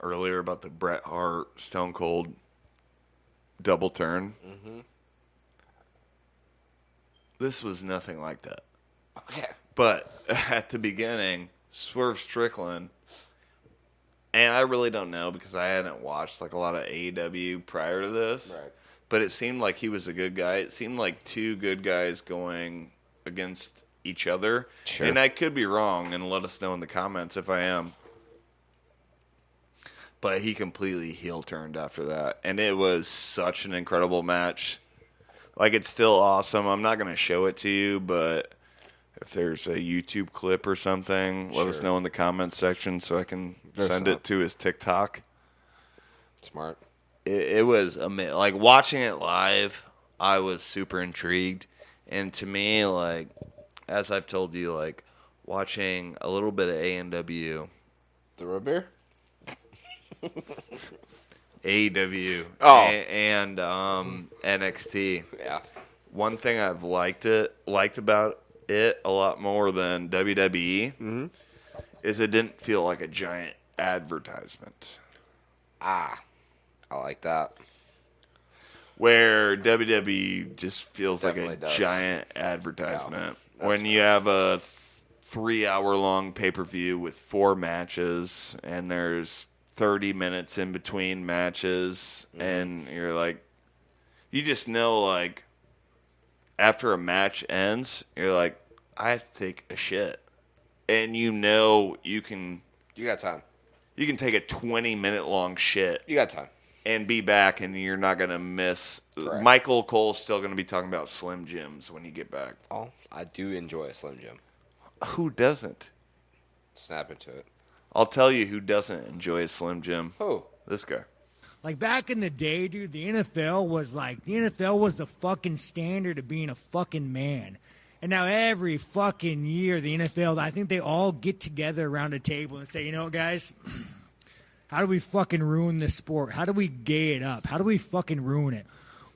earlier about the Bret Hart Stone Cold double turn. Mm-hmm. This was nothing like that. Okay. But at the beginning, Swerve Strickland, and I really don't know because I hadn't watched like a lot of AEW prior to this. Right. But it seemed like he was a good guy. It seemed like two good guys going against each other. Sure. And I could be wrong, and let us know in the comments if I am. But he completely heel turned after that. And it was such an incredible match. Like, it's still awesome. I'm not going to show it to you, but if there's a YouTube clip or something, let us know in the comments section so I can send it to his TikTok. Smart. It was amazing. Like, watching it live, I was super intrigued. And to me, like, as I've told you, like, watching a little bit of A&W. The root beer? AEW. Oh. And NXT. Yeah. One thing I've liked about it a lot more than WWE is it didn't feel like a giant advertisement. I like that. Where WWE just feels Definitely like a does. giant advertisement. When you have a 3-hour-long pay-per-view with 4 matches and there's 30 minutes in between matches and you're like, you just know, like, after a match ends, you're like, I have to take a shit. And you know you got time. You can take a 20-minute long shit. You got time. And be back, and you're not going to miss. Correct. Michael Cole's still going to be talking about Slim Jims when you get back. Oh, I do enjoy a Slim Jim. Who doesn't? Snap into it. I'll tell you who doesn't enjoy a Slim Jim. Who? This guy. Like, back in the day, dude, the NFL was the fucking standard of being a fucking man. And now every fucking year, the NFL, I think they all get together around a table and say, you know what, guys? How do we fucking ruin this sport? How do we gay it up? How do we fucking ruin it?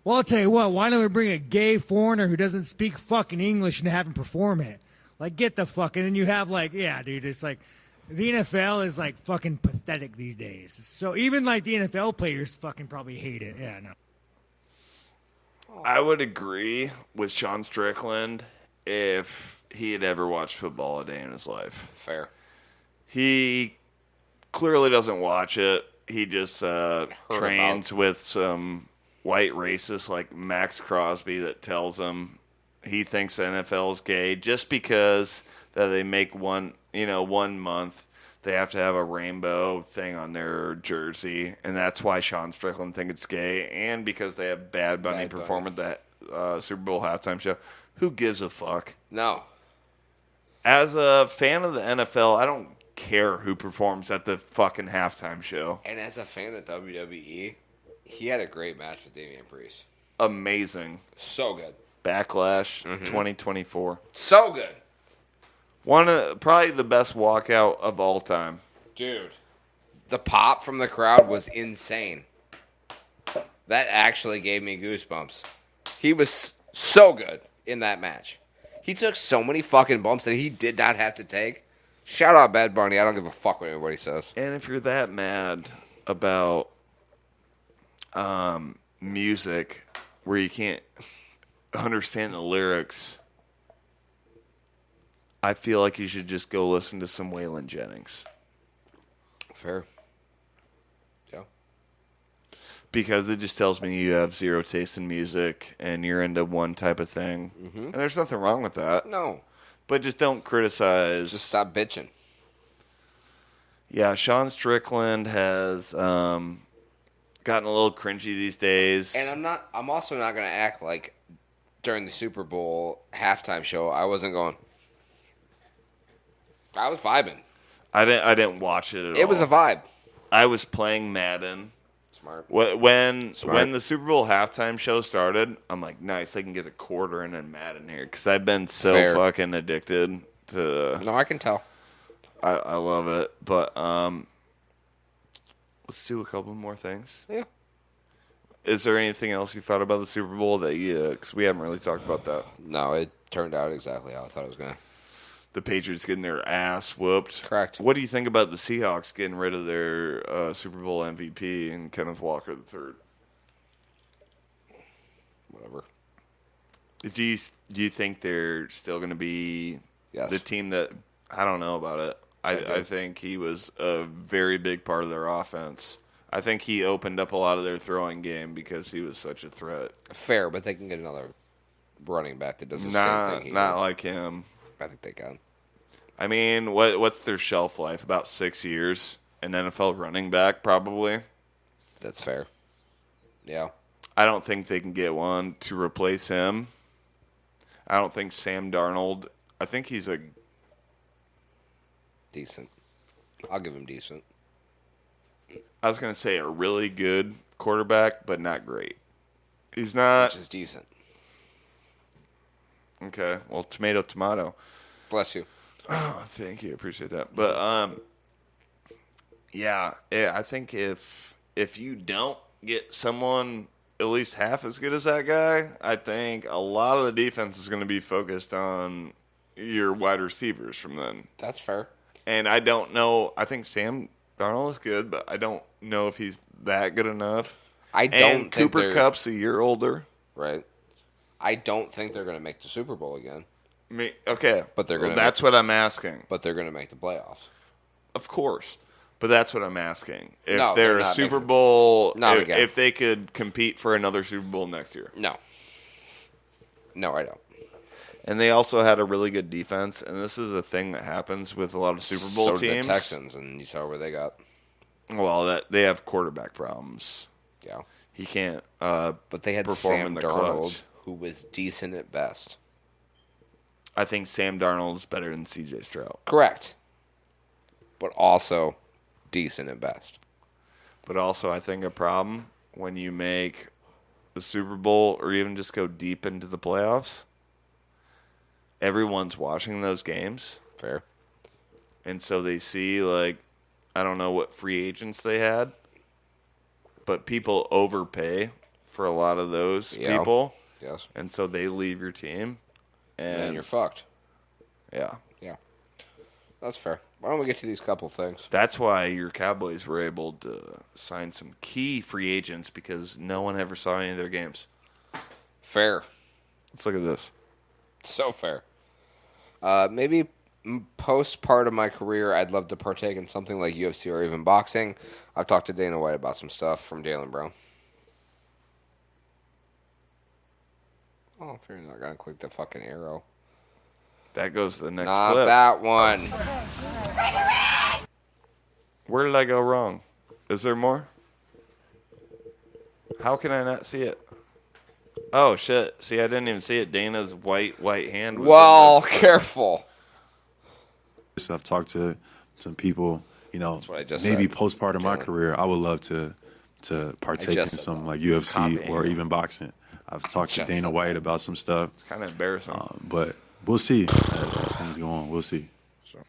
Well, I'll tell you what, why don't we bring a gay foreigner who doesn't speak fucking English and have him perform it? Like, get the fucking, and you have like, yeah, dude, it's like, the NFL is like fucking pathetic these days. So even like the NFL players fucking probably hate it. Yeah, no. I would agree with Sean Strickland if he had ever watched football a day in his life. Fair. He clearly doesn't watch it. He just trains with some white racists like Max Crosby that tells him he thinks the NFL is gay just because that they make one month they have to have a rainbow thing on their jersey, and that's why Sean Strickland thinks it's gay, and because they have Bad Bunny perform at the Super Bowl halftime show. Who gives a fuck? No. As a fan of the NFL, I don't care who performs at the fucking halftime show. And as a fan of WWE, he had a great match with Damian Priest. amazing. So good. Backlash 2024. So good. One of probably the best walkout of all time. Dude, the pop from the crowd was insane. That actually gave me goosebumps. He was so good in that match. He took so many fucking bumps that he did not have to take. Shout out Bad Bunny. I don't give a fuck what anybody says. And if you're that mad about music where you can't understand the lyrics, I feel like you should just go listen to some Waylon Jennings. Fair. Yeah. Because it just tells me you have zero taste in music and you're into one type of thing. And there's nothing wrong with that. No. But just don't criticize. Just stop bitching. Yeah, Sean Strickland has gotten a little cringy these days. And I'm also not going to act like during the Super Bowl halftime show I wasn't going. I was vibing. I didn't watch it at all. It was a vibe. I was playing Madden. Smart. When the Super Bowl halftime show started, I'm like, nice, I can get a quarter in and Madden here because I've been so fucking addicted to. No, I can tell. I love it, but let's do a couple more things. Yeah. Is there anything else you thought about the Super Bowl that because we haven't really talked about that? No, it turned out exactly how I thought it was gonna. The Patriots getting their ass whooped. Correct. What do you think about the Seahawks getting rid of their Super Bowl MVP and Kenneth Walker III? Whatever. Do you think they're still going to be the team that I don't know about it? I think he was a very big part of their offense. I think he opened up a lot of their throwing game because he was such a threat. Fair, but they can get another running back that does the same thing. Not like him. I think they can. I mean, what's their shelf life? About 6 years. An NFL running back, probably. That's fair. Yeah. I don't think they can get one to replace him. I don't think Sam Darnold. I think he's a decent. I'll give him decent. I was going to say a really good quarterback, but not great. He's not. Which is decent. Okay. Well, tomato. Bless you. Oh, thank you. Appreciate that. But yeah, I think if you don't get someone at least half as good as that guy, I think a lot of the defense is going to be focused on your wide receivers from then. That's fair. And I don't know. I think Sam Darnold is good, but I don't know if he's that good enough. I don't and think Cooper Kupp's a year older. Right. I don't think they're going to make the Super Bowl again. Okay, but they're going. That's what I'm asking. But they're going to make the playoffs, of course. But that's what I'm asking. If no, they're a Super Bowl, not again. If they could compete for another Super Bowl next year, no, I don't. And they also had a really good defense, and this is a thing that happens with a lot of Super Bowl teams. The Texans, and you saw where they got. Well, they have quarterback problems. Yeah, he can't. But they had perform Sam in the Darnold, clutch. who was decent at best. I think Sam Darnold is better than C.J. Stroud. Correct. But also decent at best. But also, I think a problem when you make the Super Bowl or even just go deep into the playoffs, everyone's watching those games. Fair. And so they see, like, I don't know what free agents they had, but people overpay for a lot of those people. Yes. And so they leave your team. And then you're fucked. Yeah. Yeah. That's fair. Why don't we get to these couple things? That's why your Cowboys were able to sign some key free agents because no one ever saw any of their games. Fair. Let's look at this. So fair. Maybe post part of my career, I'd love to partake in something like UFC or even boxing. I've talked to Dana White about some stuff from Jaylen Brown. Oh, if you're not going to click the fucking arrow. That goes to the next Not clip. that one. Where did I go wrong? Is there more? How can I not see it? Oh, shit. See, I didn't even see it. Dana's white hand was well, careful. I've talked to some people, maybe said. Post part of my career, I would love to partake in something like UFC or even boxing. I've talked to Dana White about some stuff. It's kind of embarrassing. But we'll see as things go on. We'll see. Sure.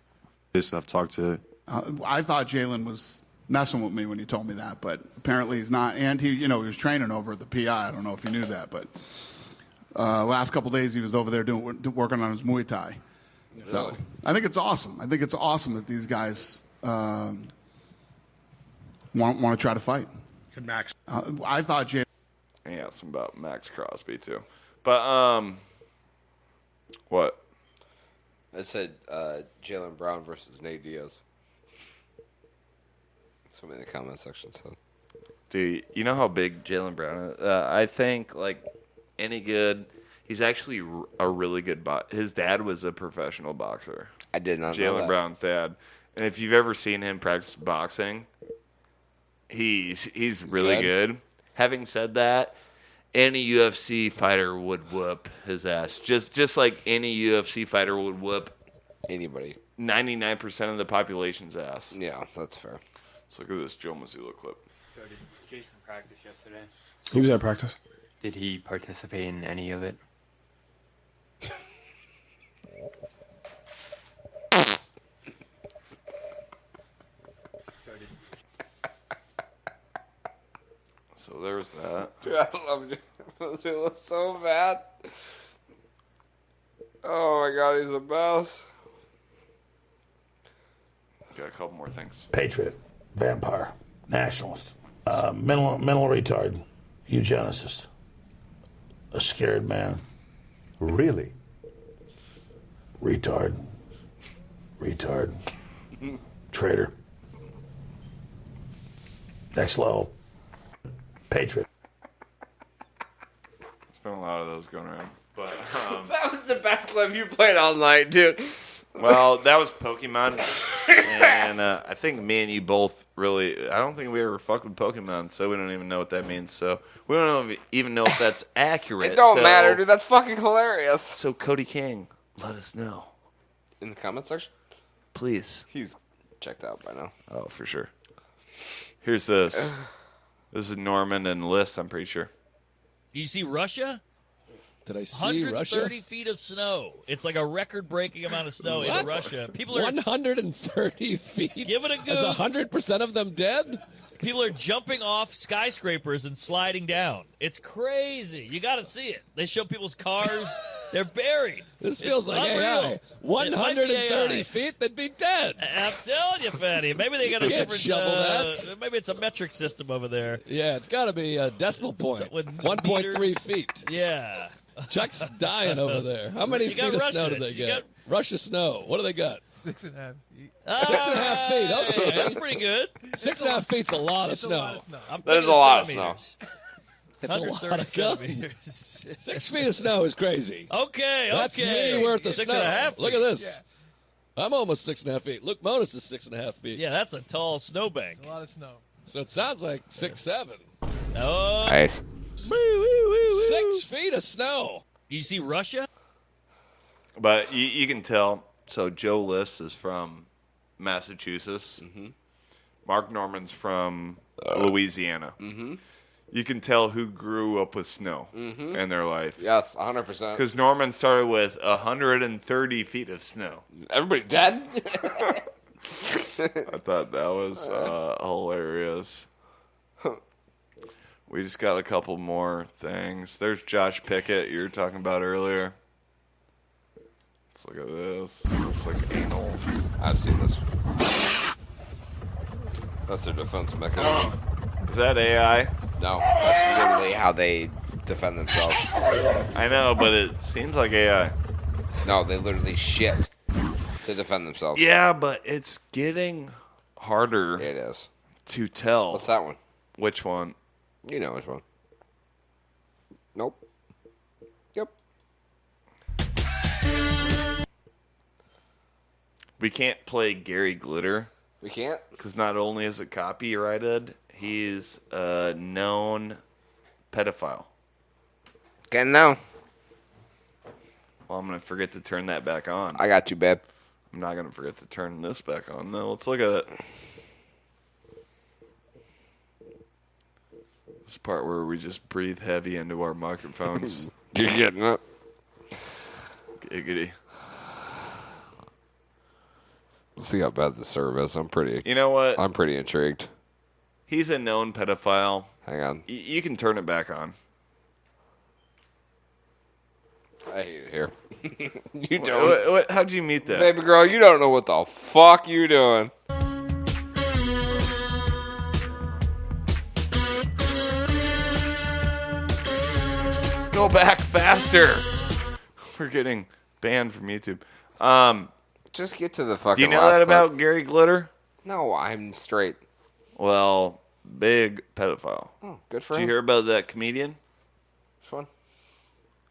I've talked to. I thought Jalen was messing with me when he told me that, but apparently he's not. And he was training over at the PI. I don't know if you knew that, but last couple days he was over there working on his Muay Thai. So I think it's awesome. I think it's awesome that these guys want to try to fight. Could Max? I thought Jalen. Yeah, some about Max Crosby too. But what? I said Jalen Brown versus Nate Diaz. Somebody in the comment section said. Dude, you know how big Jalen Brown is? I think, like, any good, he's actually a really good boxer. His dad was a professional boxer. I did not know that. Jalen Brown's dad. And if you've ever seen him practice boxing, he's really good. Having said that, any UFC fighter would whoop his ass. Just like any UFC fighter would whoop anybody. 99% of the population's ass. Yeah, that's fair. Let's look at this Joe Mazzulla clip. So did Jason practice yesterday? He was at practice. Did he participate in any of it? So there's that. Dude, I love Mazzulla so bad. Oh my god, he's a mouse. Got a couple more things. Patriot, vampire, nationalist, mental retard, eugenicist, a scared man. Really? Retard, traitor, next level, patriot. There's been a lot of those going around. But that was the best clip you played all night, dude. Well, that was Pokemon, and I think me and you both really. I don't think we ever fucked with Pokemon, so we don't even know what that means. So we don't even know if that's accurate. It don't matter, dude. That's fucking hilarious. So Cody King, let us know in the comment section, please. He's checked out by now. Oh, for sure. Here's this. This is Norman and Liz. I'm pretty sure. You see Russia? Did I see 130 Russia? feet of snow. It's like a record-breaking amount of snow in Russia. People are 130 feet. Give it a go. Is 100% of them dead? People are jumping off skyscrapers and sliding down. It's crazy. You got to see it. They show people's cars. They're buried. This feels like unreal. AI. 130 feet, they'd be dead. I'm telling you, Fatty. Maybe they got a Can't different. shovel that. Maybe it's a metric system over there. Yeah, it's got to be a decimal point. With 1.3 meters. feet. Yeah. Chuck's dying over there. How many You feet got of Russia. snow do they You get? Russia snow. What do they got? 6.5 feet. 6.5 feet. Okay. That's pretty good. 6.5 feet's a lot of snow. That is a lot of snow. It's a lot of centimeters. 6 feet of snow is crazy. Okay, That's okay. me worth of 6.5 snow. feet. Look at this. I'm almost 6.5 feet. Luke Modus is 6.5 feet. Yeah, that's a tall snowbank. A lot of snow. So it sounds like 6'7". Oh. Nice. 6 feet of snow. You see Russia? But you can tell. So Joe List is from Massachusetts. Mm-hmm. Mark Norman's from Louisiana. Mm-hmm. You can tell who grew up with snow in their life. Yes, 100%. Because Norman started with 130 feet of snow. Everybody dead? I thought that was hilarious. We just got a couple more things. There's Josh Pickett you were talking about earlier. Let's look at this. Looks like anal. I've seen this. That's their defense mechanism. Is that AI? No, that's literally how they defend themselves. I know, but it seems like AI. No, they literally shit to defend themselves. Yeah, but it's getting harder. It is. To tell. What's that one? Which one? You know which one. Nope. Yep. We can't play Gary Glitter. We can't? Because not only is it copyrighted, he's a known pedophile. Can now. Well, I'm going to forget to turn that back on. I got you, babe. I'm not going to forget to turn this back on, though. Let's look at it. This part where we just breathe heavy into our microphones. You're getting it. Giggity. Let's see how bad the serve is. You know what? I'm pretty intrigued. He's a known pedophile. Hang on. You can turn it back on. I hate it here. You don't. How'd you meet that? Baby girl, you don't know what the fuck you doing. Go back faster. We're getting banned from YouTube. Just get to the fucking Do you know last that clip. about Gary Glitter? No, I'm straight. Well, big pedophile. Oh, good for Did him. you hear about that comedian? Which one?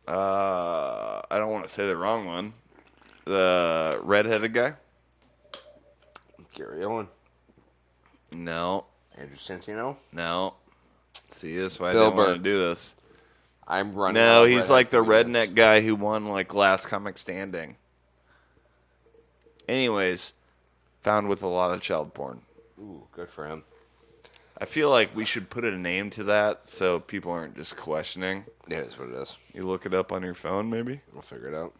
I don't want to say the wrong one. The redheaded guy? Gary Owen. No. Andrew Santino? No. See, that's why I Bill didn't want Burr. to do this. I'm running. No, out of he's redhead like the comedians. redneck guy who won like Last Comic Standing. Anyways, found with a lot of child porn. Ooh, good for him. I feel like we should put a name to that so people aren't just questioning. It is what it is. You look it up on your phone, maybe? We'll figure it out.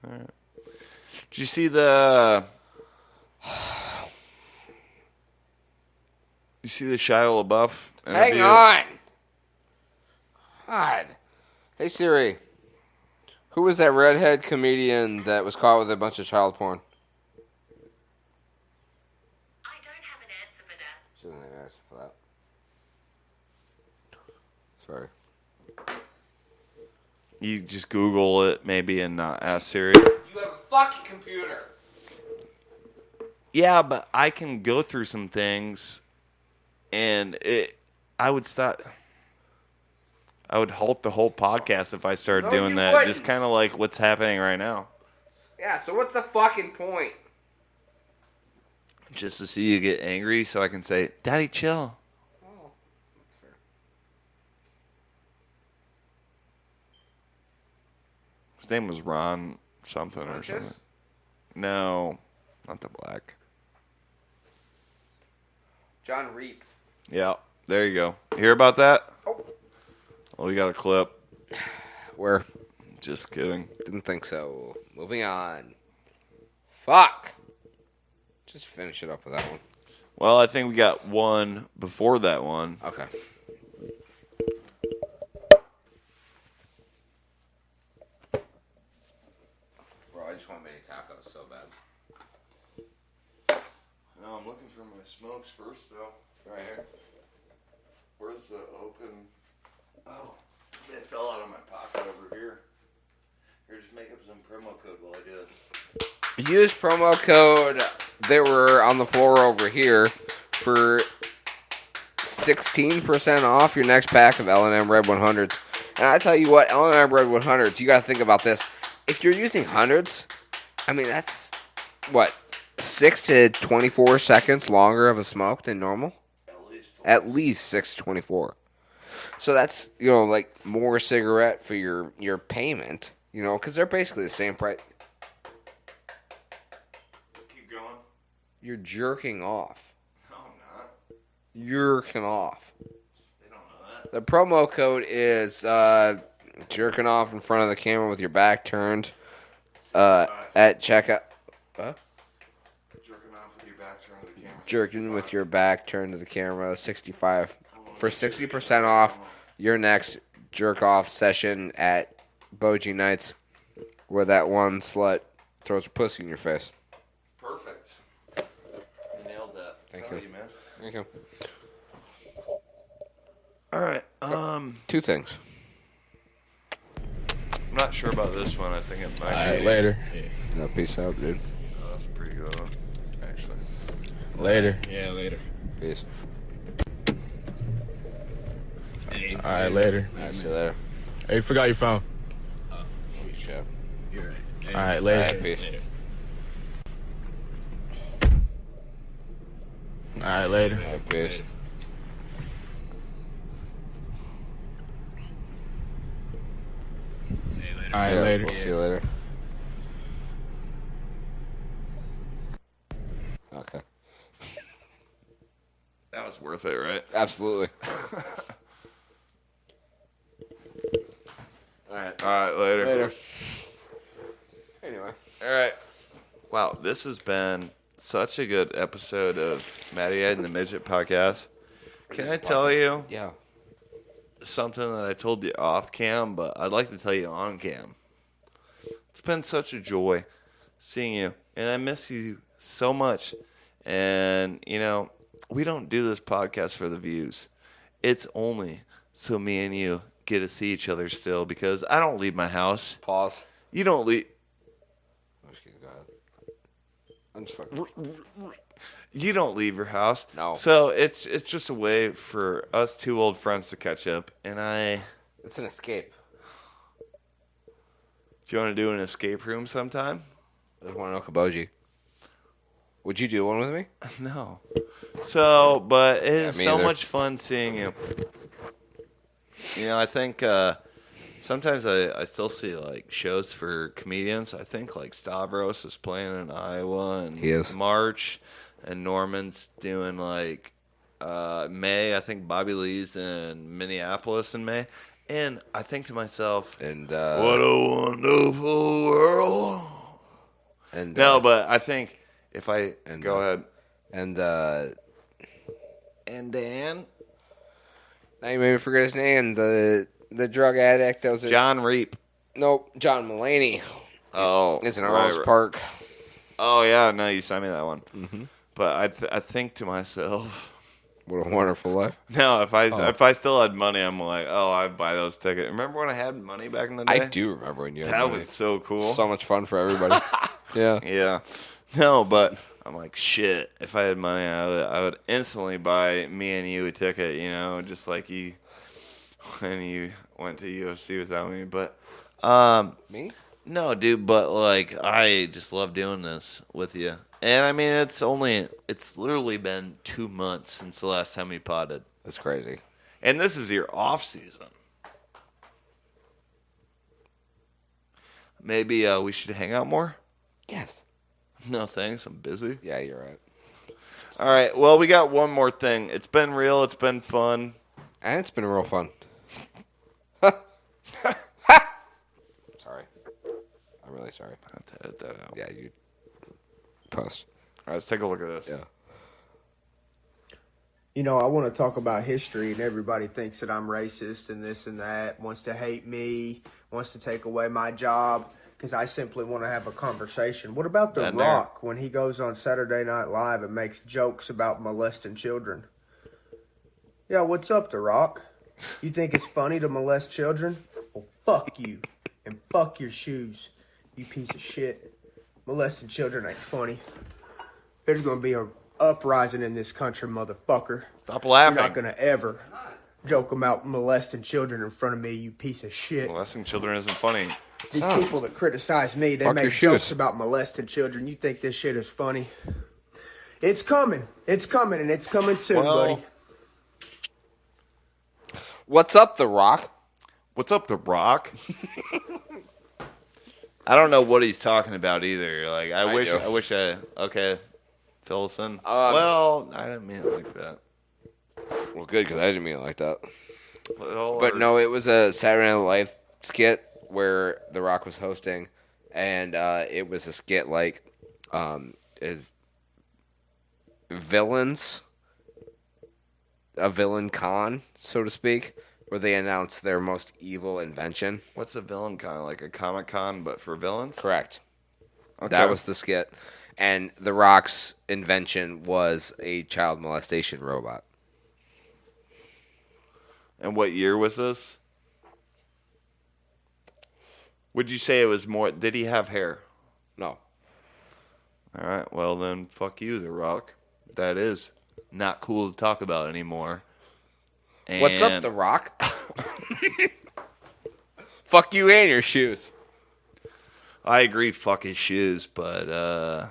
All right. Did you see the... You see the Shia LaBeouf interview? Hang on. God. Hey Siri. Who was that redhead comedian that was caught with a bunch of child porn? I don't have an answer for that. She doesn't have an answer for that. Sorry. You just Google it, maybe, and not ask Siri. You have a fucking computer. Yeah, but I can go through some things, and I would stop. I would halt the whole podcast if I started No, doing you that. wouldn't. Just kind of like what's happening right now. Yeah, so what's the fucking point? Just to see you get angry so I can say, Daddy, chill. Oh, that's fair. His name was Ron something or Funches? something. No, not the black. John Reap. Yeah, there you go. Hear about that? Oh. Oh, we got a clip. Where? Just kidding. Didn't think so. Moving on. Fuck. Just finish it up with that one. Well, I think we got one before that one. Okay. Bro, I just want mini tacos so bad. No, I'm looking for my smokes first, though. Right here. Where's the open? Oh, they fell out of my pocket over here. Here, just make up some promo code while I do this. Use promo code. They were on the floor over here for 16% off your next pack of L&M Red 100s. And I tell you what, L&M Red 100s, you got to think about this. If you're using hundreds, I mean, that's, what, 6 to 24 seconds longer of a smoke than normal? At least 6 to 24. So that's, you know, like more cigarette for your payment, you know, because they're basically the same price. Keep going. You're jerking off. No, I'm not. Jerking off. They don't know that. The promo code is jerking off in front of the camera with your back turned at checkout. Huh? Jerking off with your back turned to the camera. Jerking with your back turned to the camera, 65. For 60% off your next jerk off session at Boji Nights, where that one slut throws her pussy in your face. Perfect. You nailed that. Thank Proud you. of man. Thank you. All right. Two things. I'm not sure about this one. I think it might. All right, be. later. No, peace out, dude. Oh, that's a pretty good one, actually. Later. Yeah, later. Peace. All right, later. All right, see you later. Hey, you forgot your phone. Peace, Chad. You're right. All right, later. All right, peace. All right, later. All right, peace. All right, Yeah, later. We'll see you later. Okay. That was worth it, right? Absolutely. All right. All right, later. Anyway. All right. Wow, this has been such a good episode of Matty Ed and the Midget Podcast. Can I tell you Yeah. something that I told you off cam, but I'd like to tell you on cam? It's been such a joy seeing you, and I miss you so much. And, you know, we don't do this podcast for the views. It's only so me and you get to see each other still, because I don't leave my house. Pause. You don't leave. I'm just kidding. Go ahead. I'm just fucking. You don't leave your house. No. So it's just a way for us two old friends to catch up. And It's an escape. Do you want to do an escape room sometime? I just want to know Kaboji. Would you do one with me? No. So, but it is me so either. much fun seeing you. You know, I think sometimes I still see like shows for comedians. I think like Stavros is playing in Iowa and He is. March, and Norman's doing like May. I think Bobby Lee's in Minneapolis in May. And I think to myself, and what a wonderful world. And no, but I think if I go ahead. And Dan? Now you made me forget his name. The drug addict that was John Reap. Nope, John Mulaney. Oh, is in right, Arles right. Park. Oh yeah, no, you sent me that one. Mm-hmm. But I think to myself, what a wonderful life. No, if I still had money, I'm like, oh, I'd buy those tickets. Remember when I had money back in the day? I do remember when you had that money. was so cool. So much fun for everybody. Yeah. Yeah. No, but I'm like, shit. If I had money, I would instantly buy me and you a ticket. You know, just like you when you went to UFC without me. But me? No, dude. But like, I just love doing this with you. And I mean, it's literally been 2 months since the last time we potted. That's crazy. And this is your off season. Maybe we should hang out more? Yes. No thanks, I'm busy. Yeah, you're right. All right, well, we got one more thing. It's been real, it's been fun. And it's been real fun. Sorry. I'm really sorry. I have to edit that out. Yeah, you post. All right, let's take a look at this. Yeah. You know, I want to talk about history, and everybody thinks that I'm racist and this and that, wants to hate me, wants to take away my job, because I simply want to have a conversation. What about The Been there. Rock when he goes on Saturday Night Live and makes jokes about molesting children? Yeah, what's up, The Rock? You think it's funny to molest children? Well, fuck you, and fuck your shoes, you piece of shit. Molesting children ain't funny. There's going to be a uprising in this country, motherfucker. Stop laughing. You're not going to ever joke about molesting children in front of me, you piece of shit. Molesting children isn't funny. These people that criticize me, they Fuck make your jokes shoes. about molesting children. You think this shit is funny? It's coming. It's coming, and it's coming soon, buddy. What's up, The Rock? What's up, The Rock? I don't know what he's talking about either. Like, I wish I okay, fill us in. Well, I didn't mean it like that. Well, good, because I didn't mean it like that. Well, But no, it was a Saturday Night Live skit where The Rock was hosting, and it was a skit like is villains, a villain con, so to speak, where they announce their most evil invention. What's a villain con? Like a Comic Con, but for villains? Correct. Okay. That was the skit. And The Rock's invention was a child molestation robot. And what year was this? Would you say it was more? Did he have hair? No. All right. Well, then, fuck you, The Rock. That is not cool to talk about anymore. And What's up, The Rock? Fuck you and your shoes. I agree, fuck his shoes, but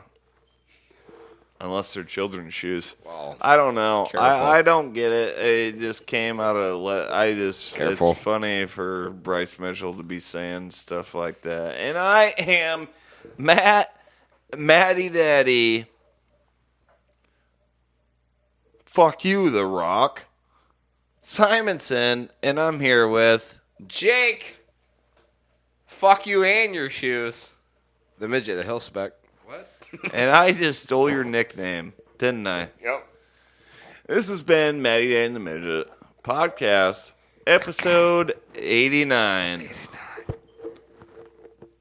unless they're children's shoes. Well, I don't know. careful. I don't get it. It just came out of. Careful. It's funny for Bryce Mitchell to be saying stuff like that. And I am Matty Daddy. Fuck you, The Rock. Simonson, and I'm here with Jake. Fuck you and your shoes. The midget, the hill spec. What? And I just stole your nickname, didn't I? Yep. This has been Matty Day and the Midget podcast, episode 89.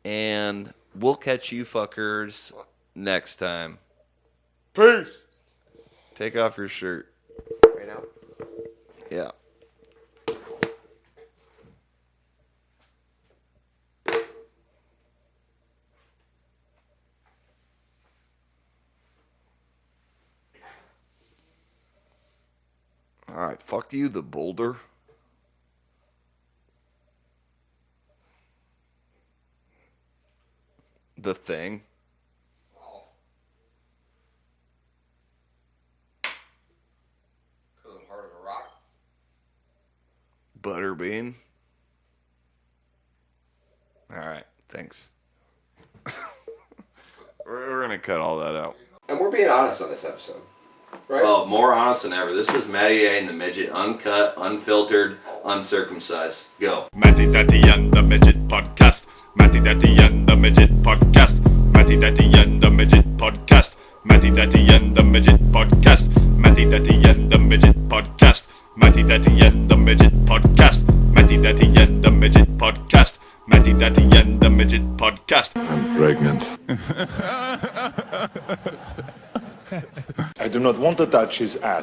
And we'll catch you fuckers next time. Peace. Take off your shirt. Right now? Yeah. All right, fuck you, the boulder. The thing. Because I'm heart of a rock. Butterbean. All right, thanks. we're going to cut all that out. And we're being honest on this episode. Right? Well, more honest than ever. This is Matty A and the Midget, uncut, unfiltered, uncircumcised. Go. Matty Daddy and the Midget podcast. Matty Daddy and the Midget podcast. Matty Daddy and the Midget podcast. Matty Daddy and the Midget podcast. Matty Daddy and the Midget podcast. Matty Daddy and the Midget podcast. Matty Daddy and the Midget podcast. Matty Daddy and the Midget podcast. I'm pregnant. I do not want to touch his ass.